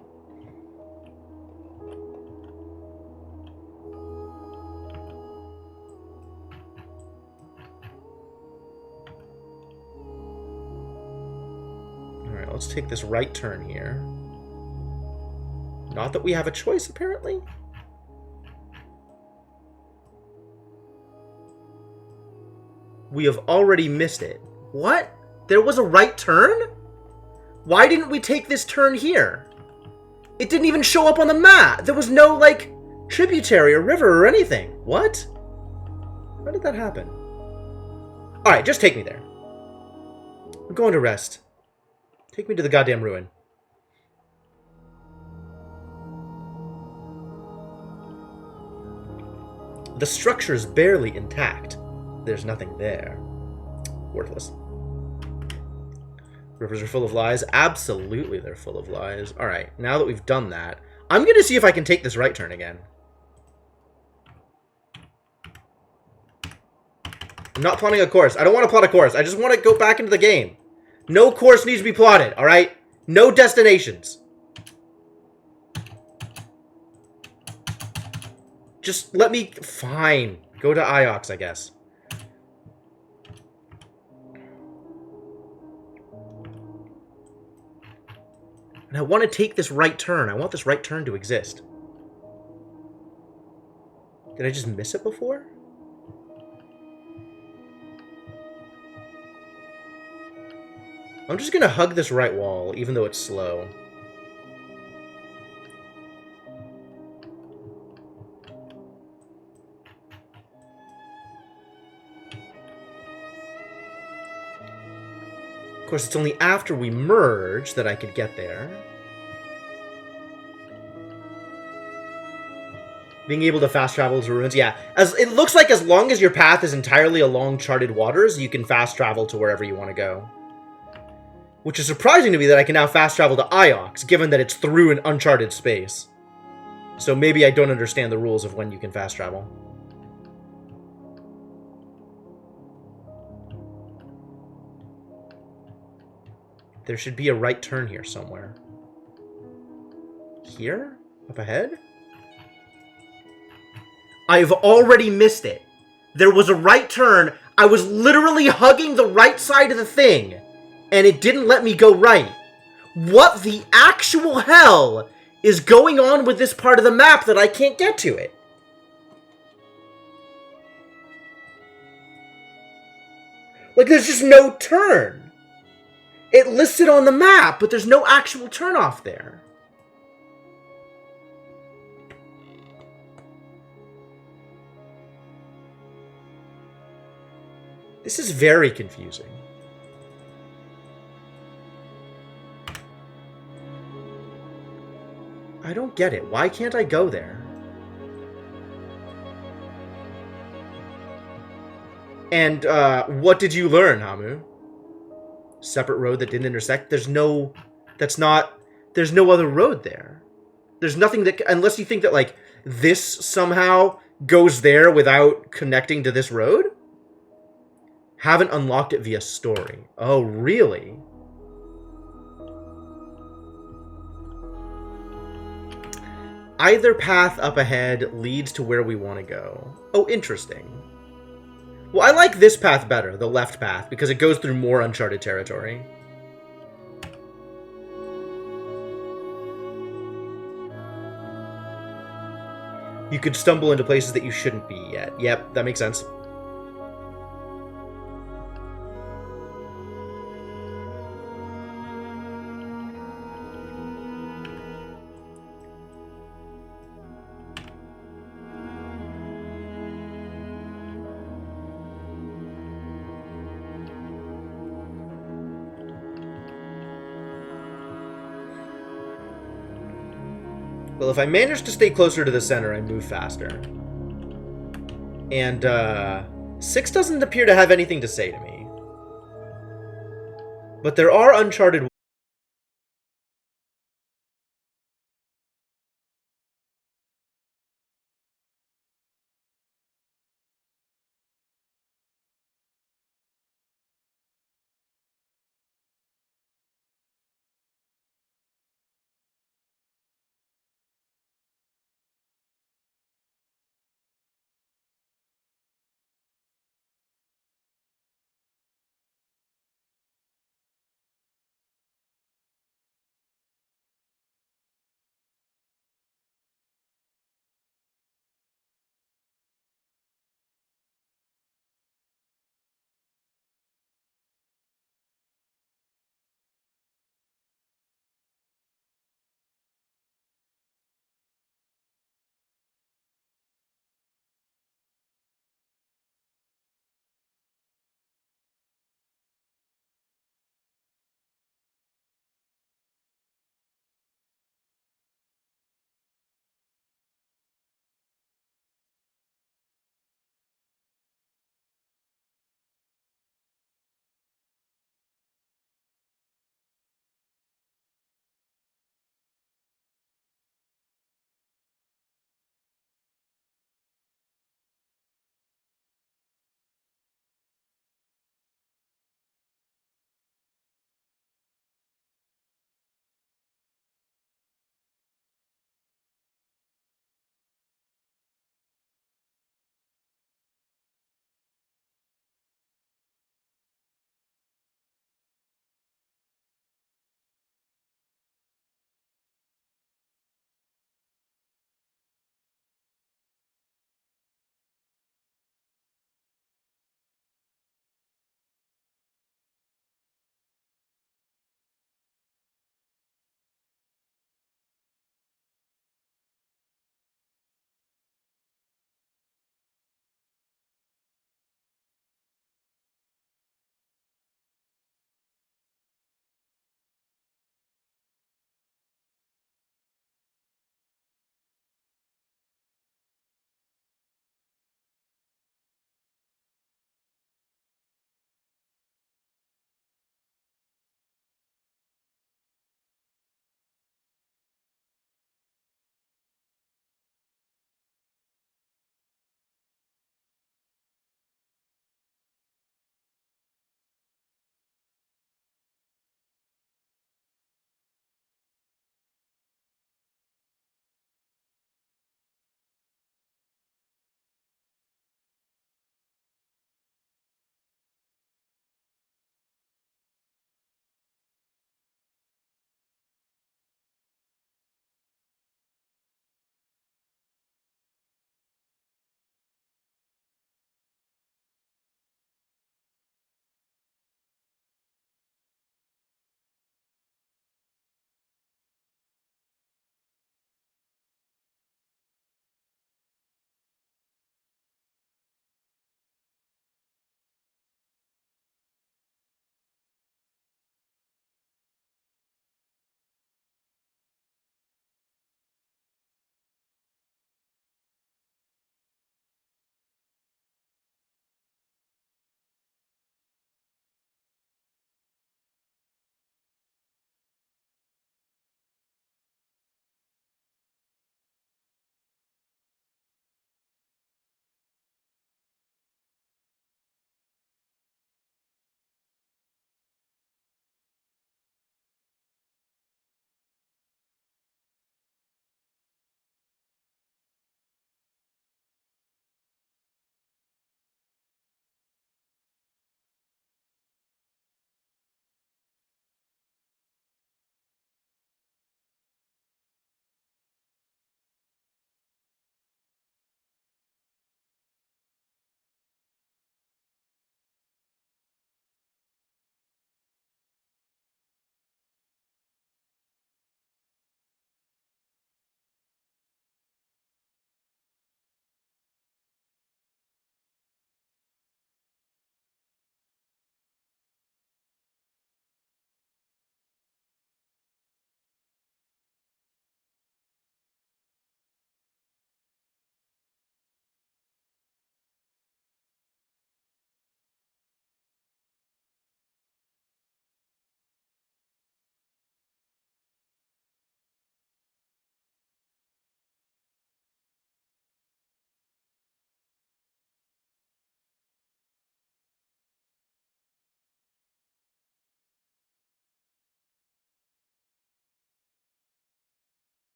Alright, let's take this right turn here. Not that we have a choice, apparently. We have already missed it. What? There was a right turn? Why didn't we take this turn here? It didn't even show up on the map. There was no, like, tributary or river or anything. What? How did that happen? Alright, just take me there. I'm going to rest. Take me to the goddamn ruin. The structure is barely intact. There's nothing there. Worthless. Rivers are full of lies. Absolutely they're full of lies. Alright, now that we've done that, I'm going to see if I can take this right turn again. I'm not plotting a course. I don't want to plot a course. I just want to go back into the game. No course needs to be plotted, alright? No destinations. Just let me... Fine. Go to Iox, I guess. And I want to take this right turn. I want this right turn to exist. Did I just miss it before? I'm just going to hug this right wall, even though it's slow. Of course, it's only after we merge that I could get there. Being able to fast travel to ruins, yeah. It looks like as long as your path is entirely along charted waters, you can fast travel to wherever you want to go. Which is surprising to me that I can now fast travel to Iox, given that it's through an uncharted space. So maybe I don't understand the rules of when you can fast travel. There should be a right turn here somewhere. Here? Up ahead? I've already missed it. There was a right turn. I was literally hugging the right side of the thing, and it didn't let me go right. What the actual hell is going on with this part of the map that I can't get to it? Like, there's just no turn. It lists it on the map, but there's no actual turnoff there. This is very confusing. I don't get it. Why can't I go there? And, what did you learn, Hamu? Separate road that didn't intersect? There's no other road there. There's nothing that, unless you think that, like, this somehow goes there without connecting to this road? Haven't unlocked it via story. Oh, really? Either path up ahead leads to where we want to go. Oh, interesting. Well, I like this path better, the left path, because it goes through more uncharted territory. You could stumble into places that you shouldn't be yet. Yep, that makes sense. Well, if I manage to stay closer to the center, I move faster. And, 6 doesn't appear to have anything to say to me. But there are uncharted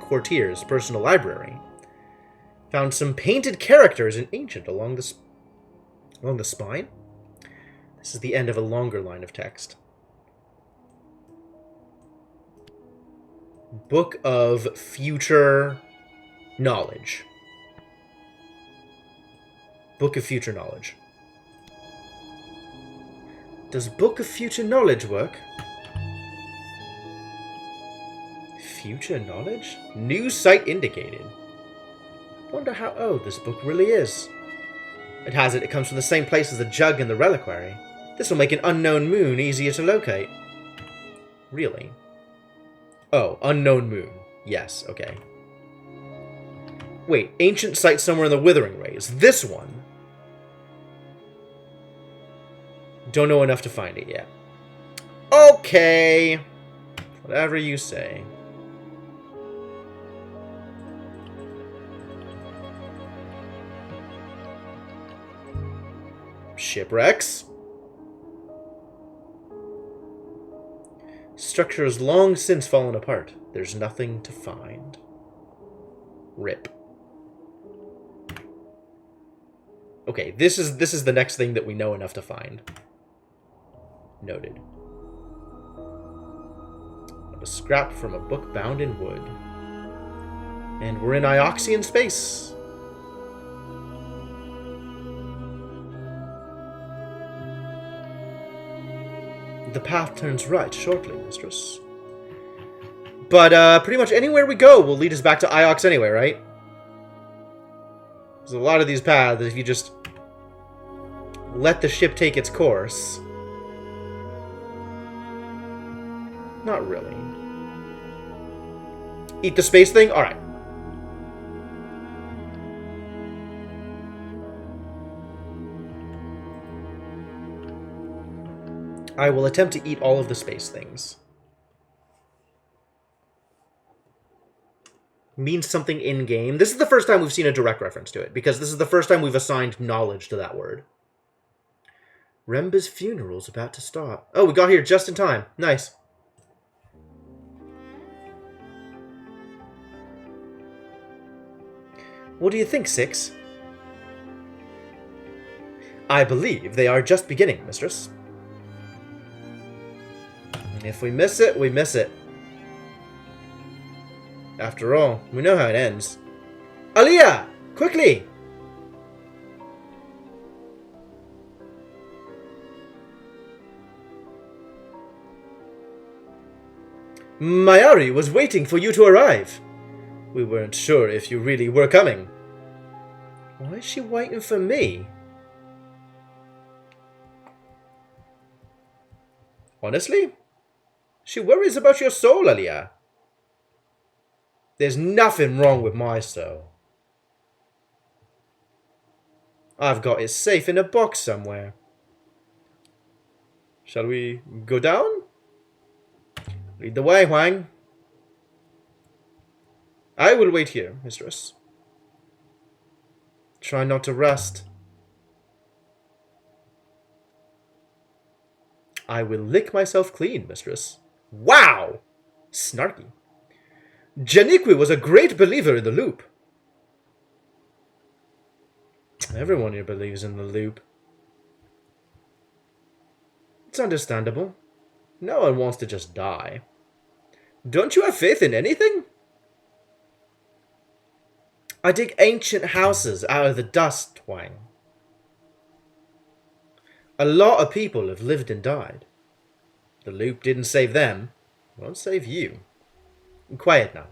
courtier's personal library. Found some painted characters in ancient along the spine. This is the end of a longer line of text. Book of Future Knowledge. Book of Future Knowledge. Does Book of Future Knowledge work? Future Knowledge? New site indicated. Wonder how old this book really is. It has it comes from the same place as the jug and the reliquary. This will make an unknown moon easier to locate. Really? Oh, unknown moon. Yes, okay. Wait, ancient site somewhere in the Withering Rays. This one? Don't know enough to find it yet. Okay. Whatever you say. Shipwrecks. Structure has long since fallen apart. There's nothing to find. Rip. Okay, this is the next thing that we know enough to find. Noted. A scrap from a book bound in wood. And we're in Ioxian space. The path turns right shortly, mistress. But pretty much anywhere we go will lead us back to Iox anyway, right? There's a lot of these paths, if you just let the ship take its course. Not really. Eat the space thing? Alright. I will attempt to eat all of the space things. Means something in-game. This is the first time we've seen a direct reference to it, because this is the first time we've assigned knowledge to that word. Remba's funeral's about to start. Oh, we got here just in time. Nice. What do you think, Six? I believe they are just beginning, mistress. And if we miss it, we miss it. After all, we know how it ends. Aliyah! Quickly! Mayari was waiting for you to arrive. We weren't sure if you really were coming. Why is she waiting for me? Honestly? She worries about your soul, Aliyah. There's nothing wrong with my soul. I've got it safe in a box somewhere. Shall we go down? Lead the way, Huang. I will wait here, mistress. Try not to rust. I will lick myself clean, mistress. Wow! Snarky. Janiqui was a great believer in the loop. Everyone here believes in the loop. It's understandable. No one wants to just die. Don't you have faith in anything? I dig ancient houses out of the dust, Huang. A lot of people have lived and died. The loop didn't save them. It won't save you. Quiet now.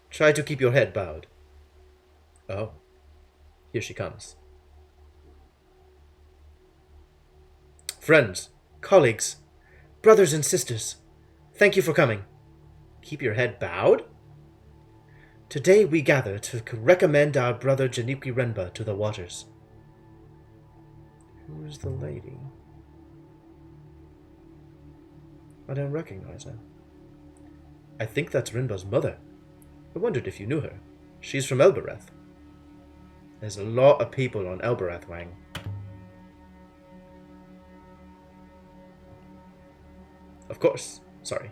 Try to keep your head bowed. Oh, here she comes. Friends, colleagues, brothers and sisters, thank you for coming. Keep your head bowed? Today we gather to recommend our brother Janiqui Renba to the waters. Who is the lady? I don't recognize her. I think that's Renba's mother. I wondered if you knew her. She's from Elbereth. There's a lot of people on Elbereth, Wang. Of course. Sorry.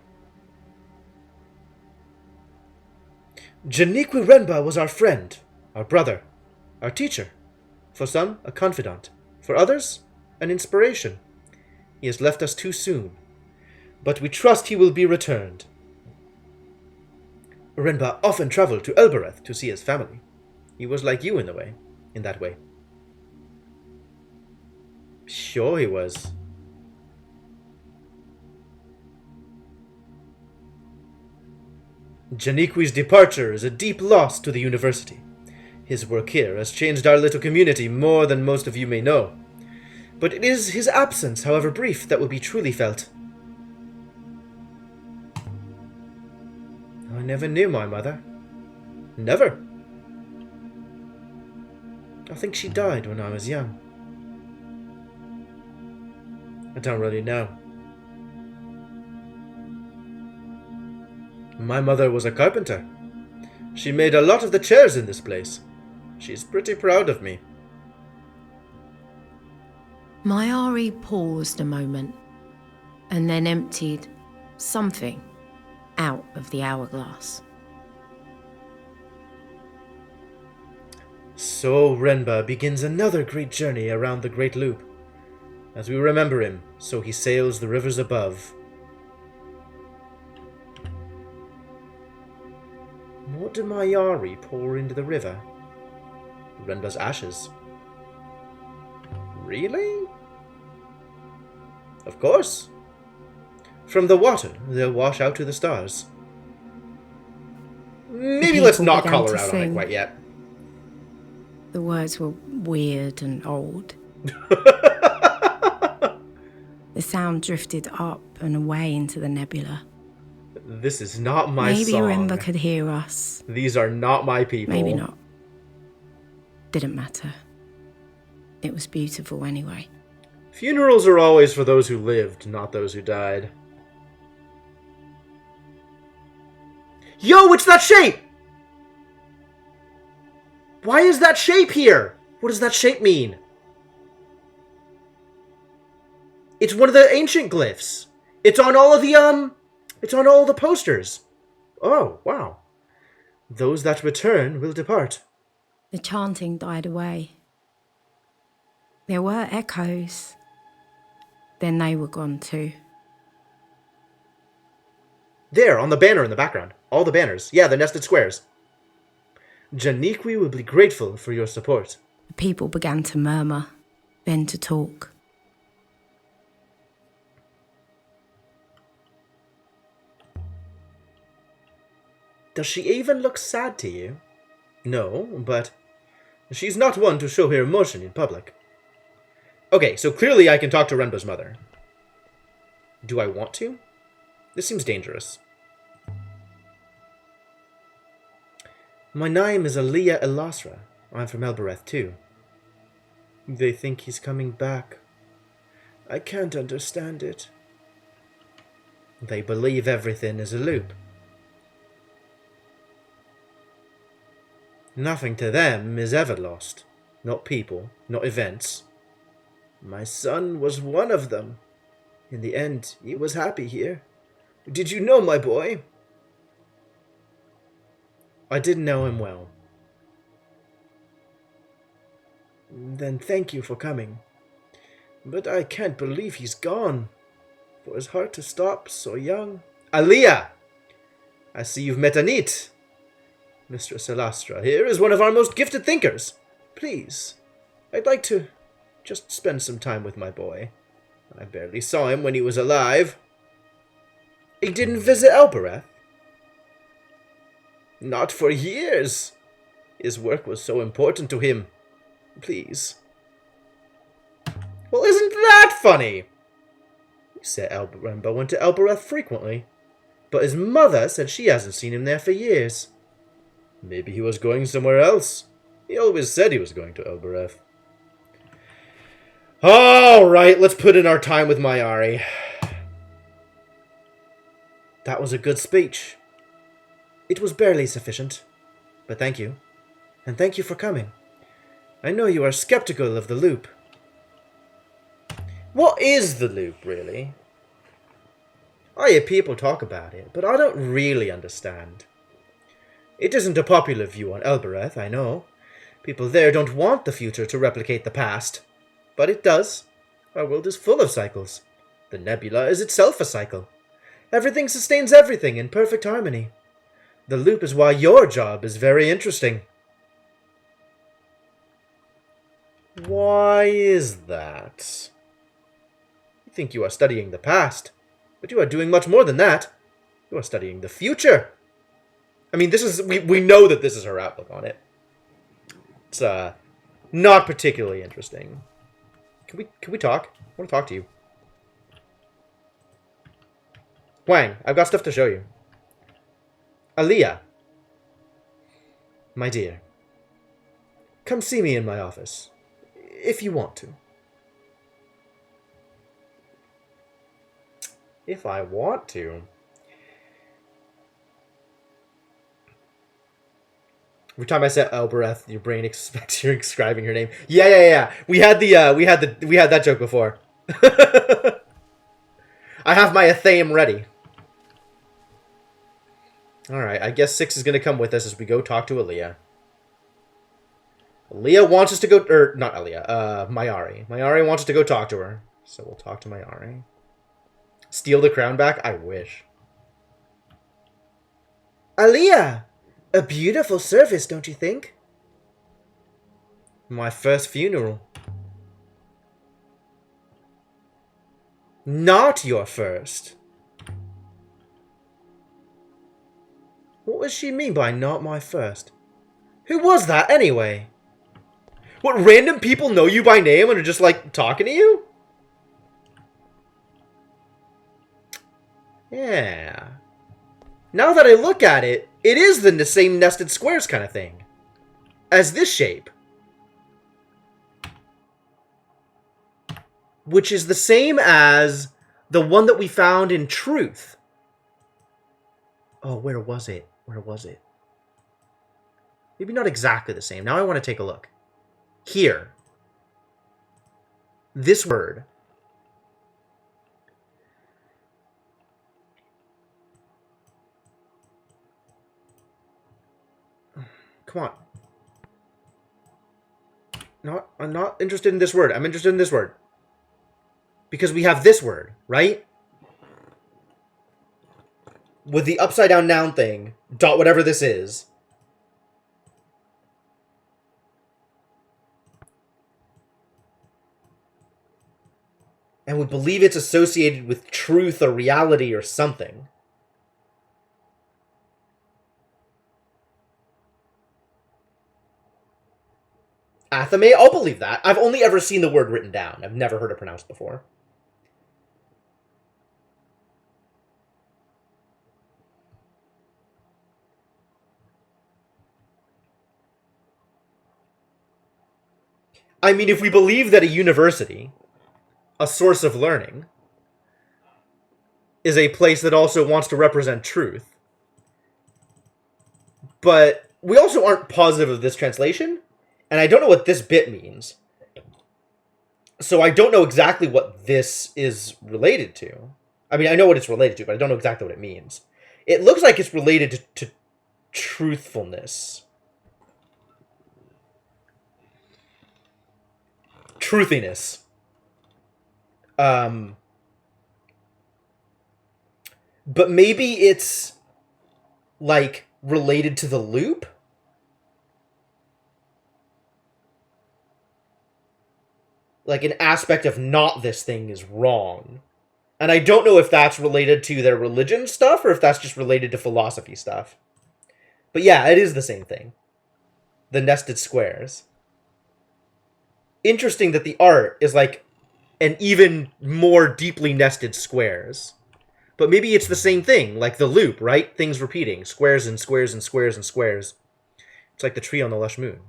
Janiqui Renba was our friend, our brother, our teacher. For some, a confidant. For others, an inspiration. He has left us too soon, but we trust he will be returned. Renba often traveled to Elbereth to see his family. He was like you in that way. Sure he was. Janiqui's departure is a deep loss to the university. His work here has changed our little community more than most of you may know. But it is his absence, however brief, that will be truly felt. I never knew my mother. Never. I think she died when I was young. I don't really know. My mother was a carpenter. She made a lot of the chairs in this place. She's pretty proud of me. Mayari paused a moment and then emptied something out of the hourglass. So Renba begins another great journey around the Great Loop. As we remember him, so he sails the rivers above. What did Mayari pour into the river? Renba's ashes. Really? Of course. From the water, they'll wash out to the stars. Maybe let's not call her out on it quite yet. The words were weird and old. The sound drifted up and away into the nebula. This is not my Maybe song. Renba could hear us. These are not my people. Maybe not. Didn't matter. It was beautiful anyway. Funerals are always for those who lived, not those who died. Yo, it's that shape! Why is that shape here? What does that shape mean? It's one of the ancient glyphs. It's on all of the, it's on all the posters. Oh, wow. Those that return will depart. The chanting died away. There were echoes. Then they were gone too. There, on the banner in the background. All the banners. Yeah, the nested squares. Janiqui will be grateful for your support. The people began to murmur, then to talk. Does she even look sad to you? No, but she's not one to show her emotion in public. Okay, so clearly I can talk to Renba's mother. Do I want to? This seems dangerous. My name is Aliyah Elasra. I'm from Elbereth too. They think he's coming back. I can't understand it. They believe everything is a loop. Nothing to them is ever lost. Not people, not events. My son was one of them. In the end, he was happy here. Did you know my boy? I didn't know him well. Then thank you for coming. But I can't believe he's gone. For his heart to stop so young. Aliyah! I see you've met Anit. Mistress Elastra here is one of our most gifted thinkers. Please, I'd like to just spend some time with my boy. I barely saw him when he was alive. He didn't visit Elbereth? Not for years. His work was so important to him. Please. Well, isn't that funny? He said Renba went to Elbereth frequently, but his mother said she hasn't seen him there for years. Maybe he was going somewhere else. He always said he was going to Elbereth. Alright, let's put in our time with Mayari. That was a good speech. It was barely sufficient, but thank you. And thank you for coming. I know you are skeptical of the loop. What is the loop, really? I hear people talk about it, but I don't really understand. It isn't a popular view on Elbereth, I know. People there don't want the future to replicate the past. But it does. Our world is full of cycles. The nebula is itself a cycle. Everything sustains everything in perfect harmony. The loop is why your job is very interesting. Why is that? You think you are studying the past, but you are doing much more than that. You are studying the future. I mean, this is we know that this is her outlook on it. It's not particularly interesting. Can we talk? I want to talk to you. Huang, I've got stuff to show you. Aaliyah. My dear. Come see me in my office. If you want to. If I want to. Every time I say Elbereth, your brain expects you're describing her name. Yeah. We had that joke before. I have my Athame ready. Alright, I guess Six is gonna come with us as we go talk to Aaliyah. Aaliyah wants us to go, or not Aaliyah, Mayari. Mayari wants us to go talk to her. So we'll talk to Mayari. Steal the crown back? I wish. Aaliyah! A beautiful service, don't you think? My first funeral. Not your first. What does she mean by not my first? Who was that, anyway? What, random people know you by name and are just, like, talking to you? Yeah. Now that I look at it, it is the same nested squares kind of thing. As this shape. Which is the same as the one that we found in Truth. Oh, where was it? Where was it? Maybe not exactly the same. Now I want to take a look. Here. This word. Come on. I'm not interested in this word. I'm interested in this word. Because we have this word, right? With the upside down noun thing. Dot whatever this is. And we believe it's associated with truth or reality or something. Athame? I'll believe that. I've only ever seen the word written down. I've never heard it pronounced before. I mean, if we believe that a university, a source of learning, is a place that also wants to represent truth, but we also aren't positive of this translation, and I don't know what this bit means. So I don't know exactly what this is related to. I mean, I know what it's related to, but I don't know exactly what it means. It looks like it's related to truthfulness. Truthiness. But maybe it's, like, related to the loop? Like, an aspect of not this thing is wrong. And I don't know if that's related to their religion stuff, or if that's just related to philosophy stuff. But yeah, it is the same thing. The nested squares. Interesting that the art is, like, an even more deeply nested squares. But maybe it's the same thing, like the loop, right? Things repeating. Squares and squares and squares and squares. It's like the tree on the lush moon.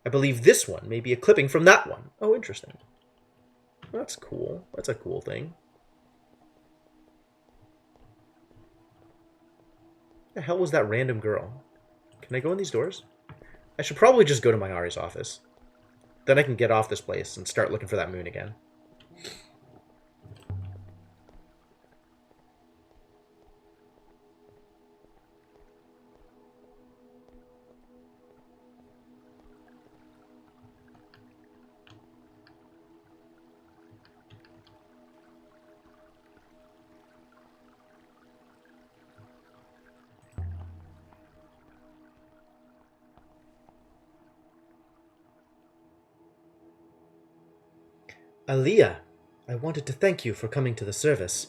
I believe this one may be a clipping from that one. Oh, interesting. That's cool. That's a cool thing. The hell was that random girl? Can I go in these doors? I should probably just go to Mayari's office. Then I can get off this place and start looking for that moon again. Aliyah, I wanted to thank you for coming to the service.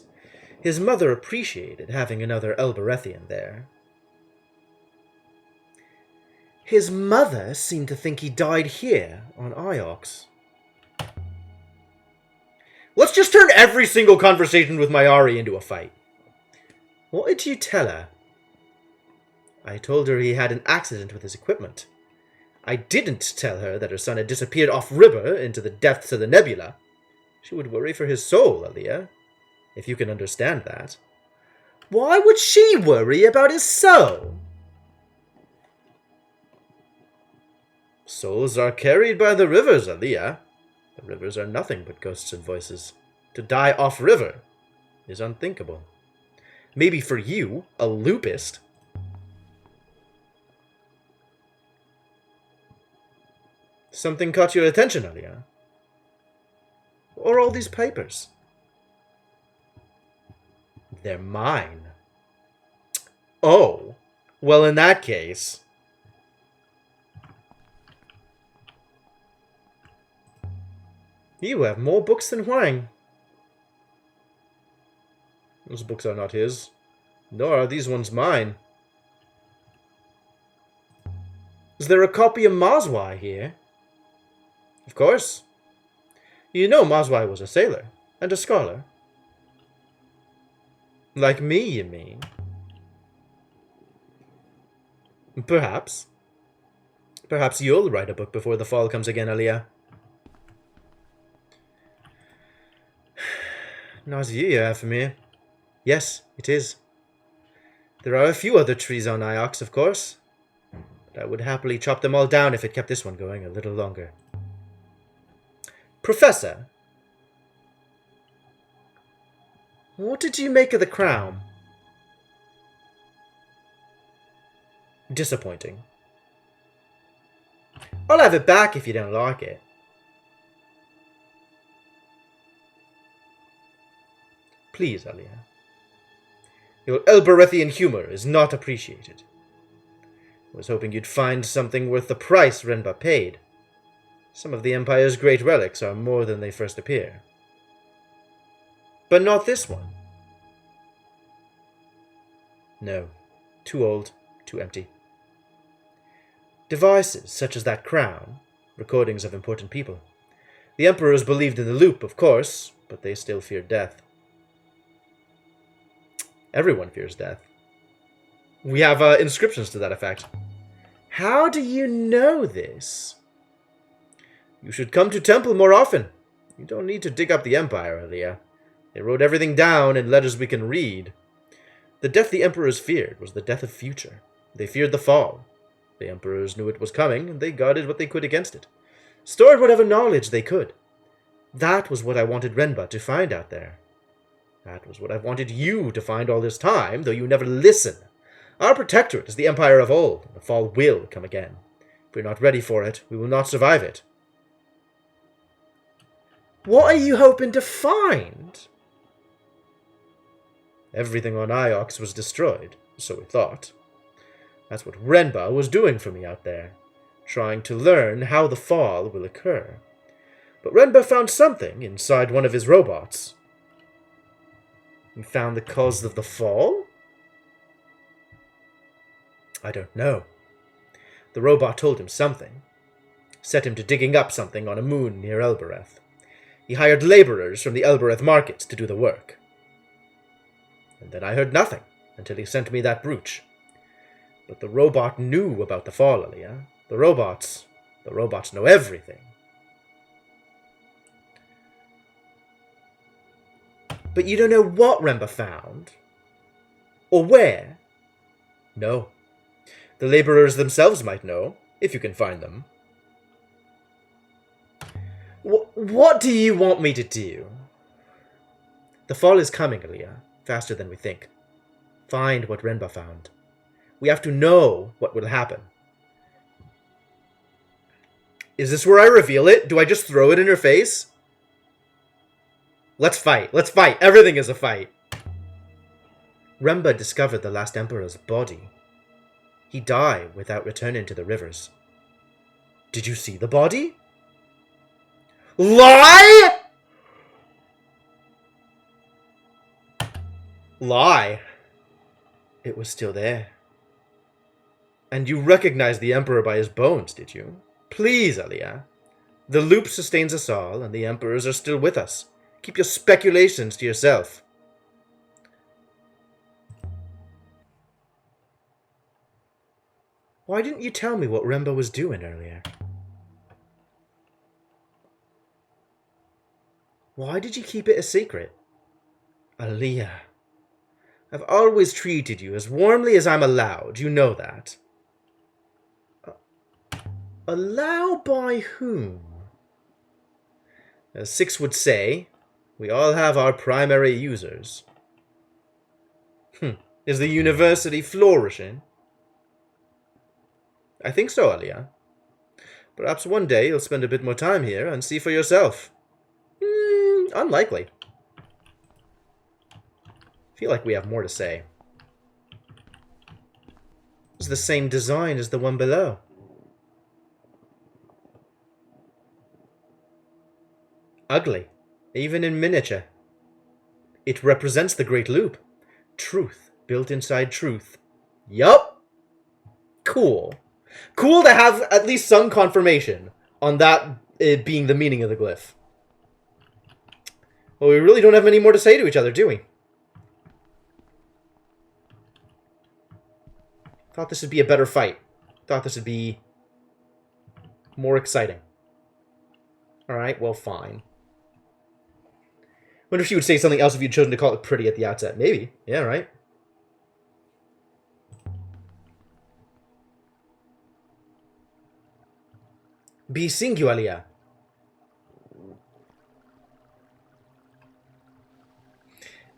His mother appreciated having another Elberethian there. His mother seemed to think he died here, on Iox. Let's just turn every single conversation with Mayari into a fight. What did you tell her? I told her he had an accident with his equipment. I didn't tell her that her son had disappeared off-river into the depths of the nebula. She would worry for his soul, Aliyah, if you can understand that. Why would she worry about his soul? Souls are carried by the rivers, Aliyah. The rivers are nothing but ghosts and voices. To die off-river is unthinkable. Maybe for you, a loopist. Something caught your attention, Aliyah? Or all these papers? They're mine. Oh, well, in that case... You have more books than Huang. Those books are not his, nor are these ones mine. Is there a copy of Mazwai here? Of course. You know Mazwai was a sailor, and a scholar. Like me, you mean? Perhaps. Perhaps you'll write a book before the fall comes again, Aliyah. Nazir you have for me. Yes, it is. There are a few other trees on Iox, of course. But I would happily chop them all down if it kept this one going a little longer. Professor, what did you make of the crown? Disappointing. I'll have it back if you don't like it. Please, Aliyah. Your Elberethian humor is not appreciated. I was hoping you'd find something worth the price Renba paid. Some of the Empire's great relics are more than they first appear. But not this one. No. Too old, too empty. Devices such as that crown, recordings of important people. The Emperors believed in the loop, of course, but they still feared death. Everyone fears death. We have inscriptions to that effect. How do you know this? You should come to temple more often. You don't need to dig up the Empire, Aliyah. They wrote everything down in letters we can read. The death the Emperors feared was the death of future. They feared the fall. The Emperors knew it was coming, and they guarded what they could against it. Stored whatever knowledge they could. That was what I wanted Renba to find out there. That was what I've wanted you to find all this time, though you never listen. Our protectorate is the Empire of old, and the fall will come again. If we're not ready for it, we will not survive it. What are you hoping to find? Everything on Iox was destroyed, so we thought. That's what Renba was doing for me out there, trying to learn how the fall will occur. But Renba found something inside one of his robots. He found the cause of the fall? I don't know. The robot told him something. Set him to digging up something on a moon near Elbereth. He hired laborers from the Elbereth markets to do the work. And then I heard nothing until he sent me that brooch. But the robot knew about the fall, Aliyah. The robots know everything. But you don't know what Renba found? Or where? No. The laborers themselves might know, if you can find them. What do you want me to do? The fall is coming, Aliyah, faster than we think. Find what Renba found. We have to know what will happen. Is this where I reveal it? Do I just throw it in her face? Let's fight. Let's fight. Everything is a fight. Renba discovered the last Emperor's body. He died without returning to the rivers. Did you see the body? Lie? Lie. It was still there. And you recognized the Emperor by his bones, did you? Please, Alia. The loop sustains us all, and the Emperors are still with us. Keep your speculations to yourself. Why didn't you tell me what Remba was doing earlier? Why did you keep it a secret? Alia, I've always treated you as warmly as I'm allowed. You know that. Allow by whom? As Six would say, we all have our primary users. Is the university flourishing? I think so, Alia. Perhaps one day you'll spend a bit more time here and see for yourself. Unlikely. I feel like we have more to say. It's the same design as the one below. Ugly, even in miniature. It represents the Great Loop. Truth built inside truth. Yup. Cool. Cool to have at least some confirmation on that being the meaning of the glyph. Well, we really don't have any more to say to each other, do we? Thought this would be a better fight. Thought this would be more exciting. Alright, well, fine. Wonder if she would say something else if you'd chosen to call it pretty at the outset. Maybe. Yeah, right? Be singulia.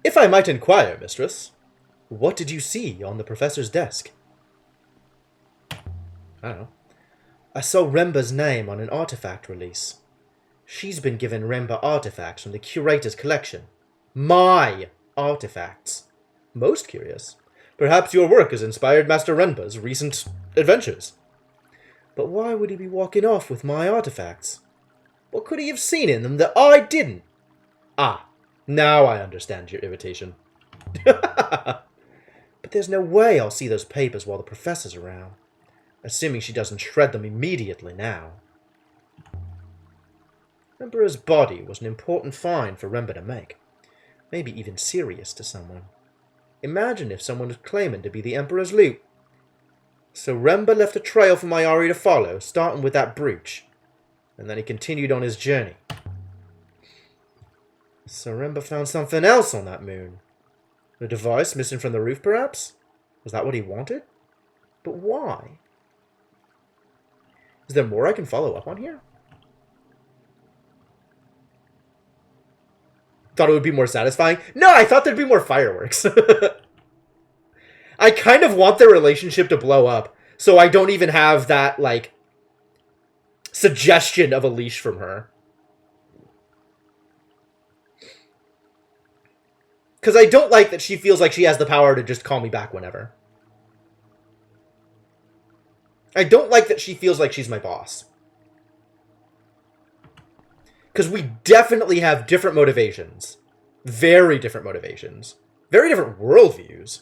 If I might inquire, mistress, what did you see on the professor's desk? I don't know. I saw Remba's name on an artifact release. She's been given Remba artifacts from the curator's collection. My artifacts. Most curious. Perhaps your work has inspired Master Remba's recent adventures. But why would he be walking off with my artifacts? What could he have seen in them that I didn't? Ah, now I understand your irritation. But there's no way I'll see those papers while the professor's around. Assuming she doesn't shred them immediately now. Emperor's body was an important find for Remba to make. Maybe even serious to someone. Imagine if someone was claiming to be the Emperor's loot. So Remba left a trail for Mayari to follow, starting with that brooch. And then he continued on his journey. So Remba found something else on that moon. The device missing from the roof, perhaps? Was that what he wanted? But why? Is there more I can follow up on here? Thought it would be more satisfying? No, I thought there'd be more fireworks. I kind of want their relationship to blow up, so I don't even have that, like, suggestion of a leash from her. Because I don't like that she feels like she has the power to just call me back whenever. I don't like that she feels like she's my boss. Because we definitely have different motivations. Very different motivations. Very different worldviews.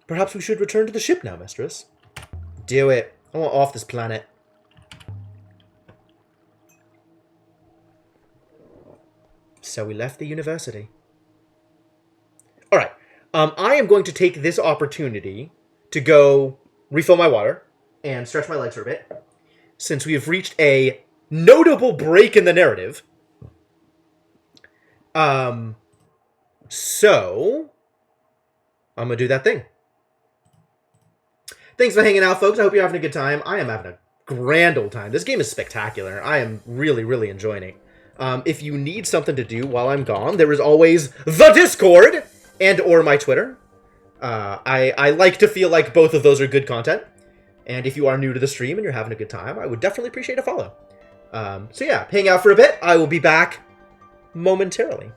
Perhaps we should return to the ship now, mistress. Do it. I want off this planet. So we left the university. Alright. I am going to take this opportunity to go refill my water and stretch my legs for a bit. Since we have reached a notable break in the narrative. So I'm going to do that thing. Thanks for hanging out, folks. I hope you're having a good time. I am having a grand old time. This game is spectacular. I am really, really enjoying it. If you need something to do while I'm gone, there is always the Discord and or my Twitter. I like to feel like both of those are good content. And if you are new to the stream and you're having a good time, I would definitely appreciate a follow. So yeah, hang out for a bit. I will be back momentarily.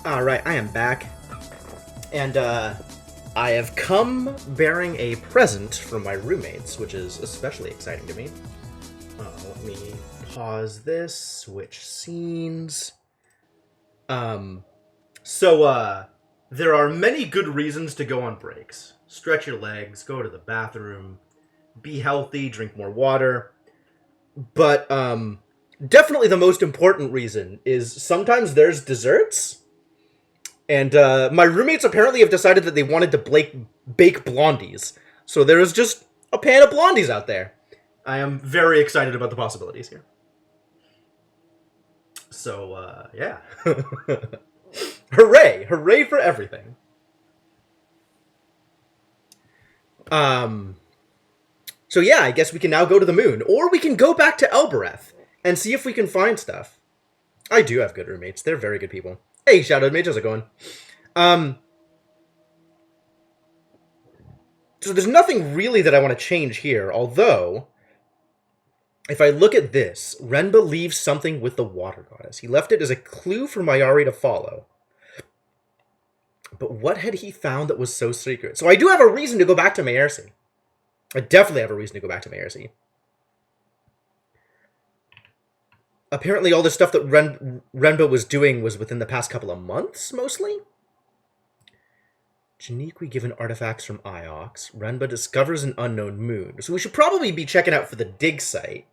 Alright, I am back. And, I have come bearing a present from my roommates, which is especially exciting to me. Let me pause this, switch scenes. There are many good reasons to go on breaks. Stretch your legs, go to the bathroom, be healthy, drink more water. But, definitely the most important reason is sometimes there's desserts. And my roommates apparently have decided that they wanted to bake blondies. So there is just a pan of blondies out there. I am very excited about the possibilities here. So, yeah. Hooray! Hooray for everything. So yeah, I guess we can now go to the moon. Or we can go back to Elbereth and see if we can find stuff. I do have good roommates. They're very good people. Hey, Shadowed Mage, how's it going? So there's nothing really that I want to change here, although, if I look at this, Renba leaves something with the Water Goddess. He left it as a clue for Mayari to follow. But what had he found that was so secret? So I do have a reason to go back to Maersi. I definitely have a reason to go back to Maersi. Apparently all the stuff that Renba was doing was within the past couple of months, mostly? Janiqui given artifacts from Iox. Renba discovers an unknown moon. So we should probably be checking out for the dig site.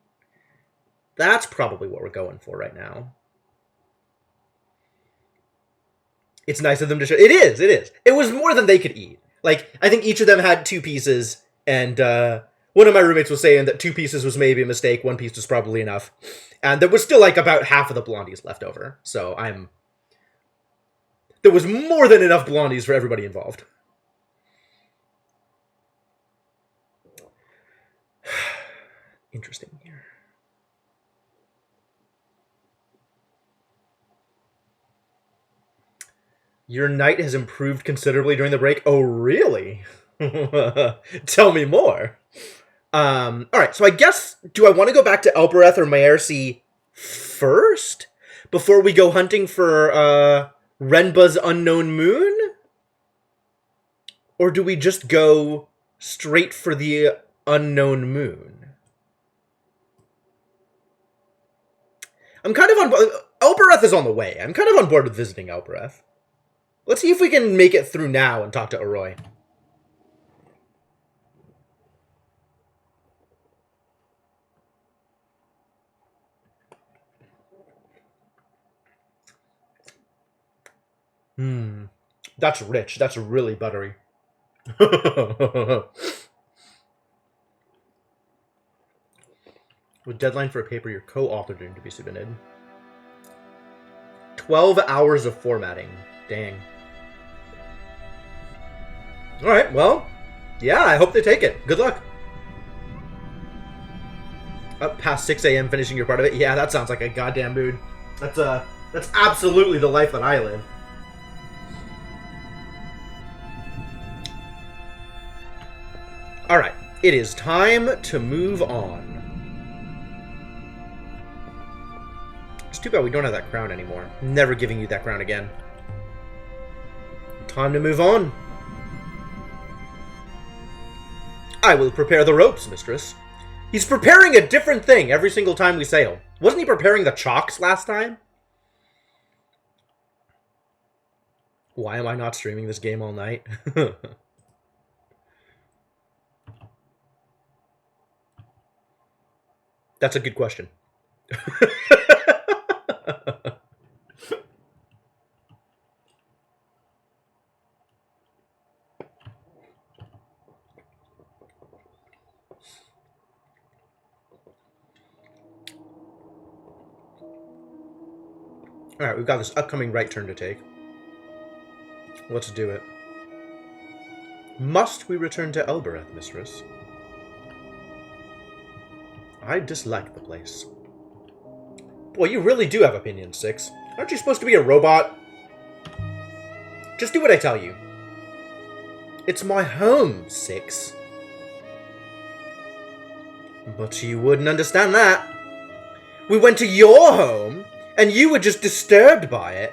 That's probably what we're going for right now. It's nice of them to show. It is, it is. It was more than they could eat. Like, I think each of them had 2 pieces, and one of my roommates was saying that 2 pieces was maybe a mistake, 1 piece was probably enough. And there was still, like, about half of the blondies left over. So there was more than enough blondies for everybody involved. Interesting here. Your night has improved considerably during the break. Oh, really? Tell me more. Alright, so I guess, do I want to go back to Elbereth or Maersi first? Before we go hunting for, Renba's unknown moon? Or do we just go straight for the unknown moon? I'm kind of on board. Elbereth is on the way. I'm kind of on board with visiting Elbereth. Let's see if we can make it through now and talk to Arroy. That's rich. That's really buttery. With deadline for a paper you're co-authored in to be submitted. 12 hours of formatting. Dang. Alright, well, yeah, I hope they take it. Good luck. Up past 6 a.m. finishing your part of it. Yeah, that sounds like a goddamn mood. That's absolutely the life that I live. Alright, it is time to move on. It's too bad we don't have that crown anymore. Never giving you that crown again. Time to move on. I will prepare the ropes, mistress. He's preparing a different thing every single time we sail. Wasn't he preparing the chalks last time? Why am I not streaming this game all night? That's a good question. Alright, we've got this upcoming right turn to take. Let's do it. Must we return to Elbereth, mistress? I dislike the place. Boy, you really do have opinions, Six. Aren't you supposed to be a robot? Just do what I tell you. It's my home, Six. But you wouldn't understand that. We went to your home, and you were just disturbed by it.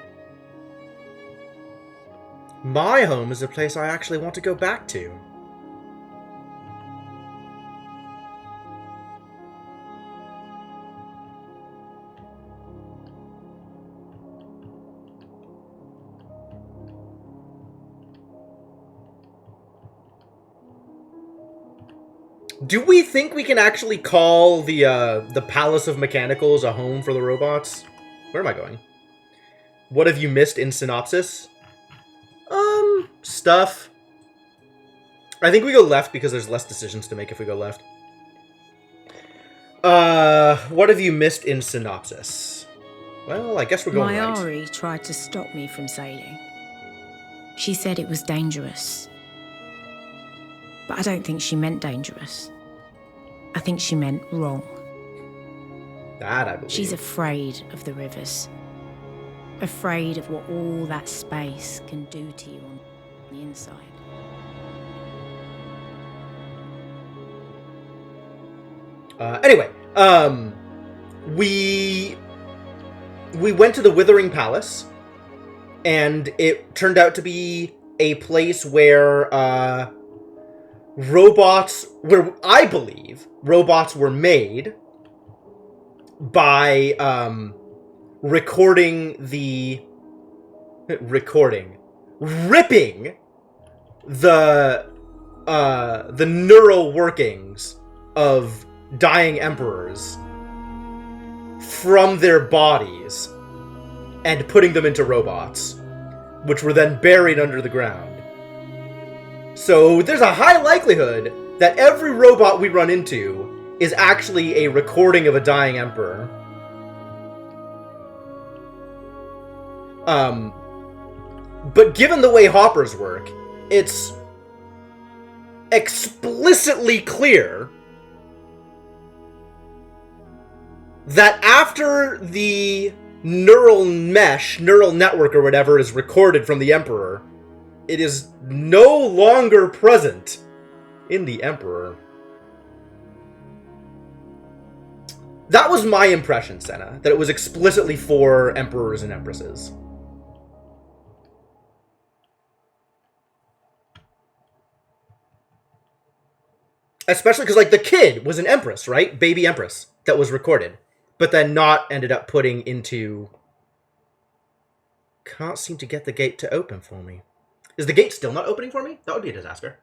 My home is a place I actually want to go back to. Do we think we can actually call the Palace of Mechanicals a home for the robots? Where am I going? What have you missed in Synopsis? Stuff. I think we go left because there's less decisions to make if we go left. What have you missed in Synopsis? Well, I guess we're going right. Mayari tried to stop me from sailing. She said it was dangerous. But I don't think she meant dangerous. I think she meant wrong. That I believe. She's afraid of the rivers. Afraid of what all that space can do to you on the inside. Anyway, we went to the Withering Palace, and it turned out to be a place where, where I believe robots were made by, ripping the neural workings of dying emperors from their bodies and putting them into robots, which were then buried under the ground. So there's a high likelihood that every robot we run into is actually a recording of a dying emperor. But given the way hoppers work, it's explicitly clear that after the neural network or whatever is recorded from the Emperor, it is no longer present in the Emperor. That was my impression, Senna, that it was explicitly for Emperors and Empresses. Especially because, like, the kid was an Empress, right? Baby Empress that was recorded. But then not ended up putting into... Can't seem to get the gate to open for me. Is the gate still not opening for me? That would be a disaster.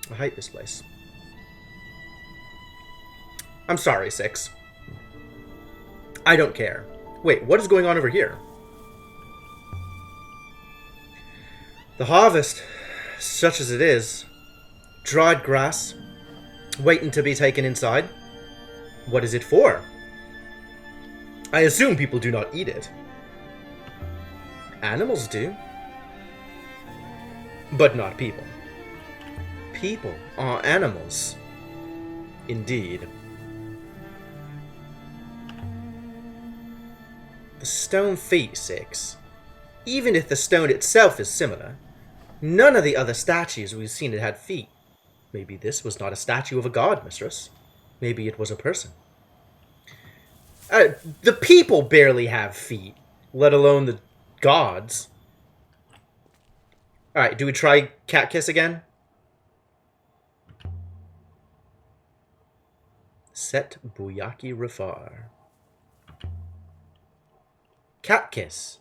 I hate this place. I'm sorry, Six. I don't care. Wait, what is going on over here? The harvest, such as it is, dried grass, waiting to be taken inside. What is it for? I assume people do not eat it. Animals do. But not people. People are animals. Indeed. The stone feet, Six. Even if the stone itself is similar, none of the other statues we've seen had feet. Maybe this was not a statue of a god, mistress. Maybe it was a person. The people barely have feet, let alone the gods. Alright, do we try cat kiss again? Set Buyaki Rafar. Cat kiss.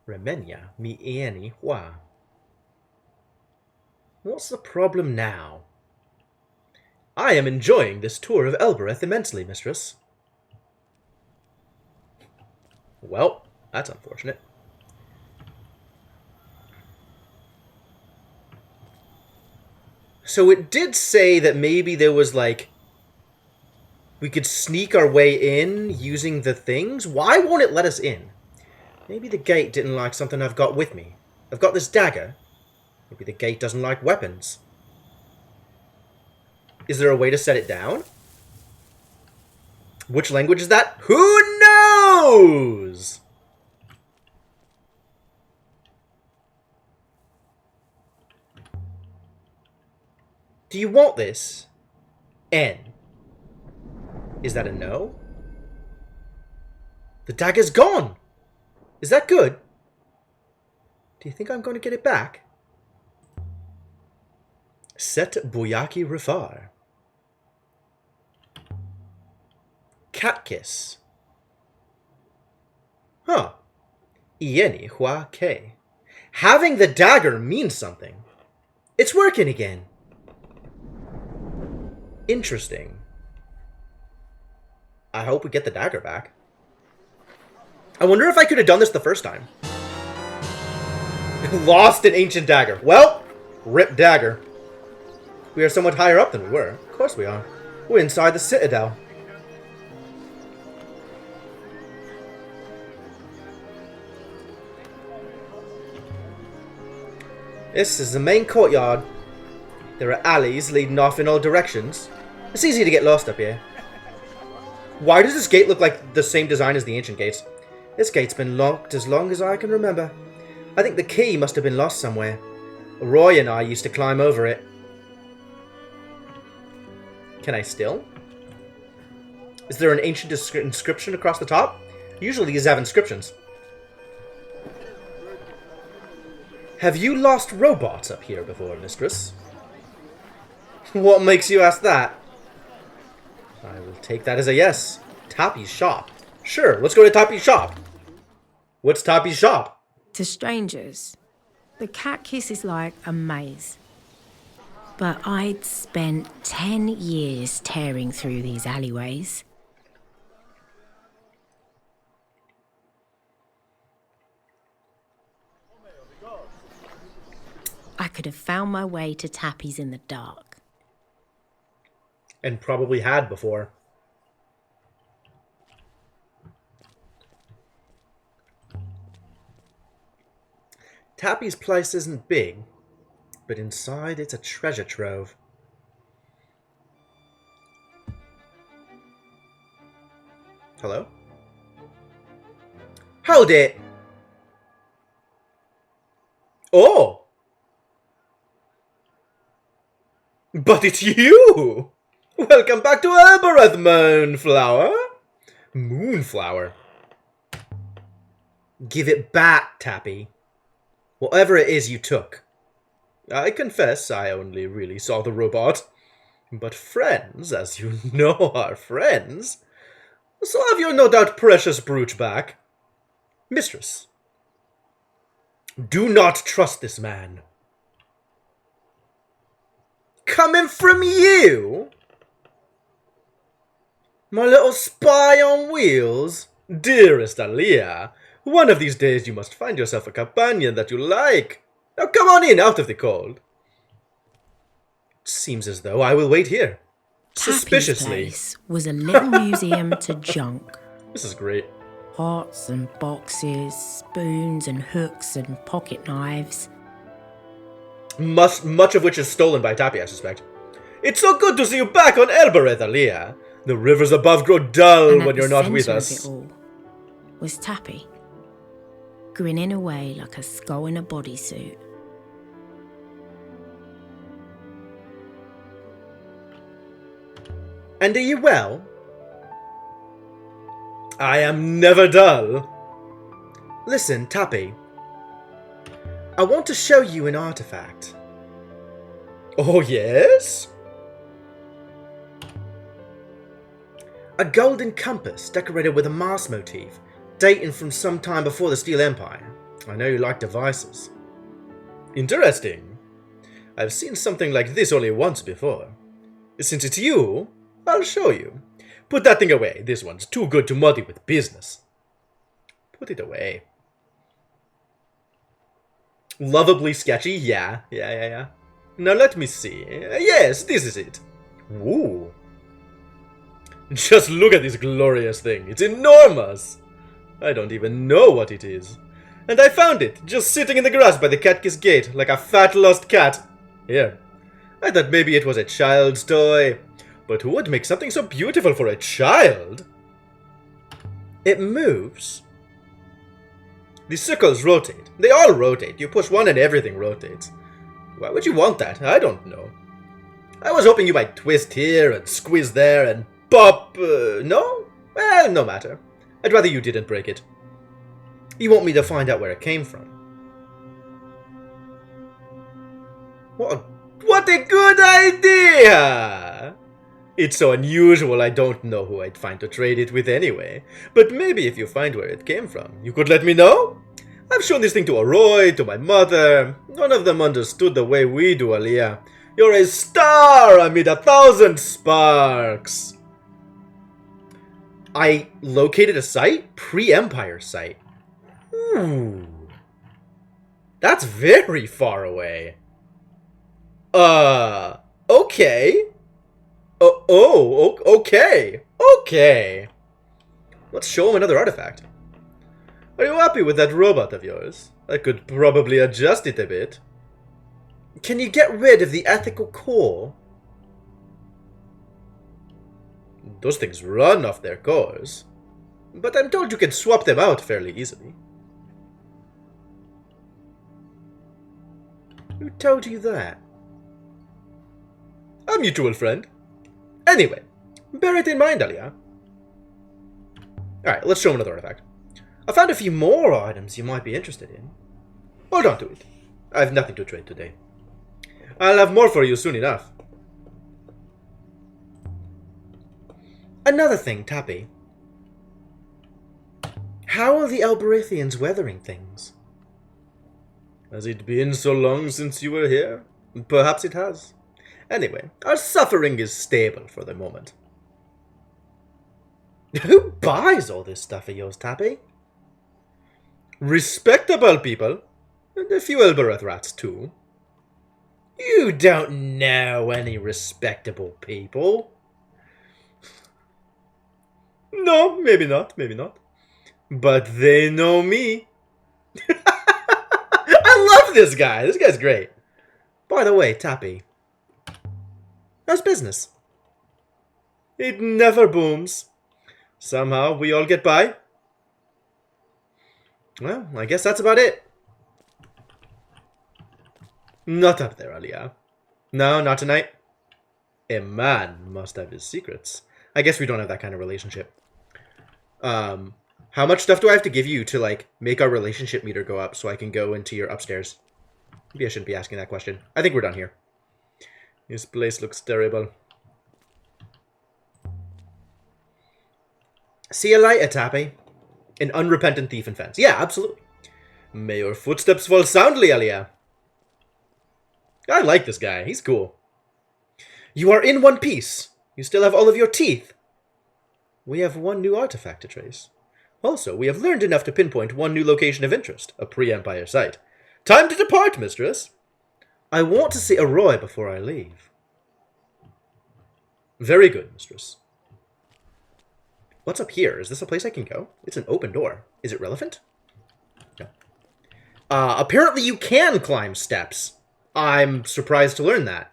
Remenya mi ieni hua. What's the problem now? I am enjoying this tour of Elbereth immensely, mistress. Well, that's unfortunate. So it did say that maybe there was, like, we could sneak our way in using the things? Why won't it let us in? Maybe the gate didn't like something I've got with me. I've got this dagger. Maybe the gate doesn't like weapons. Is there a way to set it down? Which language is that? Who knows? Do you want this? N. Is that a no? The dagger's gone! Is that good? Do you think I'm going to get it back? Set Buyaki Rifar. Cat kiss. Huh. Ieni Hua Ke. Having the dagger means something. It's working again. Interesting. I hope we get the dagger back. I wonder if I could have done this the first time. Lost an ancient dagger. Well, rip dagger. We are somewhat higher up than we were. Of course we are. We're inside the citadel. This is the main courtyard. There are alleys leading off in all directions. It's easy to get lost up here. Why does this gate look like the same design as the ancient gates? This gate's been locked as long as I can remember. I think the key must have been lost somewhere. Roy and I used to climb over it. Can I still? Is there an ancient inscription across the top? Usually these have inscriptions. Have you lost robots up here before, mistress? What makes you ask that? I will take that as a yes. Tappy's shop. Sure, let's go to Tappy's shop. What's Tappy's shop? To strangers, the cat kiss is like a maze. But I'd spent 10 years tearing through these alleyways. I could have found my way to Tappy's in the dark. And probably had before. Tappy's place isn't big, but inside it's a treasure trove. Hello? Hold it! Oh! But it's you! Welcome back to Elbereth, Moonflower! Moonflower. Give it back, Tappy. Whatever it is you took. I confess I only really saw the robot. But friends, as you know, are friends. So have your no doubt precious brooch back. Mistress, do not trust this man. Coming from you? My little spy on wheels? Dearest Aaliyah, one of these days you must find yourself a companion that you like. Now come on in, out of the cold. Seems as though I will wait here. Tappy's Suspiciously. place was a little museum to junk. This is great. Pots and boxes, spoons and hooks and pocket knives. Much of which is stolen by Tappy, I suspect. It's so good to see you back on Elbereth, Aaliyah. The rivers above grow dull And when you're not with Of us. it all was Tappy, grinning away like a skull in a bodysuit. And are you well? I am never dull. Listen, Tappy. I want to show you an artifact. Oh, yes? A golden compass decorated with a Mars motif, dating from some time before the Steel Empire. I know you like devices. Interesting. I've seen something like this only once before. Since it's you, I'll show you. Put that thing away. This one's too good to muddy with business. Put it away. Lovably sketchy? Yeah. Now let me see. Yes, this is it. Ooh. Just look at this glorious thing. It's enormous. I don't even know what it is. And I found it, just sitting in the grass by the Catkiss gate, like a fat lost cat. Here. I thought maybe it was a child's toy. But who would make something so beautiful for a child? It moves. The circles rotate. They all rotate. You push one and everything rotates. Why would you want that? I don't know. I was hoping you might twist here and squeeze there and Pop, no? Well, no matter. I'd rather you didn't break it. You want me to find out where it came from. What a good idea! It's so unusual I don't know who I'd find to trade it with anyway. But maybe if you find where it came from, you could let me know? I've shown this thing to Roy, to my mother. None of them understood the way we do, Aaliyah. You're a star amid 1,000 sparks. I located a site? Pre-Empire site. Ooh. That's very far away. Okay. Okay. Okay. Let's show him another artifact. Are you happy with that robot of yours? I could probably adjust it a bit. Can you get rid of the ethical core? Those things run off their cores. But I'm told you can swap them out fairly easily. Who told you that? A mutual friend. Anyway, bear it in mind, Aaliyah. Alright, let's show him another artifact. I found a few more items you might be interested in. Hold on to it. I have nothing to trade today. I'll have more for you soon enough. Another thing, Tappy. How are the Alberithians weathering things? Has it been so long since you were here? Perhaps it has. Anyway, our suffering is stable for the moment. Who buys all this stuff of yours, Tappy? Respectable people. And a few Elbereth rats, too. You don't know any respectable people. No, maybe not, maybe not. But they know me. I love this guy. This guy's great. By the way, Tappy, how's business? It never booms. Somehow we all get by. Well, I guess that's about it. Not up there, Aaliyah. No, not tonight. A man must have his secrets. I guess we don't have that kind of relationship. How much stuff do I have to give you to, like, make our relationship meter go up so I can go into your upstairs? Maybe I shouldn't be asking that question. I think we're done here. This place looks terrible. See a light, Tappy? An unrepentant thief and fence. Yeah, absolutely. May your footsteps fall soundly, Aaliyah. I like this guy. He's cool. You are in one piece. You still have all of your teeth. We have one new artifact to trace. Also, we have learned enough to pinpoint one new location of interest, a pre-Empire site. Time to depart, mistress. I want to see Roy before I leave. Very good, mistress. What's up here? Is this a place I can go? It's an open door. Is it relevant? No. Apparently you can climb steps. I'm surprised to learn that.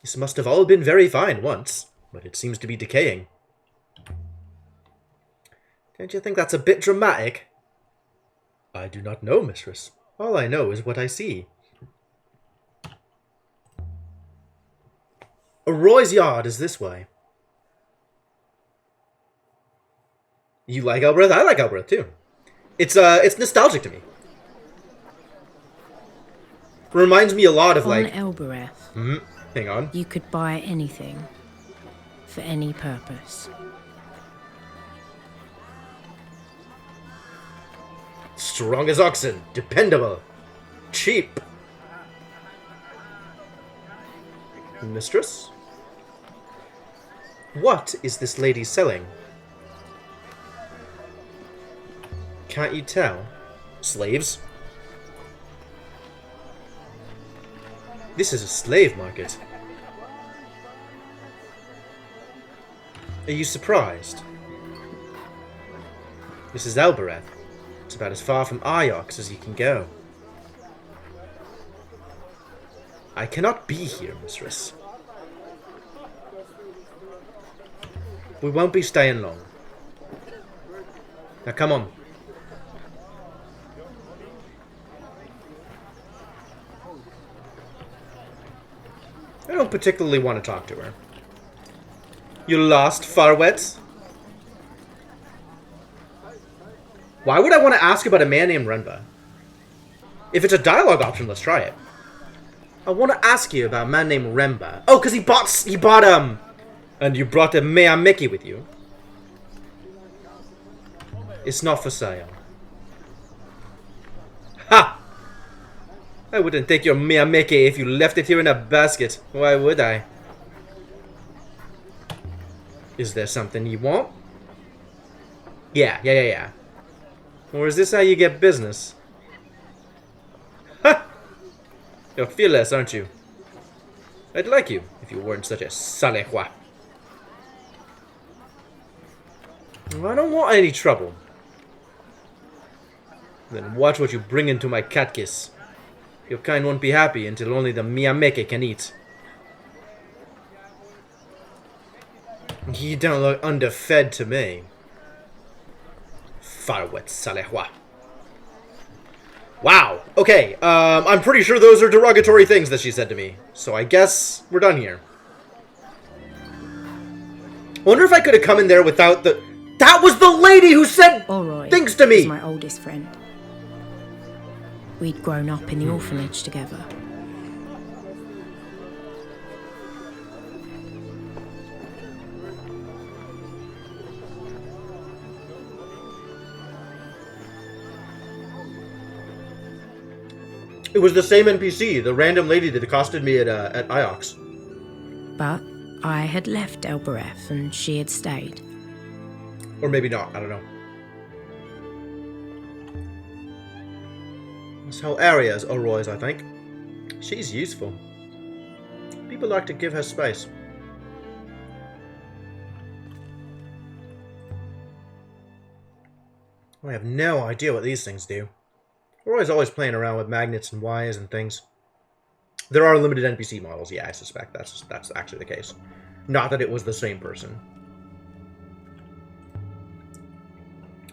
This must have all been very fine once, but it seems to be decaying. Don't you think that's a bit dramatic? I do not know, mistress. All I know is what I see. Roy's yard is this way. You like Elbereth? I like Elbereth too. It's nostalgic to me. Reminds me a lot of like Elbereth. Hang on. You could buy anything for any purpose. Strong as oxen, dependable, cheap. Mistress? What is this lady selling? Can't you tell? Slaves? This is a slave market. Are you surprised? This is Elbereth. It's about as far from Aiox as you can go. I cannot be here, mistress. We won't be staying long. Now come on. I don't don't particularly want to talk to her. You lost, Farwet? Why would I want to ask about a man named Renba? If it's a dialogue option, let's try it. I want to ask you about a man named Renba. Oh, because he bought, and you brought a Meameki with you. It's not for sale. Ha! I wouldn't take your Meameki if you left it here in a basket. Why would I? Is there something you want? Yeah. Or is this how you get business? Ha! You're fearless, aren't you? I'd like you if you weren't such a salehua. I don't want any trouble. Then watch what you bring into my cat kiss. Your kind won't be happy until only the Meameki can eat. You don't look underfed to me. Farwet Salehwa. Wow. Okay. I'm pretty sure those are derogatory things that she said to me. So I guess we're done here. I wonder if I could have come in there without the... That was the lady who said things to me! Was my oldest friend. We'd grown up in the orphanage together. It was the same NPC, the random lady that accosted me at Iox. But I had left Elbereth and she had stayed. Or maybe not, I don't know. This whole area is Oroy's, I think. She's useful. People like to give her space. I have no idea what these things do. Oroy's always playing around with magnets and wires and things. There are limited NPC models, yeah, I suspect that's actually the case. Not that it was the same person.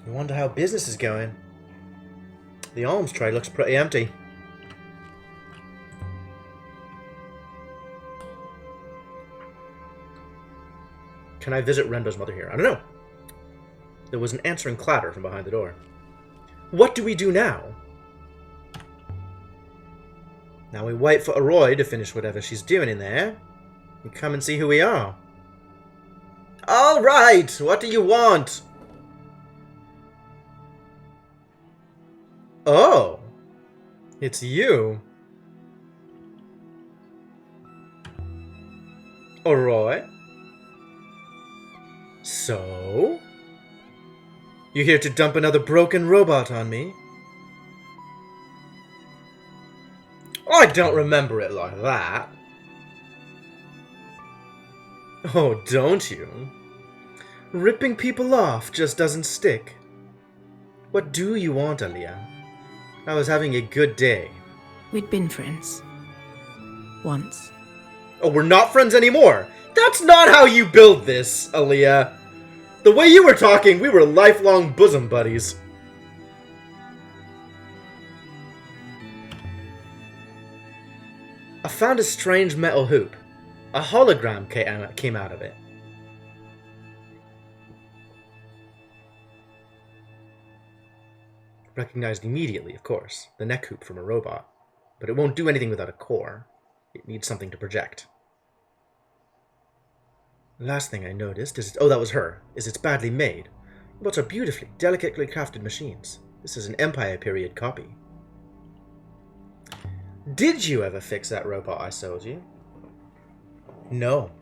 I wonder how business is going. The alms tray looks pretty empty. Can I visit Renba's mother here? I don't know. There was an answering clatter from behind the door. What do we do now? Now we wait for Oroy to finish whatever she's doing in there. And come and see who we are. Alright! What do you want? Oh! It's you. Oroy? So? You here to dump another broken robot on me? I don't remember it like that. Oh, don't you? Ripping people off just doesn't stick. What do you want, Aaliyah? I was having a good day. We'd been friends. Once. Oh, we're not friends anymore! That's not how you build this, Aaliyah. The way you were talking, we were lifelong bosom buddies. I found a strange metal hoop. A hologram came out of it. Recognized immediately, of course, the neck hoop from a robot. But it won't do anything without a core. It needs something to project. The last thing I noticed is... Oh, that was her. Is it's badly made. But are beautifully, delicately crafted machines. This is an Empire period copy. Did you ever fix that robot I sold you? No.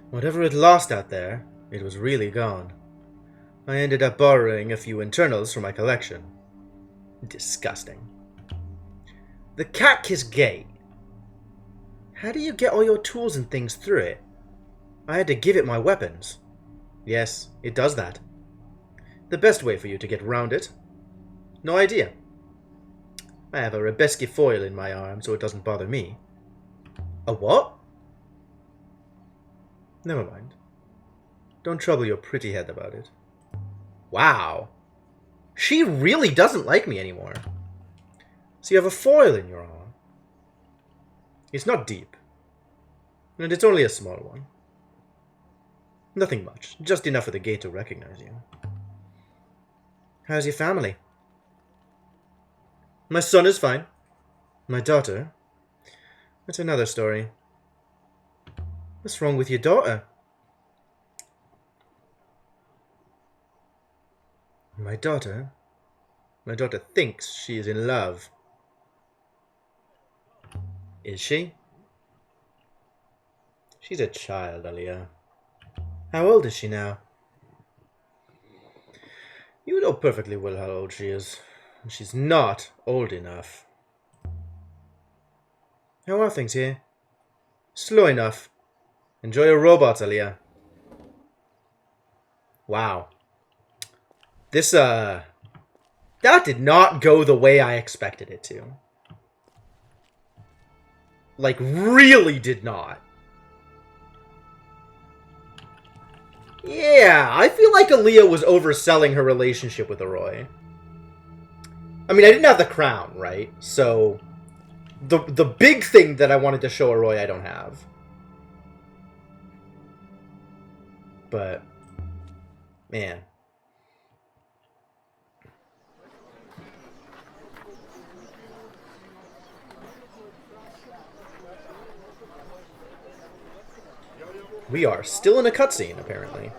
Whatever it lost out there, it was really gone. I ended up borrowing a few internals from my collection. Disgusting. The Cat Kiss Gate. How do you get all your tools and things through it? I had to give it my weapons. Yes, it does that. The best way for you to get round it? No idea. I have a Rebeski foil in my arm so it doesn't bother me. A what? Never mind. Don't trouble your pretty head about it. Wow. She really doesn't like me anymore. So you have a foil in your arm. It's not deep. And it's only a small one. Nothing much, just enough for the gate to recognize you. How's your family? My son is fine. My daughter? That's another story. What's wrong with your daughter? My daughter? My daughter thinks she is in love. Is she? She's a child, Aaliyah. How old is she now? You know perfectly well how old she is. She's not old enough. How are things here? Slow enough. Enjoy your robots, Aaliyah. Wow. This, that did not go the way I expected it to. Like, really did not. Yeah, I feel like Aaliyah was overselling her relationship with Arroy. I mean, I didn't have the crown, right? So, the big thing that I wanted to show Arroy I don't have. But, man. We are still in a cutscene, apparently.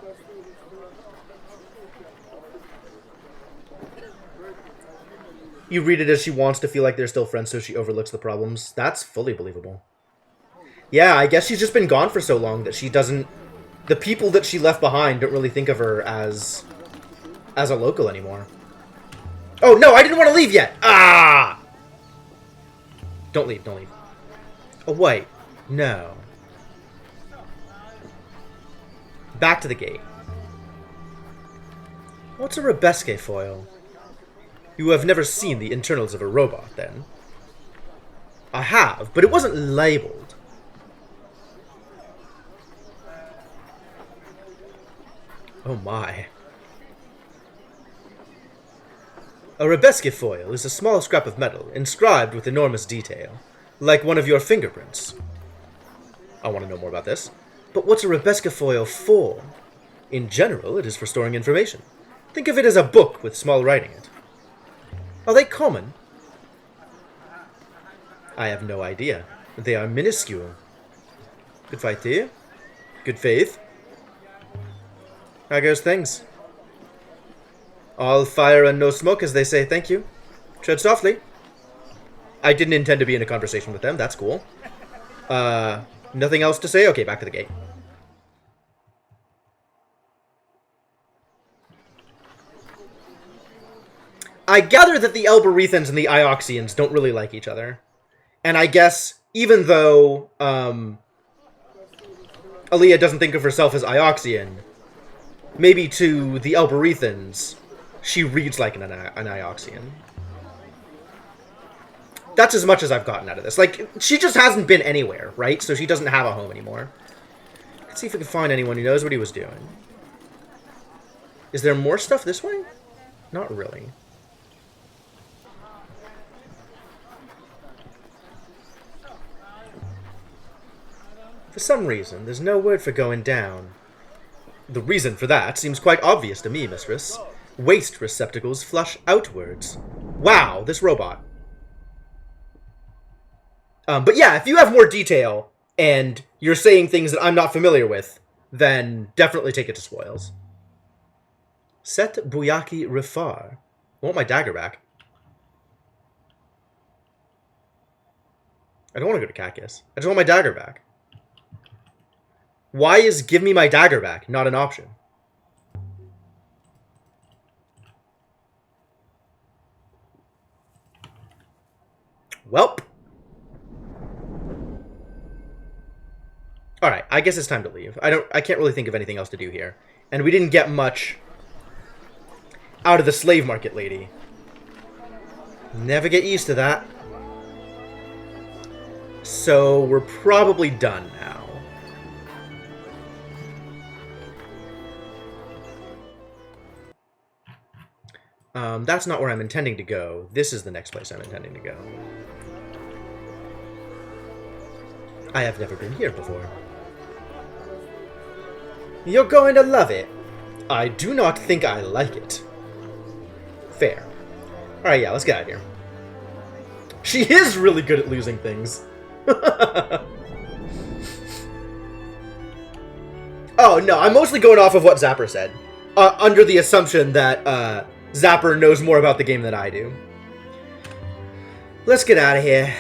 You read it as she wants to feel like they're still friends, so she overlooks the problems. That's fully believable. Yeah, I guess she's just been gone for so long that she doesn't... The people that she left behind don't really think of her as a local anymore. Oh, no, I didn't want to leave yet! Ah! Don't leave, don't leave. Oh, wait. No. Back to the gate. What's a Rebesque foil? You have never seen the internals of a robot, then? I have, but it wasn't labeled. Oh my. A Rebesque foil is a small scrap of metal inscribed with enormous detail, like one of your fingerprints. I want to know more about this. But what's a Rebesque foil for? In general, it is for storing information. Think of it as a book with small writing in it. Are they common? I have no idea. They are minuscule. Good fight to you. Good faith. How goes things? All fire and no smoke, as they say. Thank you. Tread softly. I didn't intend to be in a conversation with them. That's cool. Nothing else to say? Okay, back to the gate. I gather that the Elberethans and the Ioxians don't really like each other. And I guess, even though Aaliyah doesn't think of herself as Ioxian, maybe to the Elberethans, she reads like an Ioxian. That's as much as I've gotten out of this. Like, she just hasn't been anywhere, right? So she doesn't have a home anymore. Let's see if we can find anyone who knows what he was doing. Is there more stuff this way? Not really. For some reason, there's no word for going down. The reason for that seems quite obvious to me, mistress. Waste receptacles flush outwards. Wow, this robot. But yeah, if you have more detail, and you're saying things that I'm not familiar with, then definitely take it to spoils. Set Buyaki Rifar. I want my dagger back. I don't want to go to Kakis. I just want my dagger back. Why is give me my dagger back not an option? Welp. Alright, I guess it's time to leave. I can't really think of anything else to do here. And we didn't get much out of the slave market lady. Never get used to that. So we're probably done now. That's not where I'm intending to go. This is the next place I'm intending to go. I have never been here before. You're going to love it. I do not think I like it. Fair. Alright, yeah, let's get out of here. She is really good at losing things. Oh, no, I'm mostly going off of what Zapper said. Under the assumption that Zapper knows more about the game than I do. Let's get out of here.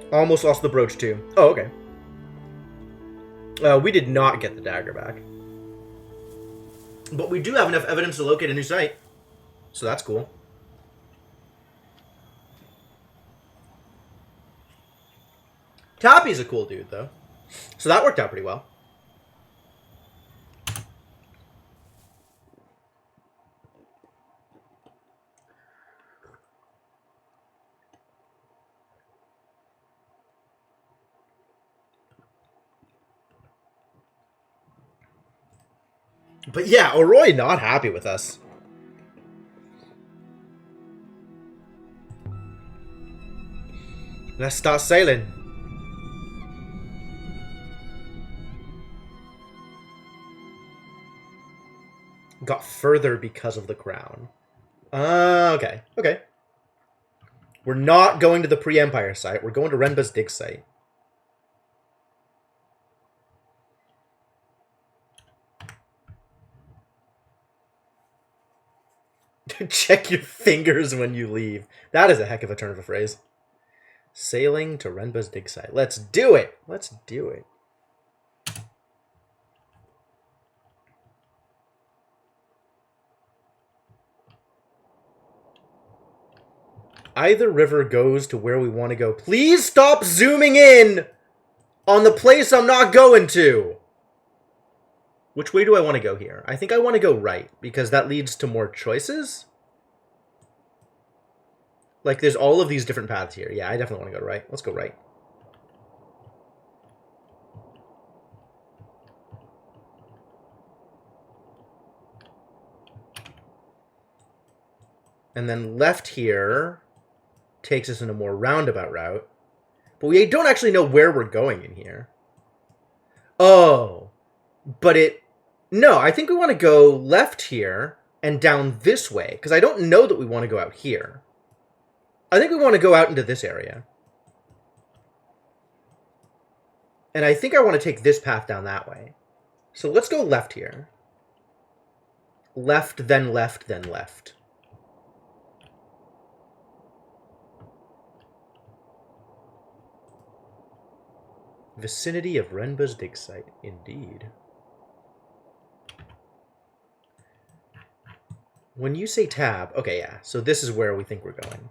Almost lost the brooch, too. Oh, okay. We did not get the dagger back. But we do have enough evidence to locate a new site. So that's cool. Tappy's a cool dude, though. So that worked out pretty well. But yeah, Oroi not happy with us. Let's start sailing. Got further because of the crown. Okay. Okay. We're not going to the pre-Empire site. We're going to Renba's dig site. Check your fingers when you leave. That is a heck of a turn of a phrase. Sailing to Renba's dig site. Let's do it. Let's do it. Either river goes to where we want to go. Please stop zooming in on the place I'm not going to. Which way do I want to go here? I think I want to go right, because that leads to more choices. Like, there's all of these different paths here. Yeah, I definitely want to go right. Let's go right. And then left here takes us in a more roundabout route. But we don't actually know where we're going in here. Oh. But it... No, I think we want to go left here and down this way. Because I don't know that we want to go out here. I think we want to go out into this area. And I think I want to take this path down that way. So let's go left here. Left, then left, then left. Vicinity of Renba's dig site, indeed. When you say tab, okay, yeah, so this is where we think we're going.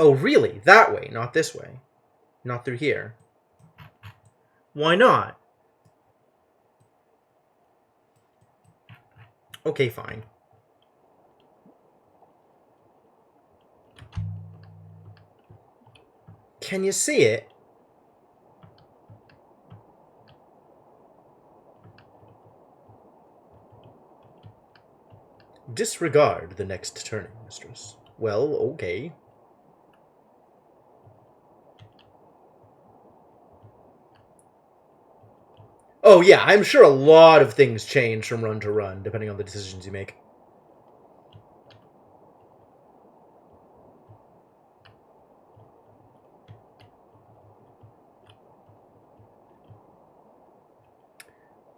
Oh, really? That way, not this way. Not through here. Why not? Okay, fine. Can you see it? Disregard the next turning, mistress. Well, okay. Oh yeah, I'm sure a lot of things change from run to run, depending on the decisions you make.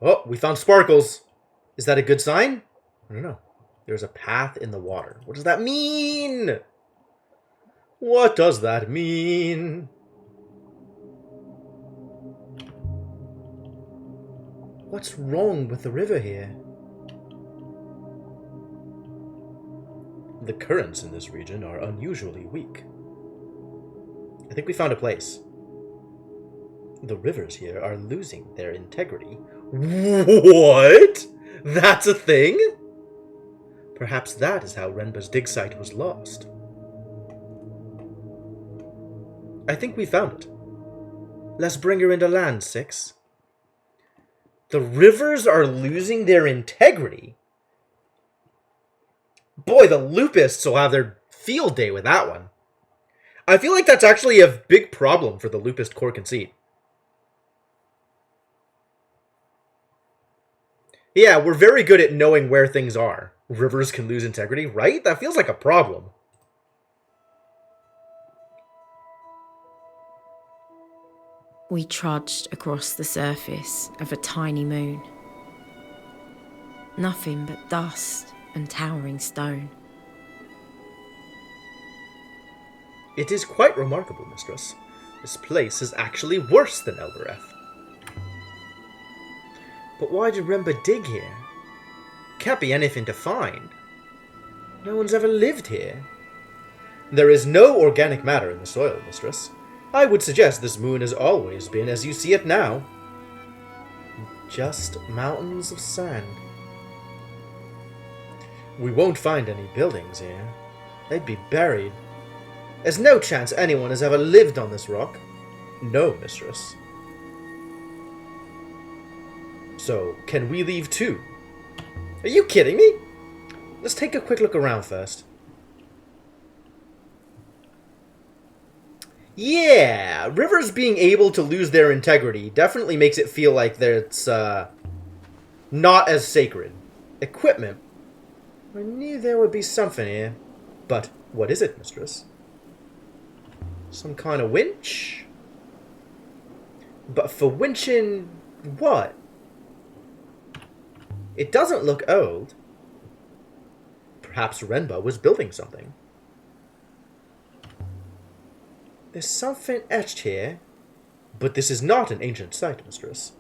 Oh, we found sparkles. Is that a good sign? I don't know. There's a path in the water. What does that mean? What does that mean? What's wrong with the river here? The currents in this region are unusually weak. I think we found a place. The rivers here are losing their integrity. What? That's a thing? Perhaps that is how Renba's dig site was lost. I think we found it. Let's bring her into land, Six. The rivers are losing their integrity? Boy, the Lupists will have their field day with that one. I feel like that's actually a big problem for the Lupist core conceit. Yeah, we're very good at knowing where things are. Rivers can lose integrity, right? That feels like a problem. We trudged across the surface of a tiny moon. Nothing but dust and towering stone. It is quite remarkable, mistress. This place is actually worse than Elbereth. But why did Remba dig here? Can't be anything to find. No one's ever lived here. There is no organic matter in the soil, mistress. I would suggest this moon has always been as you see it now. Just mountains of sand. We won't find any buildings here. They'd be buried. There's no chance anyone has ever lived on this rock. No, mistress. So, can we leave too? Are you kidding me? Let's take a quick look around first. Yeah, rivers being able to lose their integrity definitely makes it feel like it's not as sacred. Equipment. I knew there would be something here. But what is it, mistress? Some kind of winch? But for winching what? It doesn't look old. Perhaps Renba was building something. There's something etched here, but this is not an ancient site, mistress.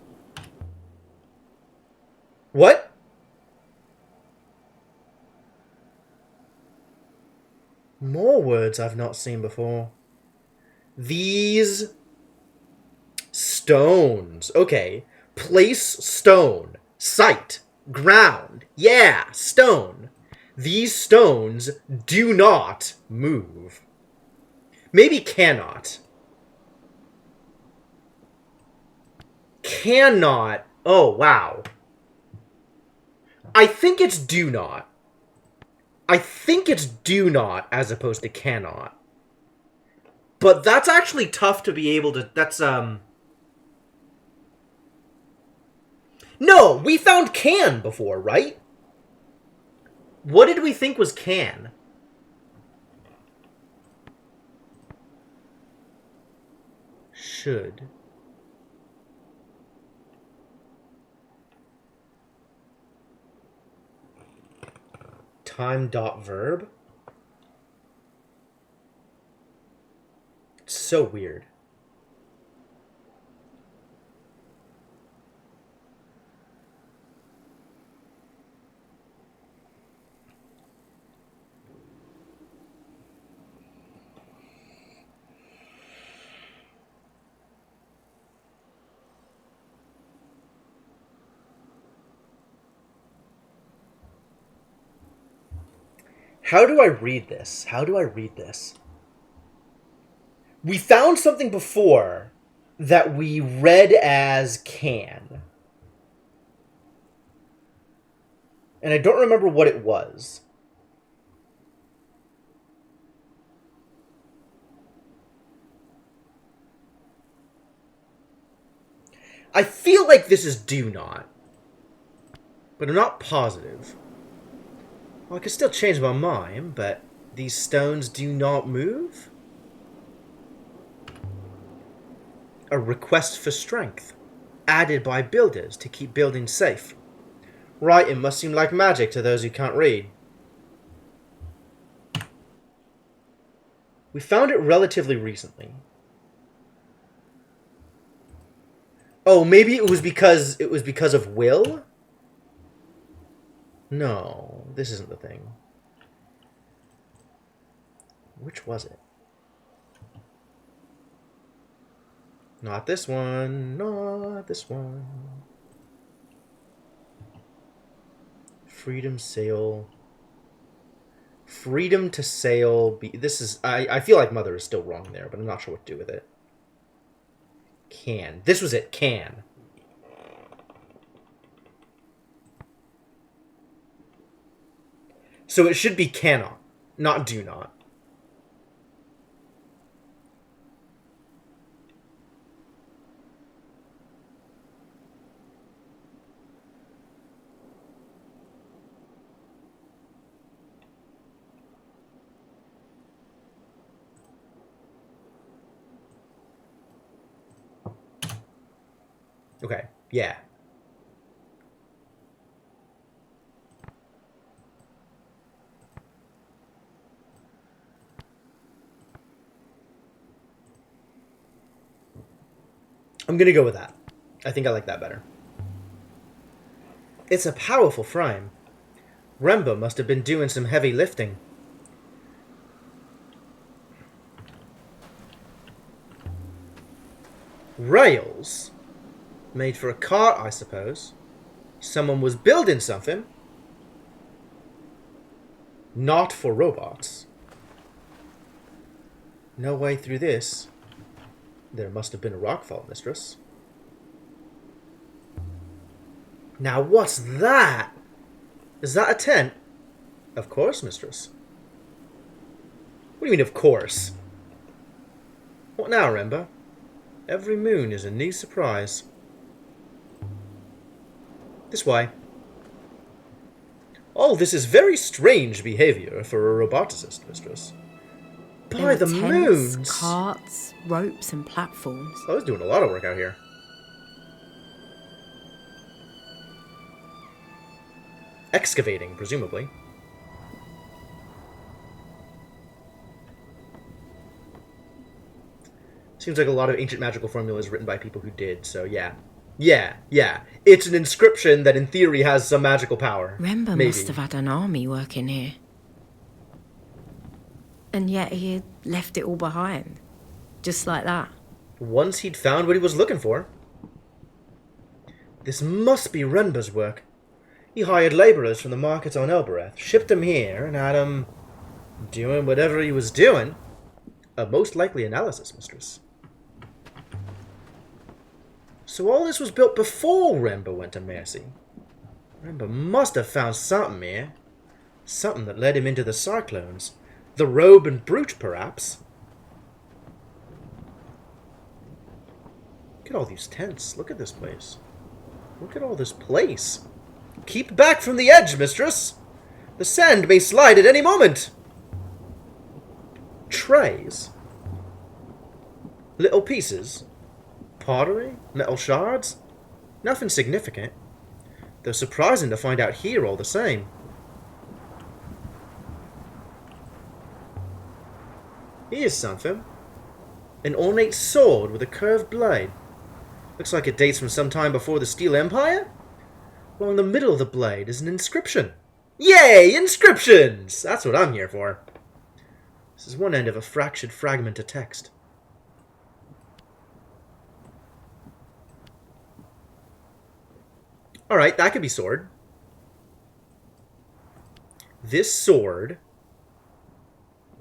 What? More words I've not seen before. These stones. Okay. Place stone. Site. Ground. Yeah, stone. These stones do not move. Maybe cannot. Cannot. Oh, wow. I think it's do not. I think it's do not as opposed to cannot. But that's actually tough to be able to... That's, No, we found can before, right? What did we think was can? Should. Time dot verb. It's so weird. How do I read this? How do I read this? We found something before that we read as can. And I don't remember what it was. I feel like this is do not. But I'm not positive. Well, I could still change my mind, but these stones do not move? A request for strength, added by builders to keep buildings safe. Right, it must seem like magic to those who can't read. We found it relatively recently. Oh, maybe it was because of Will? No, this isn't the thing. Which was it? Not this one. Not this one. Freedom sail. Freedom to sail. This is... I feel like Mother is still wrong there, but I'm not sure what to do with it. Can. This was it. Can. So it should be cannot, not do not. Okay, yeah. I'm gonna go with that. I think I like that better. It's a powerful frame. Remba must have been doing some heavy lifting. Rails? Made for a cart, I suppose. Someone was building something. Not for robots. No way through this. There must have been a rockfall, mistress. Now what's that? Is that a tent? Of course, mistress. What do you mean, of course? What now, Remba? Every moon is a new surprise. This way. Oh, this is very strange behavior for a roboticist, mistress. By the tents, moons! Carts, ropes, and platforms. I was doing a lot of work out here. Excavating, presumably. Seems like a lot of ancient magical formulas written by people who did, so yeah. Yeah. It's an inscription that in theory has some magical power. Remba Maybe. must have had an army working here. And yet he had left it all behind. Just like that. Once he'd found what he was looking for. This must be Remba's work. He hired labourers from the markets on Elbereth, shipped them here, and had them doing whatever he was doing. A most likely analysis, mistress. So all this was built before Remba went to Mercy. Remba must have found something here. Something that led him into the Cyclones. The robe and brooch, perhaps. Look at all these tents. Look at this place. Look at all this place. Keep back from the edge, mistress. The sand may slide at any moment. Trays. Little pieces. Pottery? Metal shards? Nothing significant. Though surprising to find out here all the same. Here's something. An ornate sword with a curved blade. Looks like it dates from some time before the Steel Empire. Along the middle of the blade is an inscription. Yay! Inscriptions! That's what I'm here for. This is one end of a fractured fragment of text. Alright, that could be sword. This sword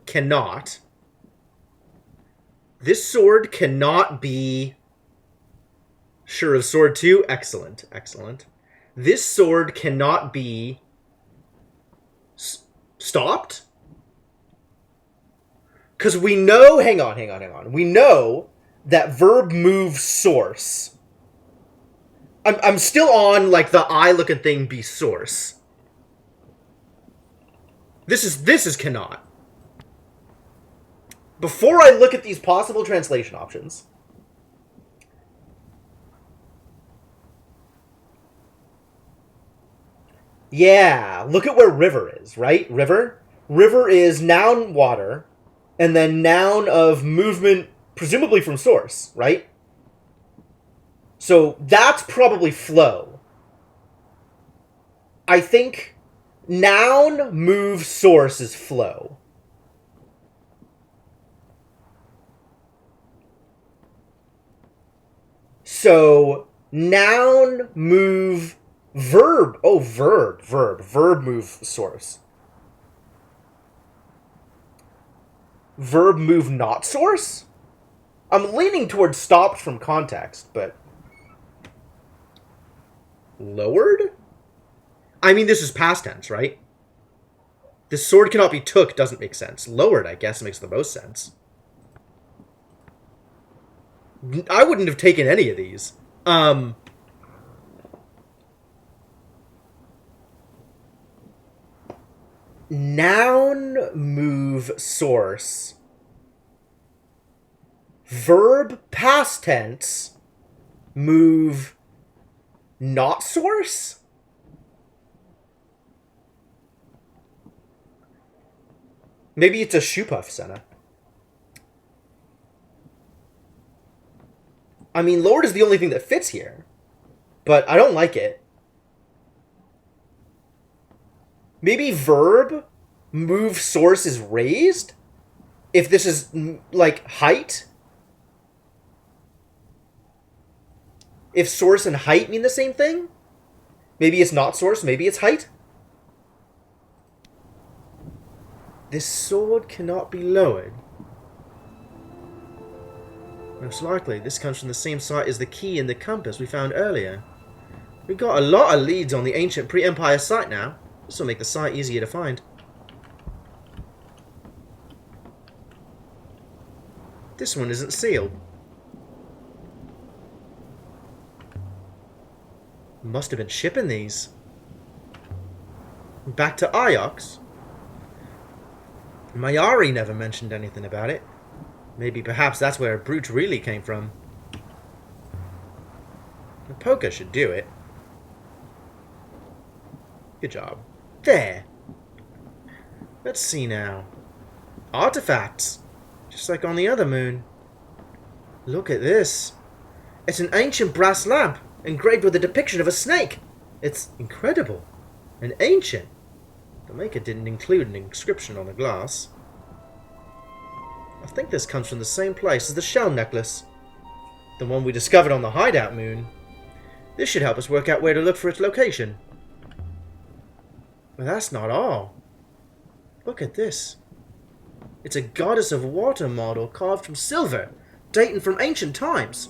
cannot... This sword cannot be... Sure of sword 2? Excellent. This sword cannot be... stopped? Because we know... Hang on. We know that verb move source... I'm still on, like, the eye-looking thing be source. This is cannot. Before I look at these possible translation options... Yeah, look at where river is, right? River? River is noun water, and then noun of movement, presumably from source, right? So that's probably flow. I think noun, move, source is flow. So noun, move, verb. Oh, verb. Verb, move, source. Verb, move, not source? I'm leaning towards stopped from context, but... Lowered? I mean, this is past tense, right? This sword cannot be took doesn't make sense. Lowered, I guess, makes the most sense. I wouldn't have taken any of these. Noun, move, source. Verb, past tense. Move, not source? Maybe it's a shoe puff, Senna. I mean, Lord is the only thing that fits here. But I don't like it. Maybe verb, move, source is raised? If this is, like, height? If source and height mean the same thing? Maybe it's not source, maybe it's height? This sword cannot be lowered. Most likely, this comes from the same site as the key and the compass we found earlier. We've got a lot of leads on the ancient pre-Empire site now. This will make the site easier to find. This one isn't sealed. Must have been shipping these. Back to Iox. Mayari never mentioned anything about it. Maybe perhaps that's where Brute really came from. The poker should do it. Good job. There. Let's see now. Artifacts. Just like on the other moon. Look at this. It's an ancient brass lamp engraved with a depiction of a snake. It's incredible. And ancient. The maker didn't include an inscription on the glass. I think this comes from the same place as the shell necklace. The one we discovered on the hideout moon. This should help us work out where to look for its location. But that's not all. Look at this. It's a goddess of water model carved from silver, dating from ancient times.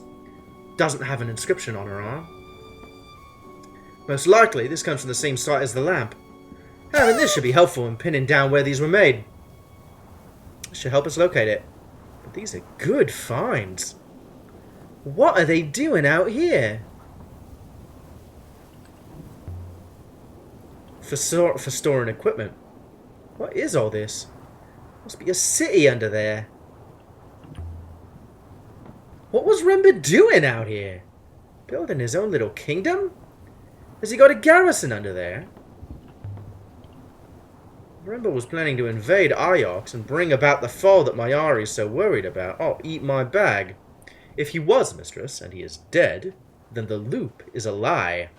Doesn't have an inscription on her arm. Most likely, this comes from the same site as the lamp. Having this should be helpful in pinning down where these were made. This should help us locate it. But these are good finds. What are they doing out here? For storing equipment. What is all this? Must be a city under there. What was Remba doing out here? Building his own little kingdom? Has he got a garrison under there? Remba was planning to invade Iox and bring about the fall that Mayari is so worried about. Oh, eat my bag. If he was, mistress, and he is dead, then the loop is a lie.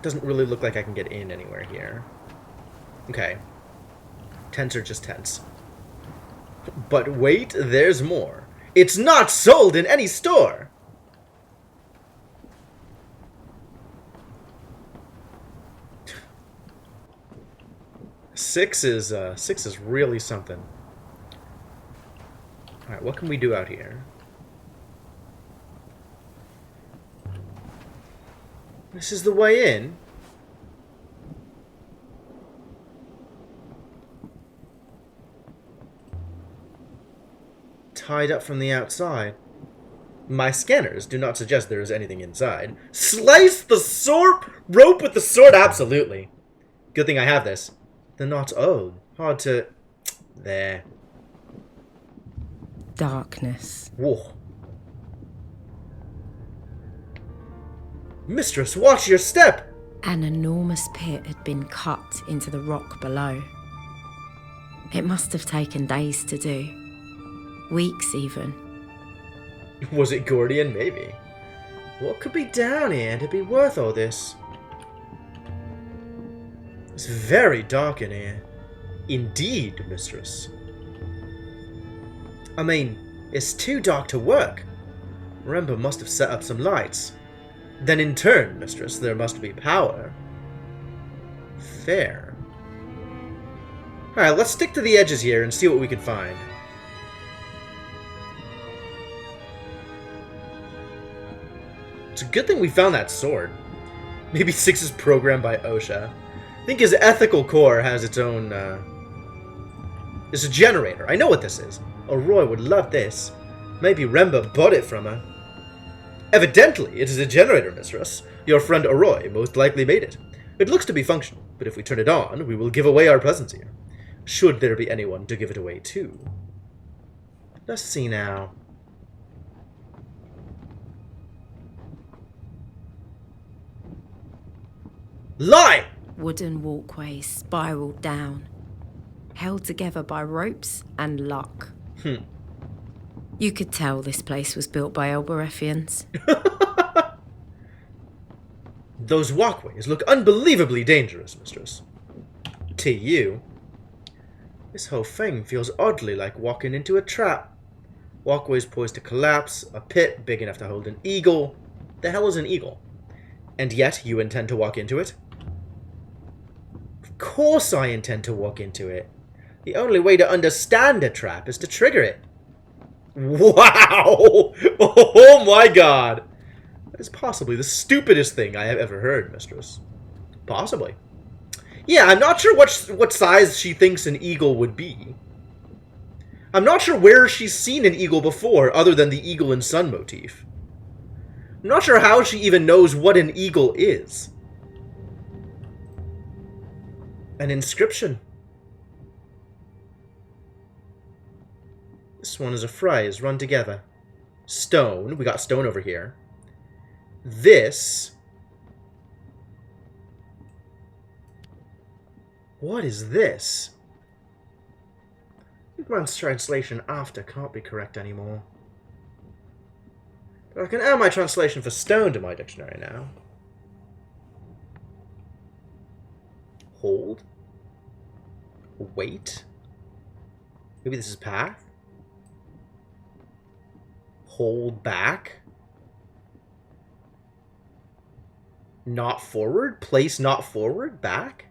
Doesn't really look like I can get in anywhere here. Okay. Tents are just tents. But wait, there's more. It's not sold in any store! Six is really something. Alright, what can we do out here? This is the way in? Tied up from the outside. My scanners do not suggest there is anything inside. Slice the sword rope with the sword? Absolutely. Good thing I have this. They're not old. Hard to... There. Darkness. Whoa. Mistress, watch your step! An enormous pit had been cut into the rock below. It must have taken days to do. Weeks, even. Was it Gordian? Maybe. What could be down here to be worth all this? It's very dark in here. Indeed, mistress. I mean, it's too dark to work. Remba must have set up some lights. Then in turn, mistress, there must be power. Fair. Alright, let's stick to the edges here and see what we can find. It's a good thing we found that sword. Maybe 6 is programmed by OSHA. I think his ethical core has its own, It's a generator. I know what this is. Oh, Roy would love this. Maybe Remba bought it from her. Evidently, it is a generator, mistress. Your friend Oroy most likely made it. It looks to be functional, but if we turn it on, we will give away our presence here. Should there be anyone to give it away to. Let's see now. Lie! Wooden walkways spiraled down, held together by ropes and luck. You could tell this place was built by Elberethians. Those walkways look unbelievably dangerous, mistress. To you. This whole thing feels oddly like walking into a trap. Walkways poised to collapse, a pit big enough to hold an eagle. The hell is an eagle? And yet you intend to walk into it? Of course I intend to walk into it. The only way to understand a trap is to trigger it. Wow! Oh my god! That is possibly the stupidest thing I have ever heard, mistress. Possibly. Yeah, I'm not sure what size she thinks an eagle would be. I'm not sure where she's seen an eagle before, other than the eagle and sun motif. I'm not sure how she even knows what an eagle is. An inscription. This one is a phrase run together. Stone. We got stone over here. This. What is this? Man's translation after can't be correct anymore. But I can add my translation for stone to my dictionary now. Hold. Wait. Maybe this is path. Hold back. Not forward. Place not forward. Back.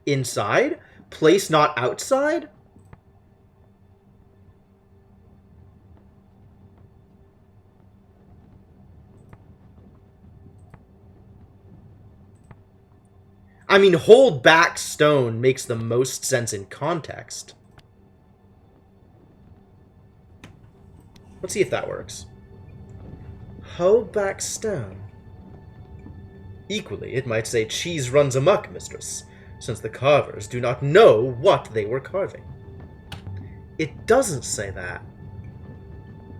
Inside. Place not outside. I mean, hold back stone makes the most sense in context. Let's see if that works. Hold back stone. Equally, it might say cheese runs amok, mistress, since the carvers do not know what they were carving. It doesn't say that.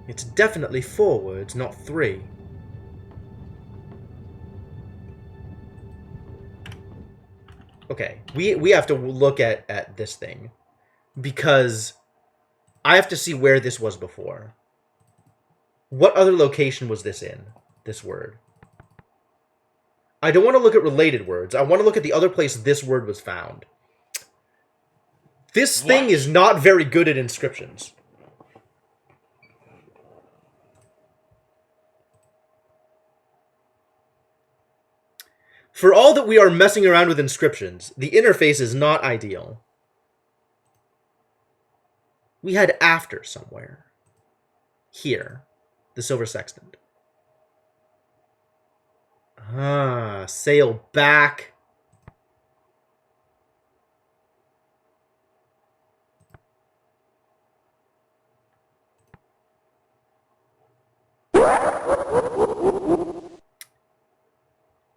It's definitely 4 words, not 3. Okay, we have to look at this thing, because I have to see where this was before. What other location was this in, this word? I don't want to look at related words. I want to look at the other place this word was found. This thing is not very good at inscriptions. For all that we are messing around with inscriptions, the interface is not ideal. We had after somewhere. Here. The silver sextant. Ah, sail back.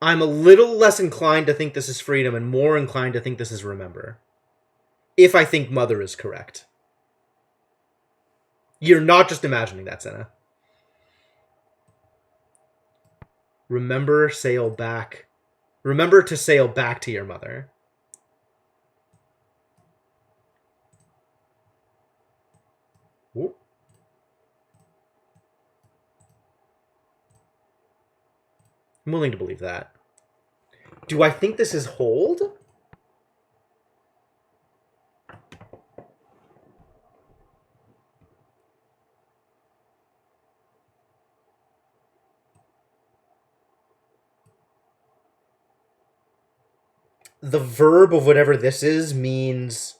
I'm a little less inclined to think this is freedom and more inclined to think this is remember. If I think mother is correct. You're not just imagining that, Senna. Remember, sail back. Remember to sail back to your mother. Ooh. I'm willing to believe that. Do I think this is hold? The verb of whatever this is means...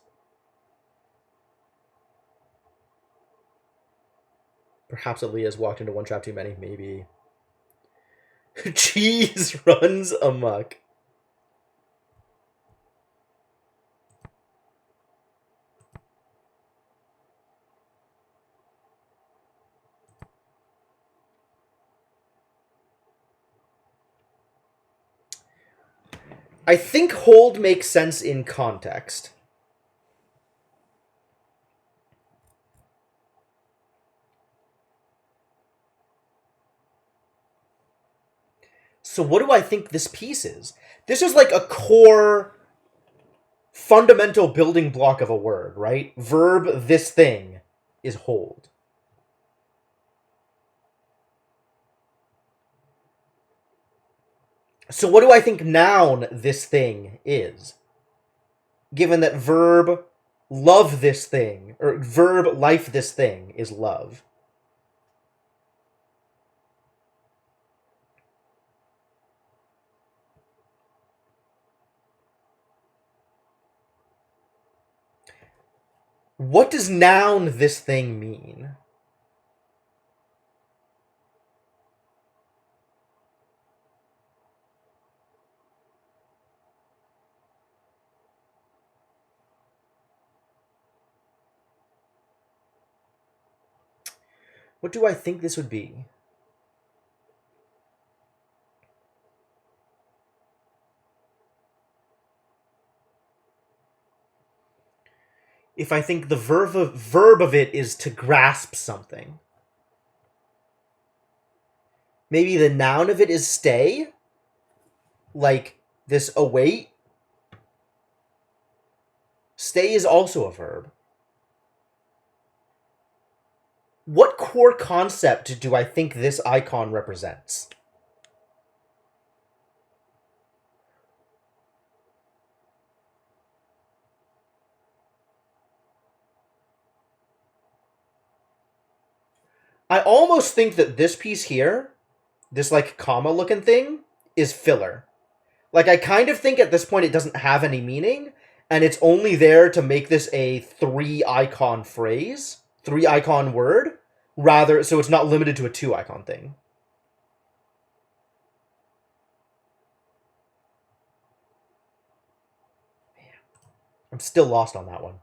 Perhaps Aaliyah's walked into one trap too many, maybe. Cheese runs amok. I think hold makes sense in context. So what do I think this piece is? This is like a core, fundamental building block of a word, right? Verb this thing is hold. So what do I think noun this thing is? Given that verb love this thing, or verb life this thing is love. What does noun this thing mean? What do I think this would be? If I think the verb of it is to grasp something. Maybe the noun of it is stay? Like this await? Stay is also a verb. What core concept do I think this icon represents? I almost think that this piece here, this like comma looking thing, is filler. Like I kind of think at this point it doesn't have any meaning, and it's only there to make this a 3-icon phrase, 3-icon word, rather, so it's not limited to a 2-icon thing. I'm still lost on that one.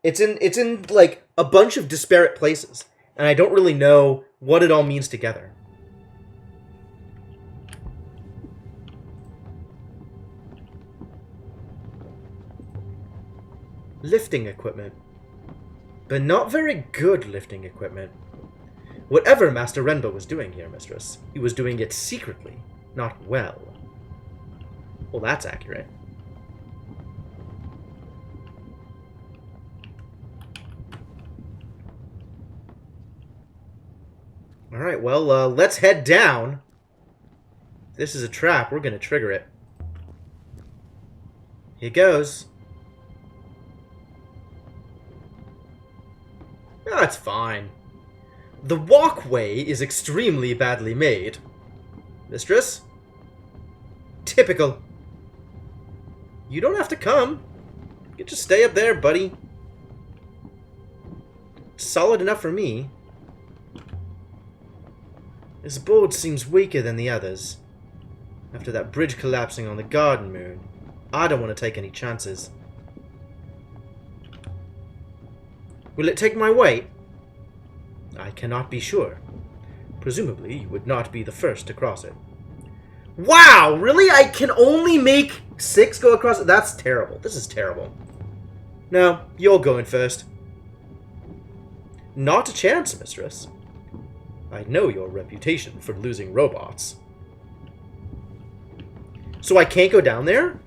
It's in like a bunch of disparate places, and I don't really know what it all means together. Lifting equipment. But not very good lifting equipment. Whatever Master Renbo was doing here, Mistress, he was doing it secretly, not well. Well, that's accurate. Alright, well, let's head down. If this is a trap, we're gonna trigger it. Here goes. Oh, it's fine. The walkway is extremely badly made. Mistress? Typical. You don't have to come. You can just stay up there, buddy. Solid enough for me. This board seems weaker than the others. After that bridge collapsing on the Garden Moon, I don't want to take any chances. Will it take my weight? I cannot be sure. Presumably, you would not be the first to cross it. Wow! Really? I can only make 6 go across it? That's terrible. This is terrible. No, you're going first. Not a chance, Mistress. I know your reputation for losing robots. So I can't go down there?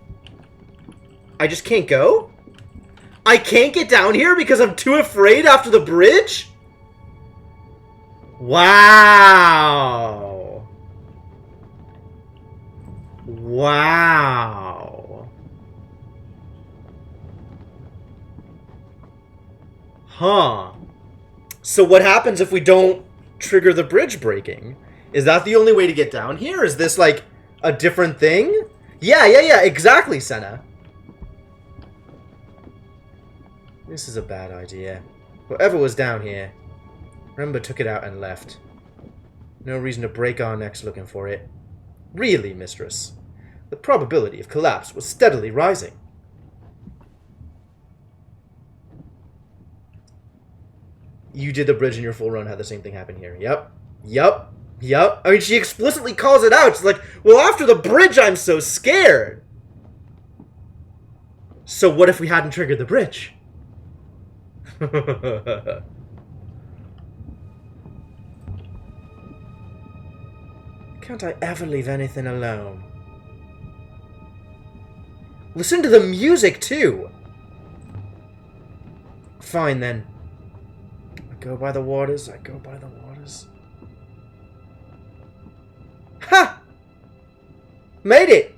I just can't go? I can't get down here because I'm too afraid after the bridge? Wow. Wow. Huh. So what happens if we don't trigger the bridge breaking? Is that the only way to get down here? Is this like a different thing? Yeah, exactly, Senna. This is a bad idea. Whatever was down here, Remember took it out and left. No reason to break our necks looking for it. Really, mistress, the probability of collapse was steadily rising. You did the bridge in your full run, had the same thing happen here. Yep. Yep. Yep. I mean, she explicitly calls it out. She's like, well, after the bridge, I'm so scared. So what if we hadn't triggered the bridge? Can't I ever leave anything alone? Listen to the music, too! Fine, then. I go by the waters, I go by the waters. Ha! Made it!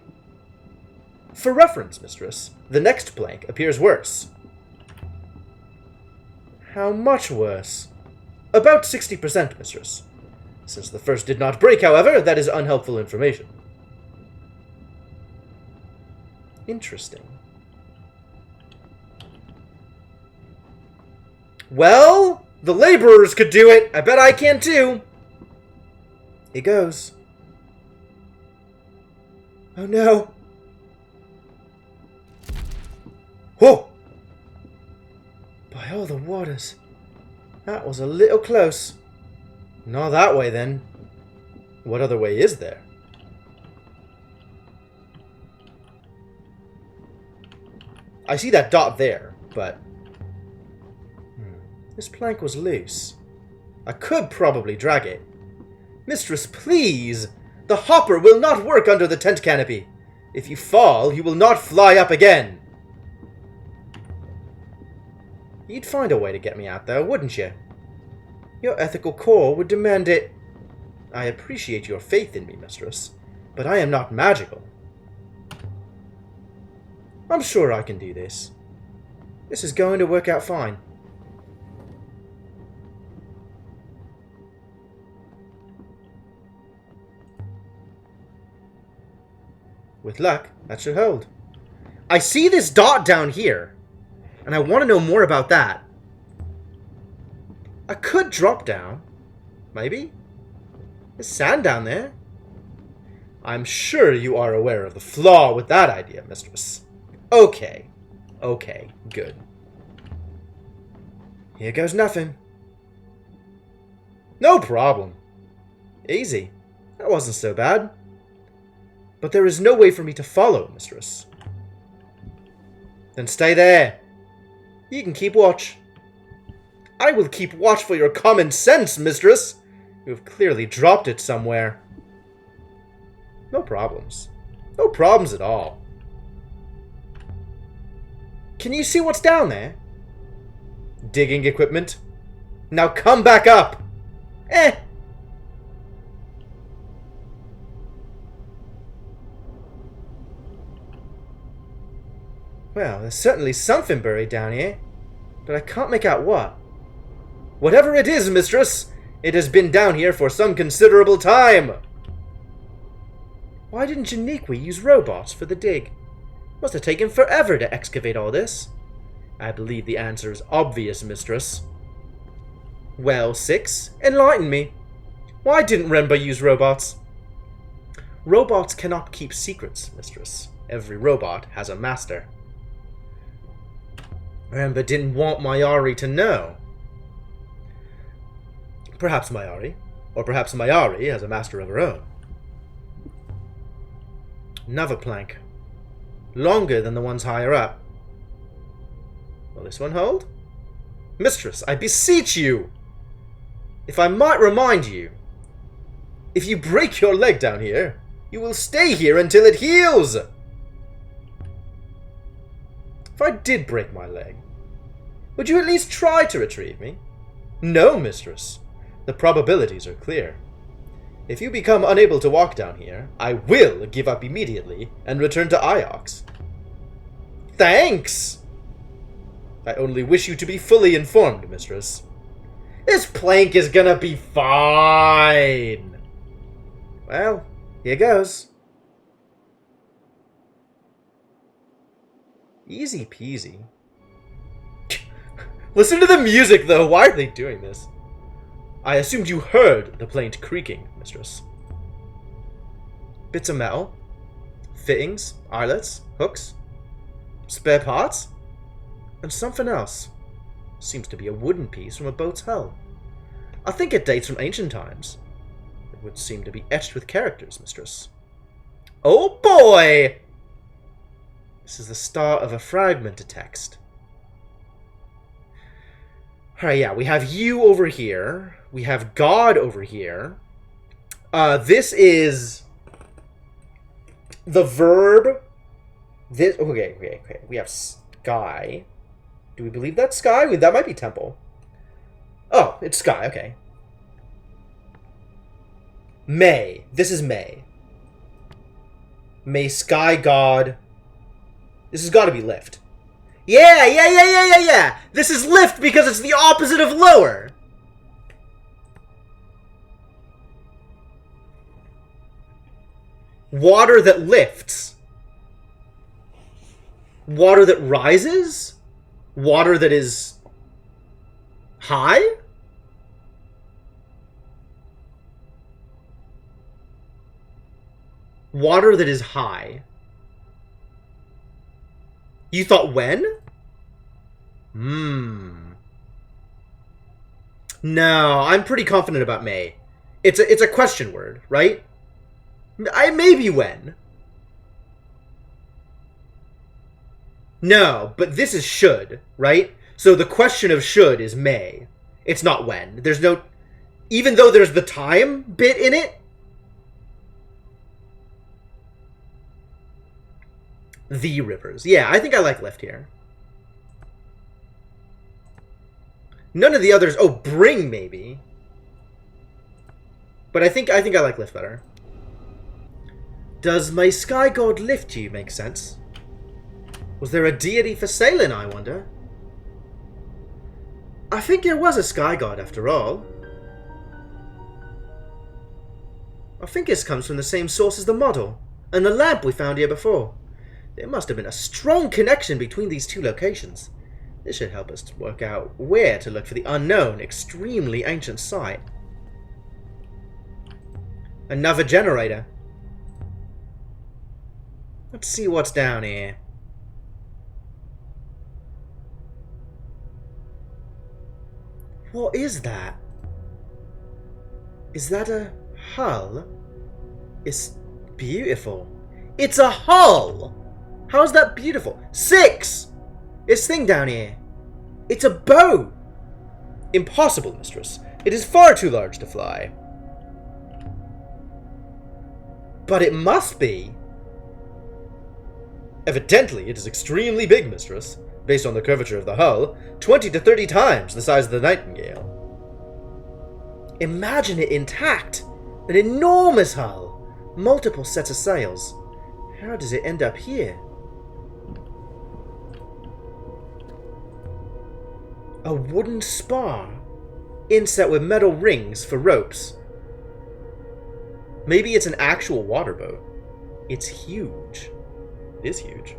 For reference, mistress, the next plank appears worse. How much worse? About 60%, mistress. Since the first did not break, however, that is unhelpful information. Interesting. Well, the laborers could do it. I bet I can too. It goes. Oh no. Whoa! By all the waters. That was a little close. Not that way, then. What other way is there? I see that dot there, but... This plank was loose. I could probably drag it. Mistress, please! The hopper will not work under the tent canopy. If you fall, you will not fly up again. You'd find a way to get me out, though, wouldn't you? Your ethical core would demand it. I appreciate your faith in me, mistress, but I am not magical. I'm sure I can do this. This is going to work out fine. With luck, that should hold. I see this dot down here, and I want to know more about that. I could drop down. Maybe? There's sand down there. I'm sure you are aware of the flaw with that idea, mistress. Okay. Okay, good. Here goes nothing. No problem. Easy. That wasn't so bad. But there is no way for me to follow, mistress. Then stay there. You can keep watch. I will keep watch for your common sense, mistress. You have clearly dropped it somewhere. No problems. No problems at all. Can you see what's down there? Digging equipment. Now come back up. Well, there's certainly something buried down here, but I can't make out what. Whatever it is, mistress, it has been down here for some considerable time. Why didn't Janiqui use robots for the dig? Must have taken forever to excavate all this. I believe the answer is obvious, mistress. Well, Six, enlighten me. Why didn't Renba use robots? Robots cannot keep secrets, mistress. Every robot has a master. Renba didn't want Mayari to know. Perhaps Mayari. Or perhaps Mayari has a master of her own. Another plank. Longer than the ones higher up. Will this one hold? Mistress, I beseech you! If I might remind you, if you break your leg down here, you will stay here until it heals! If I did break my leg, would you at least try to retrieve me? No, mistress. The probabilities are clear. If you become unable to walk down here, I will give up immediately and return to Iox. Thanks! I only wish you to be fully informed, mistress. This plank is gonna be fine! Well, here goes. Easy peasy. Listen to the music, though. Why are they doing this? I assumed you heard the plaint creaking, mistress. Bits of metal? Fittings? Eyelets? Hooks? Spare parts? And something else. Seems to be a wooden piece from a boat's hull. I think it dates from ancient times. It would seem to be etched with characters, mistress. Oh boy! This is the start of a fragment of text. Alright, yeah, we have you over here. We have God over here. This is the verb. This okay. We have sky. Do we believe that's sky? That might be temple. Oh, it's sky. Okay. May. This is May. May sky god. This has got to be lift. Yeah. This is lift because it's the opposite of lower. Water that lifts. Water that rises? Water that is high? Water that is high. You thought when? No, I'm pretty confident about May. It's a question word, right? Maybe when. No, but this is should, right? So the question of should is may. It's not when. There's no... Even though there's the time bit in it. The rivers. Yeah, I think I like lift here. None of the others... Oh, bring, maybe. But I think I like lift better. Does my sky god lift you make sense? Was there a deity for sailing, I wonder? I think there was a sky god after all. I think this comes from the same source as the model, and the lamp we found here before. There must have been a strong connection between these two locations. This should help us to work out where to look for the unknown, extremely ancient site. Another generator. Let's see what's down here. What is that? Is that a hull? It's beautiful. It's a hull! How's that beautiful? 6! This thing down here. It's a boat! Impossible, mistress. It is far too large to fly. But it must be. Evidently, it is extremely big, mistress. Based on the curvature of the hull, 20 to 30 times the size of the Nightingale. Imagine it intact. An enormous hull. Multiple sets of sails. How does it end up here? A wooden spar. Inset with metal rings for ropes. Maybe it's an actual water boat. It's huge. It is huge.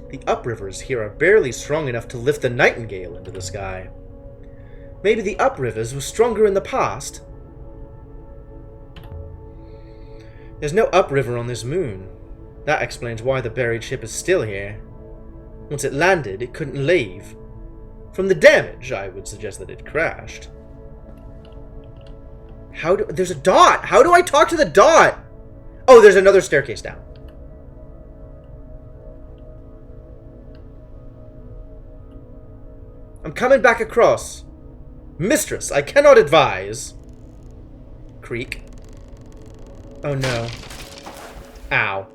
The uprivers here are barely strong enough to lift the Nightingale into the sky. Maybe the uprivers were stronger in the past. There's no upriver on this moon. That explains why the buried ship is still here. Once it landed, it couldn't leave. From the damage, I would suggest that it crashed. There's a dot! How do I talk to the dot? Oh, there's another staircase down. I'm coming back across. Mistress, I cannot advise. Creak. Oh no. Ow.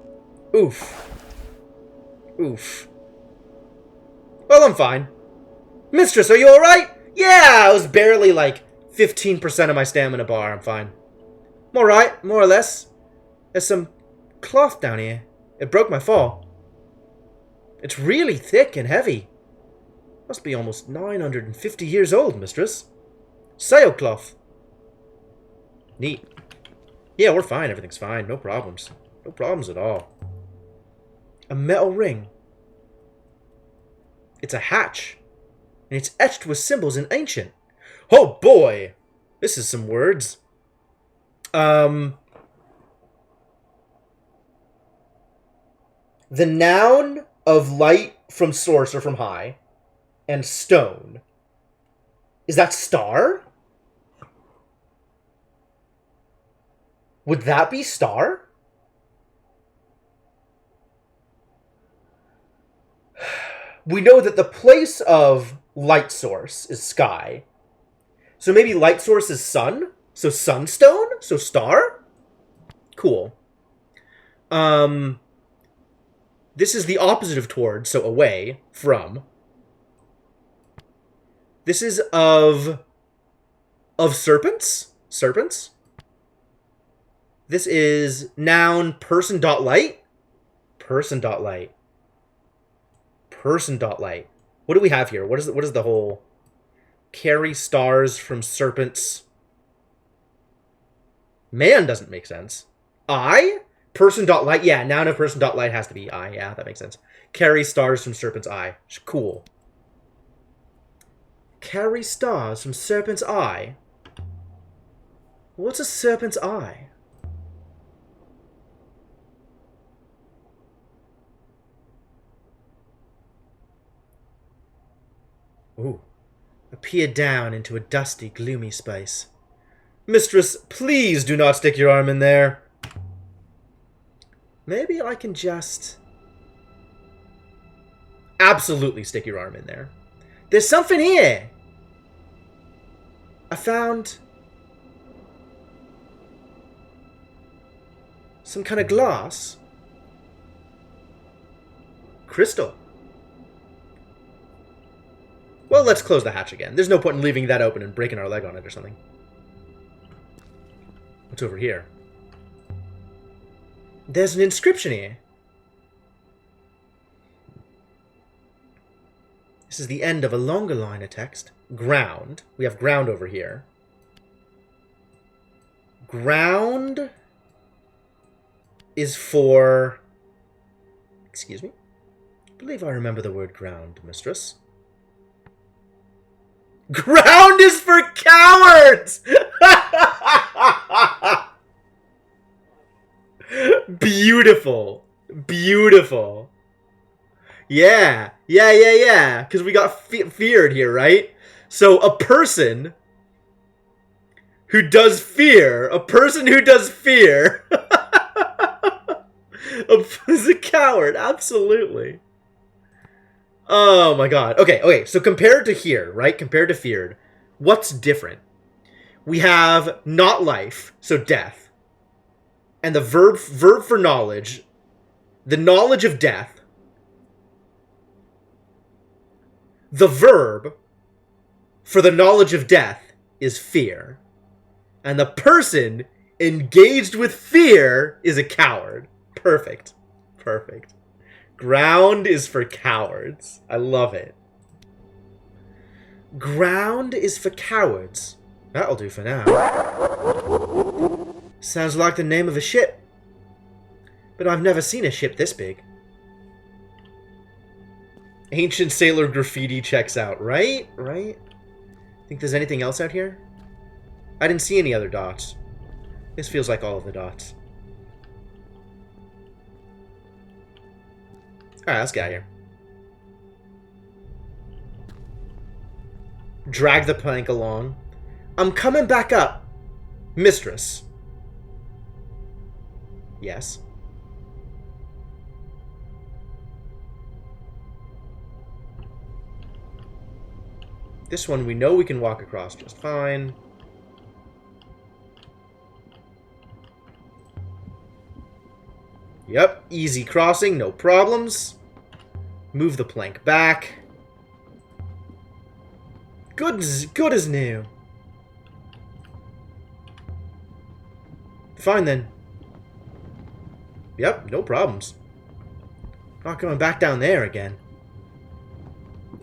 Oof. Oof. Well, I'm fine. Mistress, are you alright? Yeah, I was barely like 15% of my stamina bar. I'm fine. I'm alright, more or less. There's some cloth down here. It broke my fall. It's really thick and heavy. Must be almost 950 years old, mistress. Sailcloth. Neat. Yeah, we're fine. Everything's fine. No problems. No problems at all. A metal ring. It's a hatch. And it's etched with symbols in ancient. Oh boy! This is some words. The noun of light from source or from high and stone. Is that star? Would that be star? We know that the place of light source is sky. So maybe light source is sun? So sunstone? So star? Cool. This is the opposite of toward, so away from. This is of serpents? Serpents? This is noun person.light. Person.light. Person.light. What do we have here? What is the whole carry stars from serpents? Man doesn't make sense. I? Person.light. Yeah, noun of person.light has to be I. Yeah, that makes sense. Carry stars from serpent's eye. Cool. Carry stars from serpent's eye. What's a serpent's eye? Ooh. Peer down into a dusty, gloomy space. Mistress, please do not stick your arm in there. Maybe I can just... absolutely stick your arm in there. There's something here! I found... some kind of glass. Crystal. Well, let's close the hatch again. There's no point in leaving that open and breaking our leg on it or something. What's over here? There's an inscription here. This is the end of a longer line of text. Ground. We have ground over here. Ground is for... excuse me? I believe I remember the word ground, mistress. Ground is for cowards! Beautiful. Beautiful. Yeah. Because we got feared here, right? So a person who does fear, is a coward, absolutely. Oh my god. Okay, so compared to here, right? Compared to feared, what's different? We have not life, so death. And the verb for knowledge, the knowledge of death. The verb for the knowledge of death is fear. And the person engaged with fear is a coward. Perfect. Perfect. Ground is for cowards. I love it. Ground is for cowards. That'll do for now. Sounds like the name of a ship. But I've never seen a ship this big. Ancient sailor graffiti checks out, right? Right? Think there's anything else out here? I didn't see any other dots. This feels like all of the dots. Alright, let's get out of here. Drag the plank along. I'm coming back up. Mistress. Yes. This one we know we can walk across just fine. Yep, easy crossing, no problems. Move the plank back. Good as new. Fine then. Yep, no problems. Not going back down there again.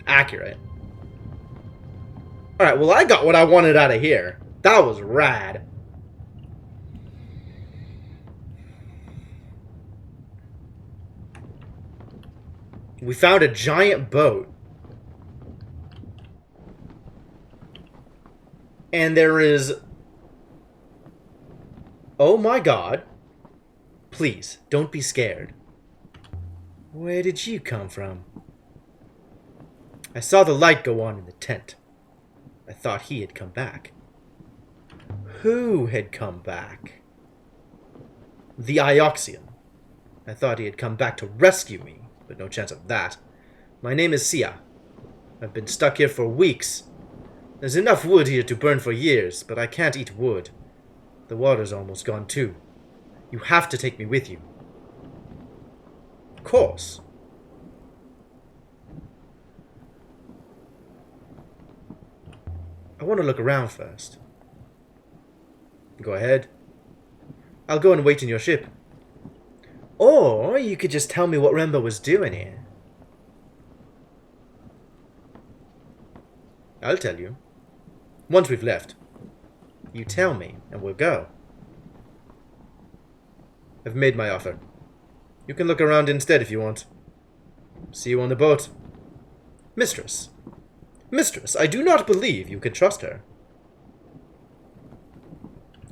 Accurate. Alright, well I got what I wanted out of here. That was rad. We found a giant boat. And there is... Oh my god. Please, don't be scared. Where did you come from? I saw the light go on in the tent. I thought he had come back. Who had come back? The Ioxian. I thought he had come back to rescue me, but no chance of that. My name is Sia. I've been stuck here for weeks. There's enough wood here to burn for years, but I can't eat wood. The water's almost gone too. You have to take me with you. Of course. I want to look around first. Go ahead. I'll go and wait in your ship. Or you could just tell me what Remba was doing here. I'll tell you. Once we've left. You tell me, and we'll go. I've made my offer. You can look around instead if you want. See you on the boat. Mistress. Mistress, I do not believe you can trust her.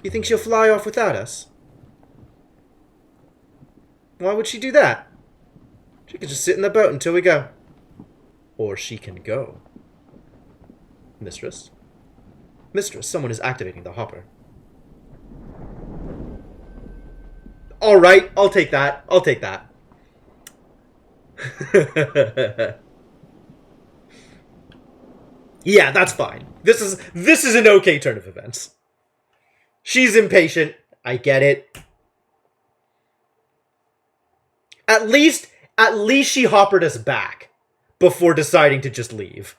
You think she'll fly off without us? Why would she do that? She can just sit in the boat until we go. Or she can go. Mistress? Mistress, someone is activating the hopper. Alright, I'll take that. I'll take that. Yeah, that's fine. This is an okay turn of events. She's impatient. I get it. At least she hoppered us back before deciding to just leave.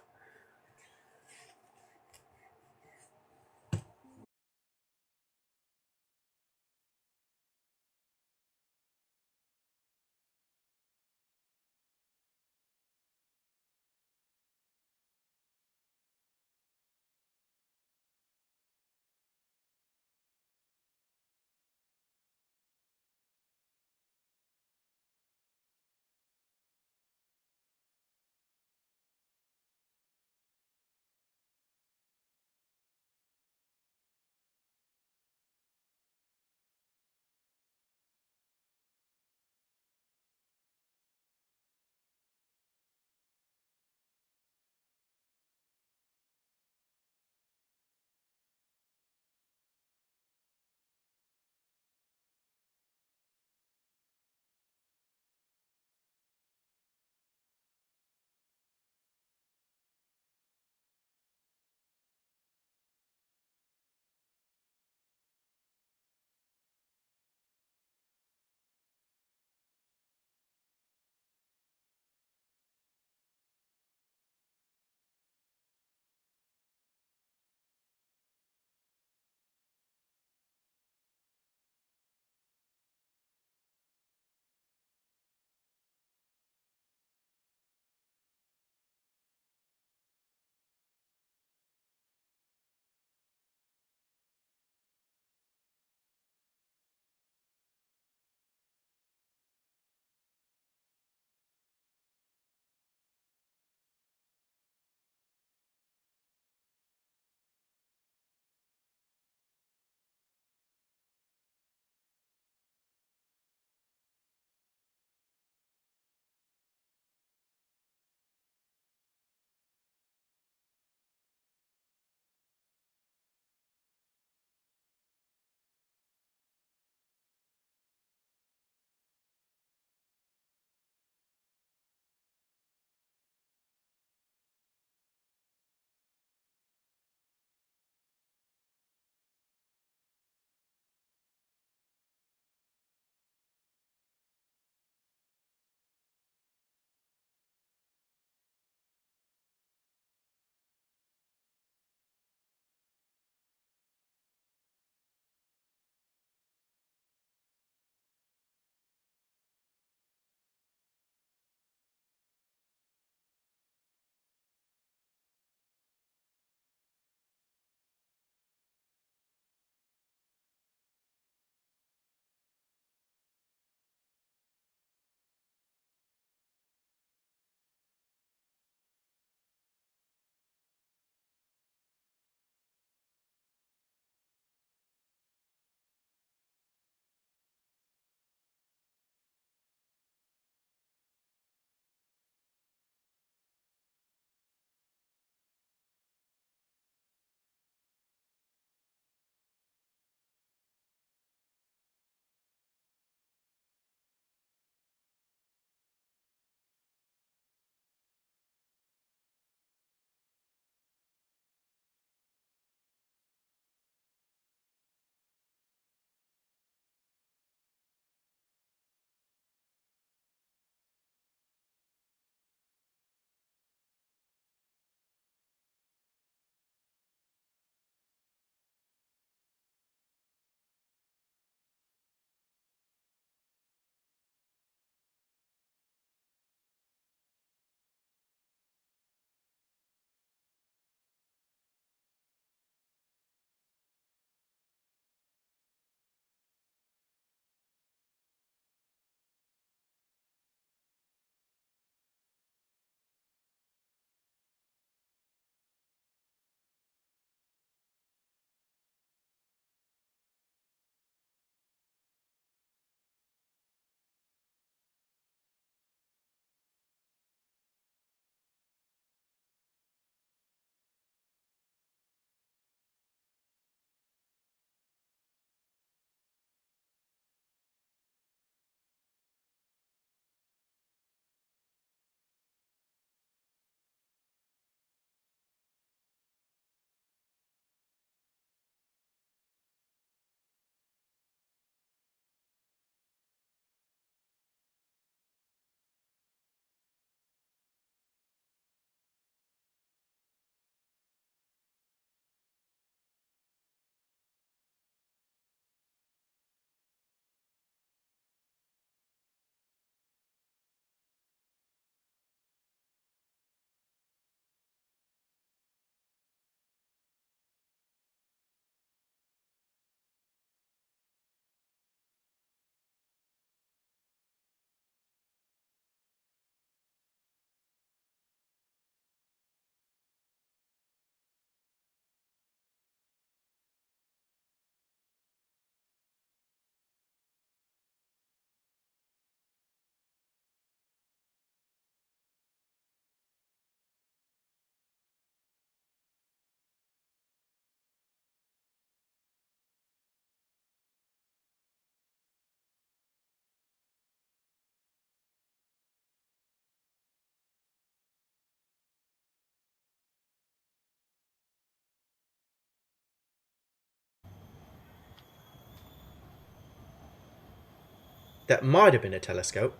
That might have been a telescope.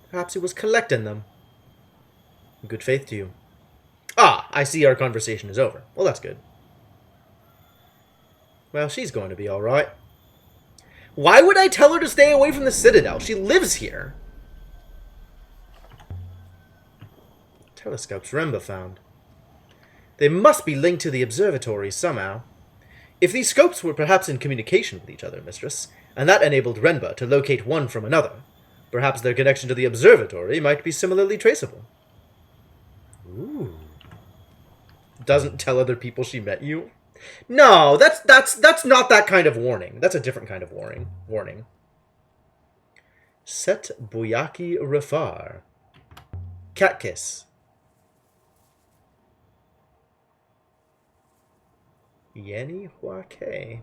Perhaps he was collecting them. Good faith to you. Ah, I see our conversation is over. Well, that's good. Well, she's going to be alright. Why would I tell her to stay away from the Citadel? She lives here. Telescopes Remba found. They must be linked to the observatory somehow. If these scopes were perhaps in communication with each other, mistress, and that enabled Renba to locate one from another, perhaps their connection to the observatory might be similarly traceable. Ooh. Doesn't tell other people she met you? No, that's not that kind of warning. That's a different kind of warning. Set Buyaki Rafar. Cat kiss. Yeni Huake.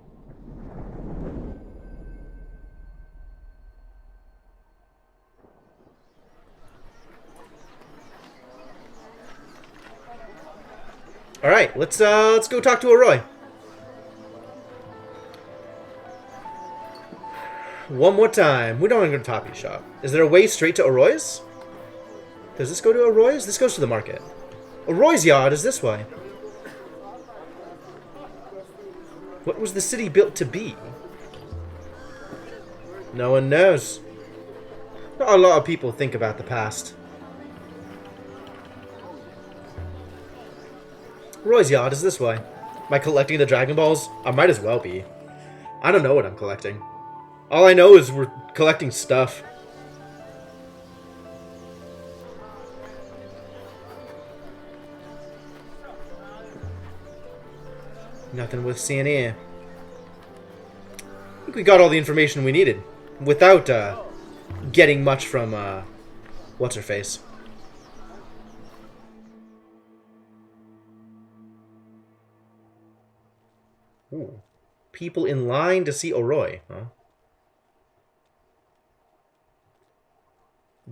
All right, let's go talk to Arroy. One more time. We don't want to go to Toppy's shop. Is there a way straight to Arroy's? Does this go to Arroy's? This goes to the market. Arroy's yard is this way. What was the city built to be? No one knows. Not a lot of people think about the past. Roy's yard is this way. Am I collecting the Dragon Balls? I might as well be. I don't know what I'm collecting. All I know is we're collecting stuff. Nothing worth seeing here. I think we got all the information we needed. Without getting much from what's-her-face. Ooh. People in line to see Oroy, huh?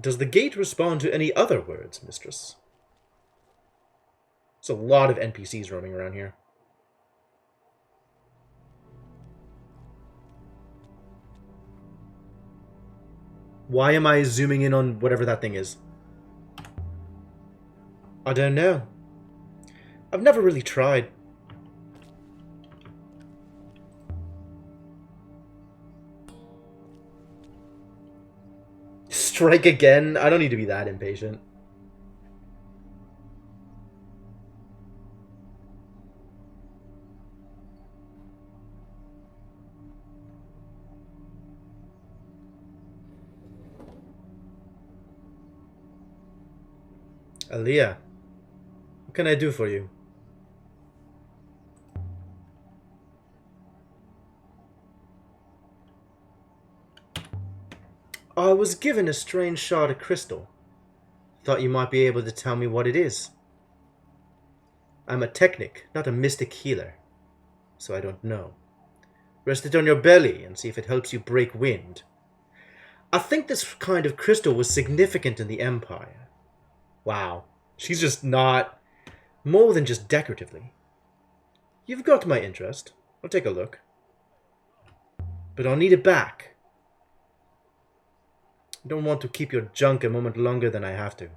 Does the gate respond to any other words, mistress? There's a lot of NPCs roaming around here. Why am I zooming in on whatever that thing is? I don't know. I've never really tried. Strike again? I don't need to be that impatient. Aaliyah, what can I do for you? I was given a strange shard of crystal. Thought you might be able to tell me what it is. I'm a technic, not a mystic healer, so I don't know. Rest it on your belly and see if it helps you break wind. I think this kind of crystal was significant in the Empire. Wow, she's just not more than just decoratively. You've got my interest. I'll take a look. But I'll need it back. I don't want to keep your junk a moment longer than I have to.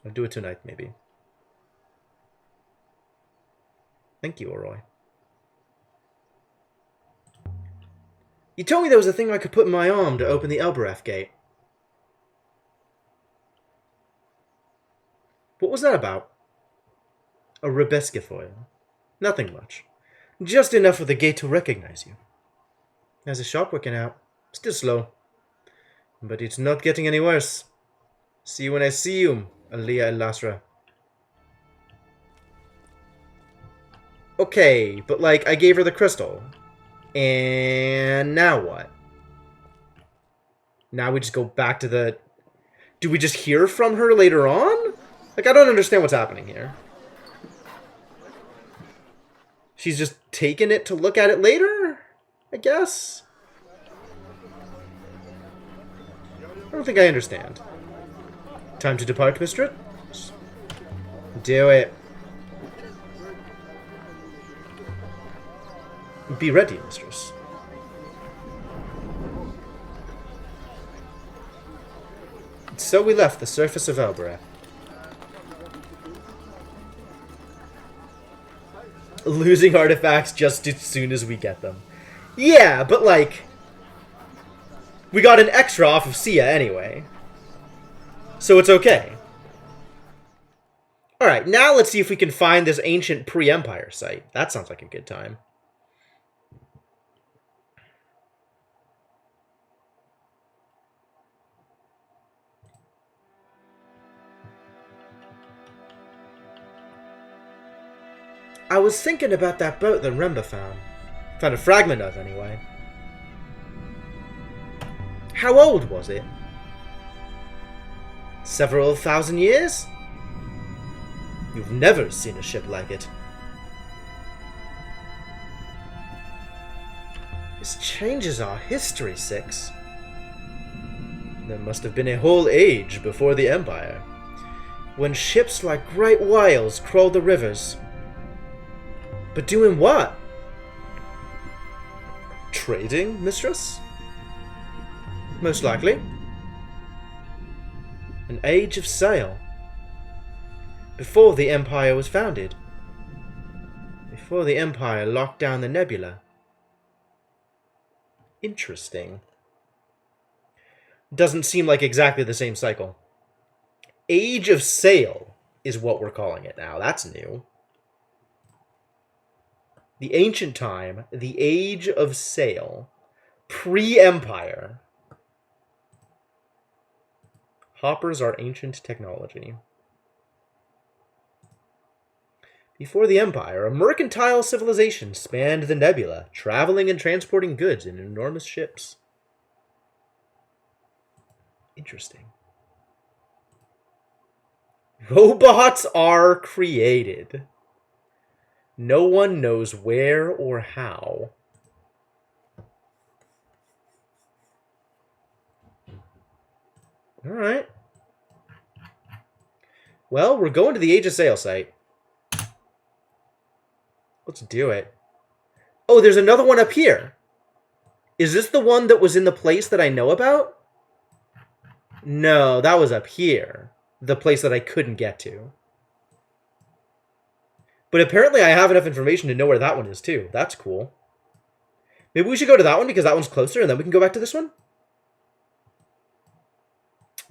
I'll do it tonight, maybe. Thank you, Oroy. You told me there was a thing I could put in my arm to open the Elbereth gate. What was that about? A Rebescifoil. Nothing much. Just enough for the gate to recognize you. How's the shop working out? Still slow. But it's not getting any worse. See you when I see you, Aaliyah El-Lasra. Okay, but like, I gave her the crystal. And now what? Now we just go back to the... Do we just hear from her later on? Like, I don't understand what's happening here. She's just taking it to look at it later? I guess? I don't think I understand. Time to depart, mistress? Do it. Be ready, mistress. so we left the surface of Elbereth. Losing artifacts just as soon as we get them. Yeah, but like... we got an extra off of Sia anyway. So it's okay. Alright, now let's see if we can find this ancient pre-Empire site. That sounds like a good time. I was thinking about that boat that Remba found. Found a fragment of, anyway. How old was it? Several thousand years? You've never seen a ship like it. This changes our history, Six. There must have been a whole age before the Empire, when ships like great whales crawled the rivers. But doing what? Trading, mistress? Most likely. An age of sail. Before the Empire was founded. Before the Empire locked down the nebula. Interesting. Doesn't seem like exactly the same cycle. Age of sail is what we're calling it now. That's new. The ancient time, the age of sail, pre-Empire. Hoppers are ancient technology. Before the Empire, a mercantile civilization spanned the nebula, traveling and transporting goods in enormous ships. Interesting. Robots are created. No one knows where or how. Alright. Well, we're going to the Age of Sail site. Let's do it. Oh, there's another one up here. Is this the one that was in the place that I know about? No, that was up here. The place that I couldn't get to. But apparently I have enough information to know where that one is too. That's cool. Maybe we should go to that one because that one's closer and then we can go back to this one?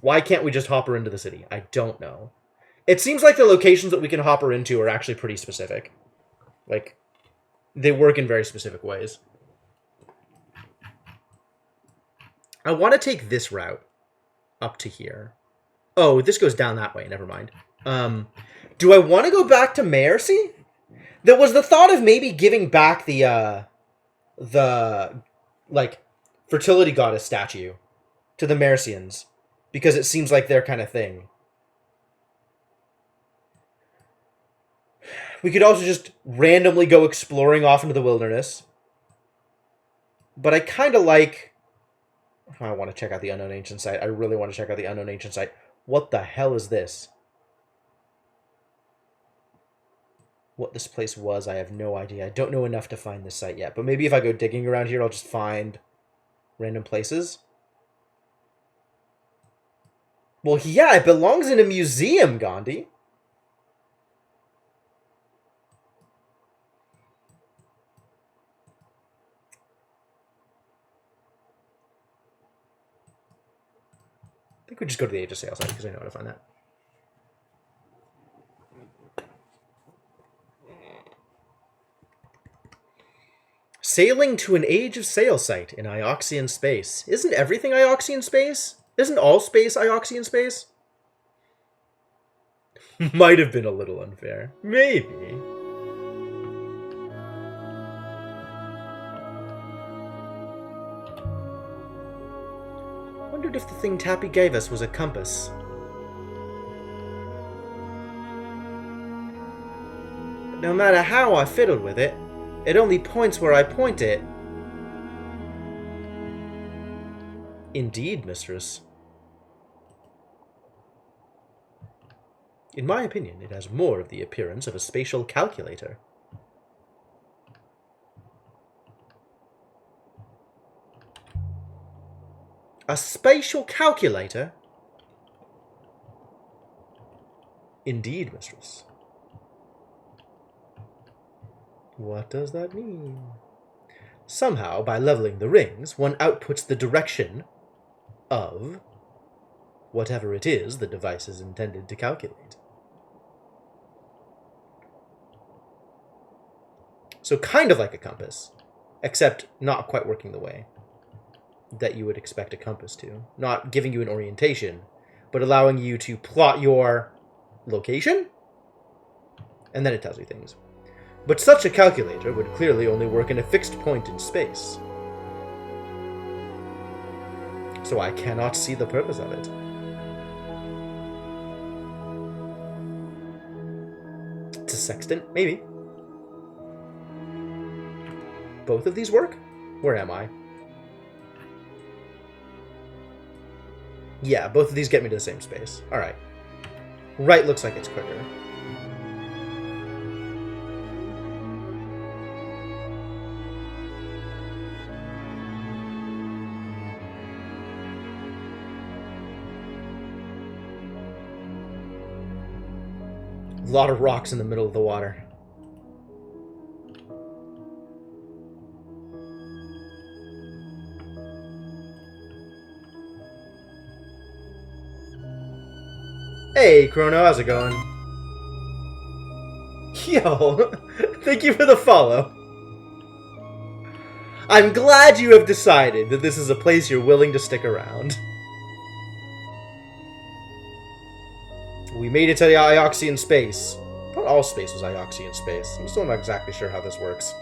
Why can't we just hopper into the city? I don't know. It seems like the locations that we can hopper into are actually pretty specific. Like, they work in very specific ways. I want to take this route up to here. Oh, this goes down that way. Never mind. Do I want to go back to Mercy? There was the thought of maybe giving back the like, fertility goddess statue to the Mercians, because it seems like their kind of thing. We could also just randomly go exploring off into the wilderness. But I kind of like... I want to check out the Unknown Ancient Site. I really want to check out the Unknown Ancient Site. What the hell is this? What this place was, I have no idea. I don't know enough to find this site yet. But maybe if I go digging around here, I'll just find random places. Well, yeah, it belongs in a museum, Gandhi. I think we just go to the Age of Sail site because I know how to find that. Sailing to an Age of Sail site in Ioxian space. Isn't everything Ioxian space? Isn't all space Ioxian space? Might have been a little unfair. Maybe. Wondered if the thing Tappy gave us was a compass. But no matter how I fiddled with it, it only points where I point it. Indeed, mistress. In my opinion, it has more of the appearance of a spatial calculator. A spatial calculator? Indeed, mistress. What does that mean? Somehow, by leveling the rings, one outputs the direction of whatever it is the device is intended to calculate. So kind of like a compass, except not quite working the way that you would expect a compass to. Not giving you an orientation, but allowing you to plot your location, and then it tells you things. But such a calculator would clearly only work in a fixed point in space. So I cannot see the purpose of it. It's a sextant? Maybe. Both of these work? Where am I? Yeah, both of these get me to the same space. Alright. Right looks like it's quicker. A lot of rocks in the middle of the water. Hey, Chrono, how's it going? Yo, thank you for the follow. I'm glad you have decided that this is a place you're willing to stick around. We made it to the Ioxian space. I thought all space was Ioxian space. I'm still not exactly sure how this works.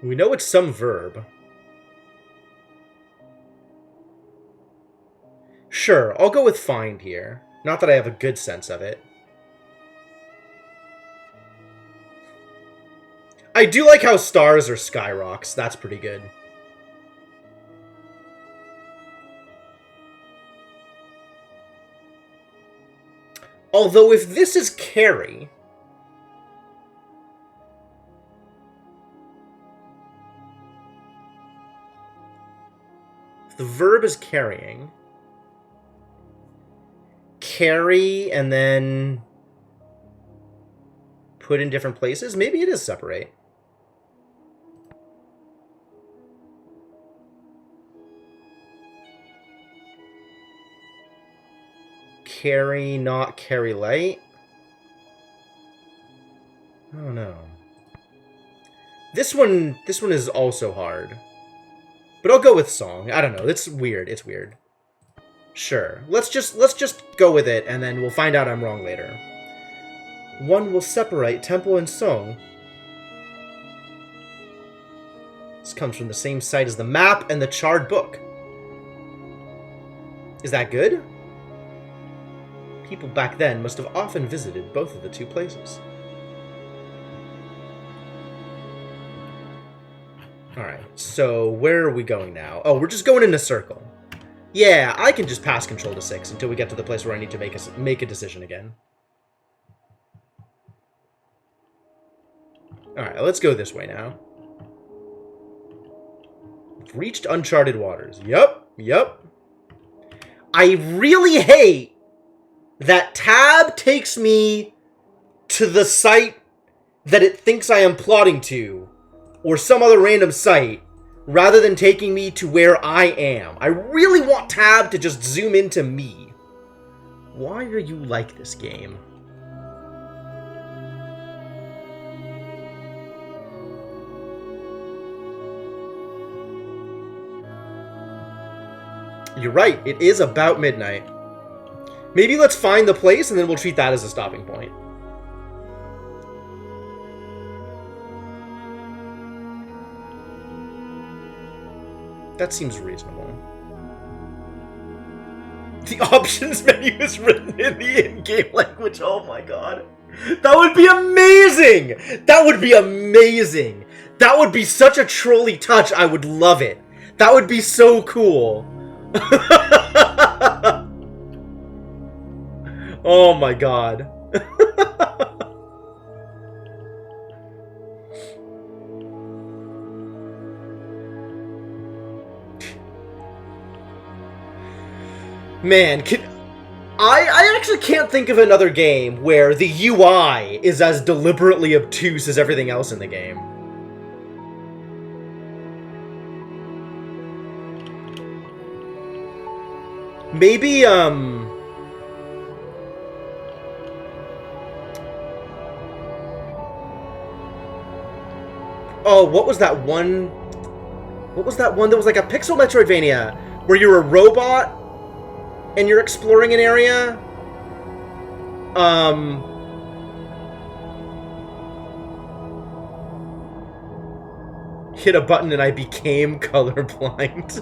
We know it's some verb. Sure, I'll go with find here. Not that I have a good sense of it. I do like how stars are skyrocks. That's pretty good. Although if this is carry... If the verb is carrying... Carry and then... Put in different places? Maybe it is separate. Carry, not carry light. I don't know. This one is also hard. But I'll go with song. I don't know. It's weird. It's weird. Sure. Let's just go with it, and then we'll find out I'm wrong later. One will separate temple and song. This comes from the same site as the map and the charred book. Is that good? People back then must have often visited both of the two places. Alright, so where are we going now? Oh, we're just going in a circle. Yeah, I can just pass control to 6 until we get to the place where I need to make a decision again. Alright, let's go this way now. Reached uncharted waters. Yup. I really hate that tab takes me to the site that it thinks I am plotting to, or some other random site, rather than taking me to where I am. I really want tab to just zoom into me. Why are you like this game? You're right, it is about midnight. Maybe let's find the place and then we'll treat that as a stopping point. That seems reasonable. The options menu is written in the in-game language. Oh my god. That would be amazing! That would be amazing! That would be such a trolly touch. I would love it. That would be so cool. Oh my god. Man, I actually can't think of another game where the UI is as deliberately obtuse as everything else in the game. Maybe, oh, what was that one? What was that one that was like a pixel Metroidvania where you're a robot and you're exploring an area? Hit a button and I became colorblind.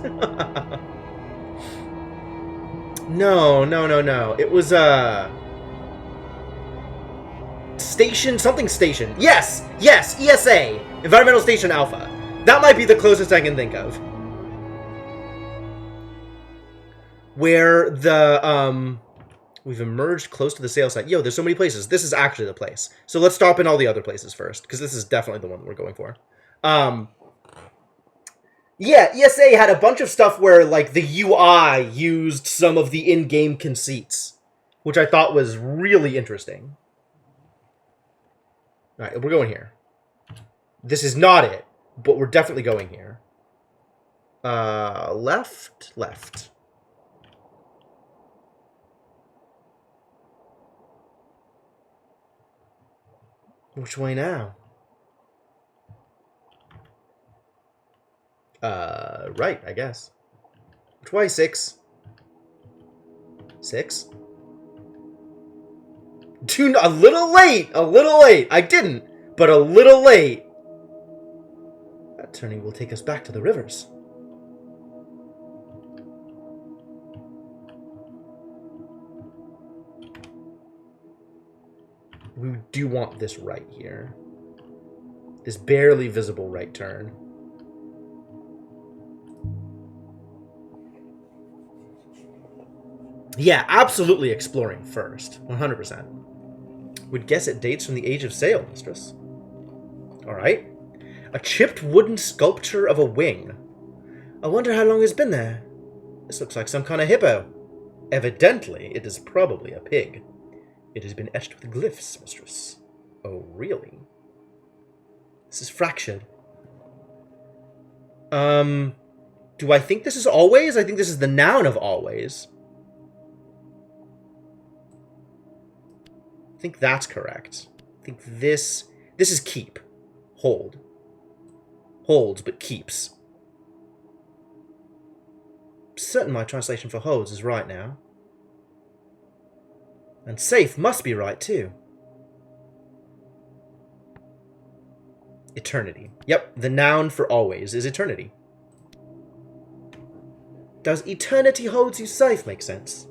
No. It was, Station, something station. Yes! ESA! Environmental Station Alpha. That might be the closest I can think of. Where the, we've emerged close to the sale site. Yo, there's so many places. This is actually the place. So let's stop in all the other places first, because this is definitely the one we're going for. Yeah, ESA had a bunch of stuff where, like, the UI used some of the in-game conceits, which I thought was really interesting. Alright, we're going here. This is not it, but we're definitely going here. Left. Which way now? Right, I guess. Which way, 6? 6? Dude, a little late! I didn't, but a little late. That turning will take us back to the rivers. We do want this right here. This barely visible right turn. Yeah, absolutely exploring first. 100%. Would guess it dates from the Age of Sail, mistress. Alright. A chipped wooden sculpture of a wing. I wonder how long it's been there. This looks like some kind of hippo. Evidently, it is probably a pig. It has been etched with glyphs, mistress. Oh, really? This is fractured. Do I think this is always? I think this is the noun of always. I think that's correct. I think this is keep. Hold. Holds, but keeps. I'm certain my translation for holds is right now. And safe must be right too. Eternity. Yep, the noun for always is eternity. Does eternity holds you safe make sense?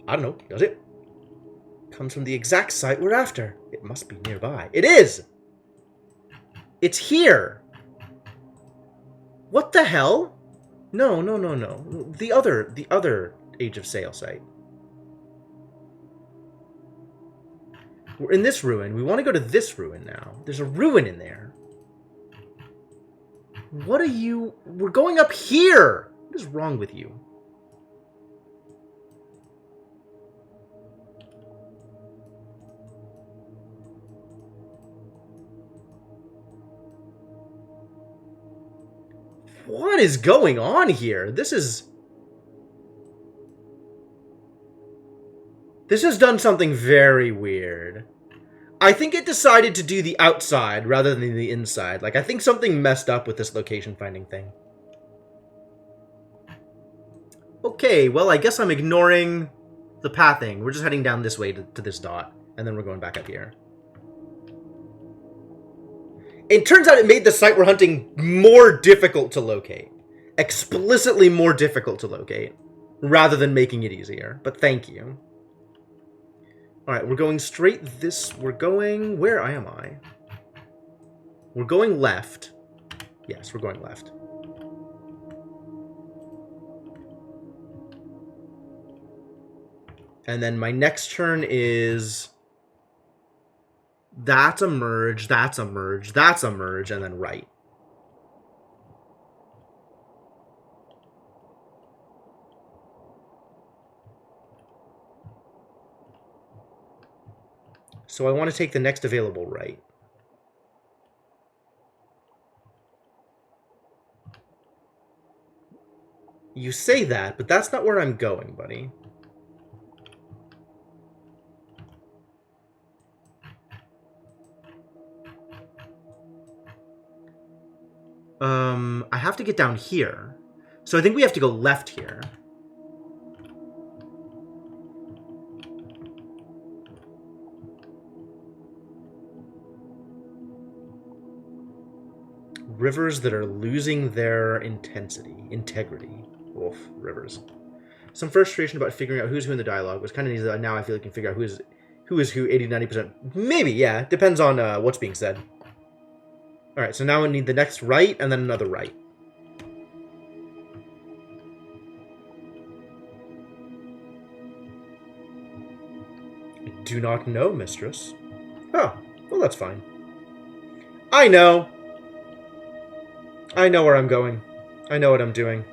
I don't know, does it? Comes from the exact site we're after. It must be nearby. It is! It's here! What the hell? No. The other Age of Sail site. We're in this ruin. We want to go to this ruin now. There's a ruin in there. What are you... We're going up here! What is wrong with you? What is going on here? This has done something very weird. I think it decided to do the outside rather than the inside. Like, I think something messed up with this location finding thing. Okay, well, I guess I'm ignoring the pathing. We're just heading down this way to this dot, and then we're going back up here. It turns out it made the site we're hunting more difficult to locate. Explicitly more difficult to locate, rather than making it easier. But thank you. Alright, we're going straight this... We're going... Where am I? We're going left. Yes, we're going left. And then my next turn is... That's a merge, that's a merge, that's a merge, and then right. So I want to take the next available right. You say that, but that's not where I'm going, buddy. I have to get down here. So I think we have to go left here. Rivers that are losing their integrity. Wolf, rivers. Some frustration about figuring out who's who in the dialogue was kind of neat. Now I feel like I can figure out who is who 80-90%. Maybe, yeah. Depends on what's being said. Alright, so now I need the next right and then another right. I do not know, mistress. Oh, well that's fine. I know! I know where I'm going. I know what I'm doing.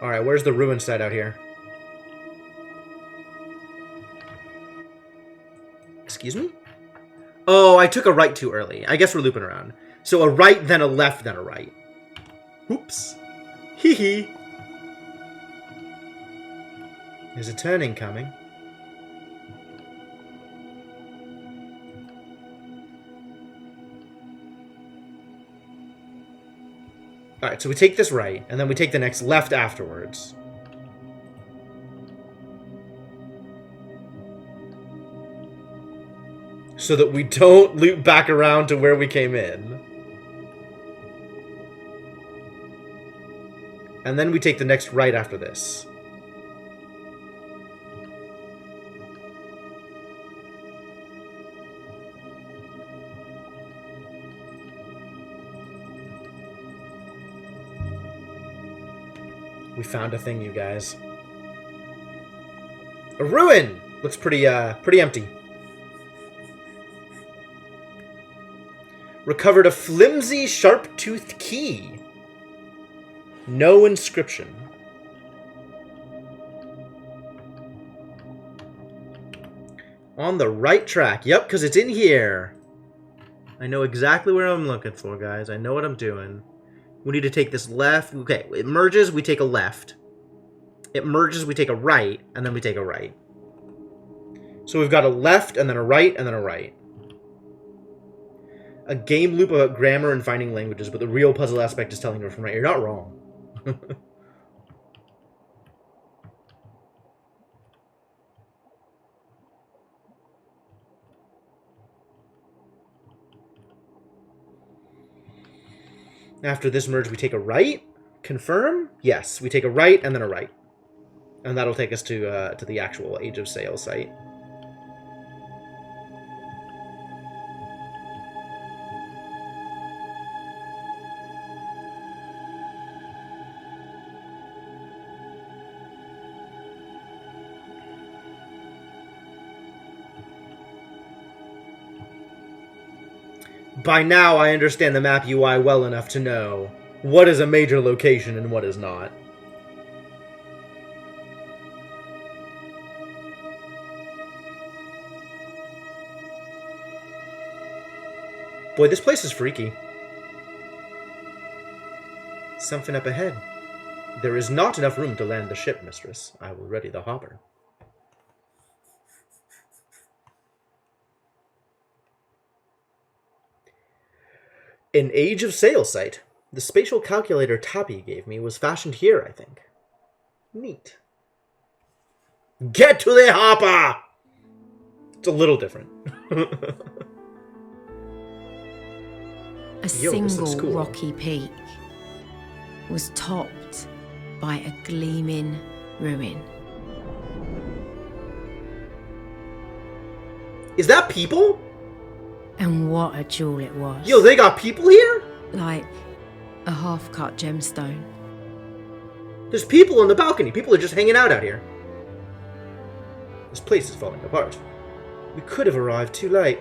Alright, where's the ruin site out here? Excuse me? Oh, I took a right too early. I guess we're looping around. So a right, then a left, then a right. Oops. Hee hee. There's a turning coming. Alright, so we take this right, and then we take the next left afterwards. So that we don't loop back around to where we came in. And then we take the next right after this. We found a thing, you guys. A ruin! Looks pretty empty. Recovered a flimsy, sharp-toothed key. No inscription. On the right track. Yep, because it's in here. I know exactly where I'm looking for, guys. I know what I'm doing. We need to take this left. Okay, it merges, we take a left. It merges, we take a right, and then we take a right. So we've got a left, and then a right, and then a right. A game loop about grammar and finding languages, but the real puzzle aspect is telling you from right. You're not wrong. After this merge, we take a right. Confirm? Yes, we take a right and then a right. And that'll take us to the actual Age of Sail site. By now, I understand the map UI well enough to know what is a major location and what is not. Boy, this place is freaky. Something up ahead. There is not enough room to land the ship, mistress. I will ready the hopper. An Age of Sail site. The spatial calculator Tappy gave me was fashioned here, I think. Neat. Get to the hopper! It's a little different. A single rocky peak was topped by a gleaming ruin. Is that people? And what a jewel it was. Yo, they got people here? Like a half-cut gemstone. There's people on the balcony. People are just hanging out here. This place is falling apart. We could have arrived too late.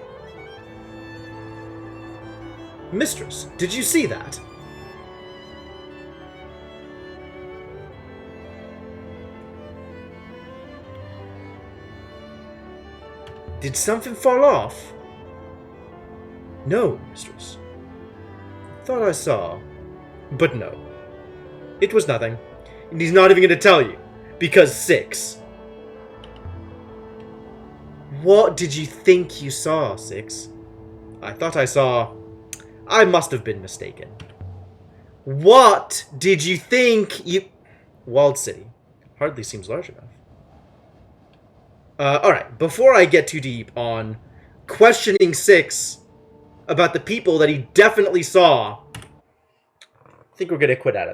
Mistress, did you see that? Did something fall off? No, mistress. Thought I saw. But no. It was nothing. And he's not even going to tell you. Because 6. What did you think you saw, 6? I thought I saw... I must have been mistaken. What did you think you... Walled City. Hardly seems large enough. Alright, before I get too deep on questioning 6 about the people that he definitely saw, I think we're going to quit out of it.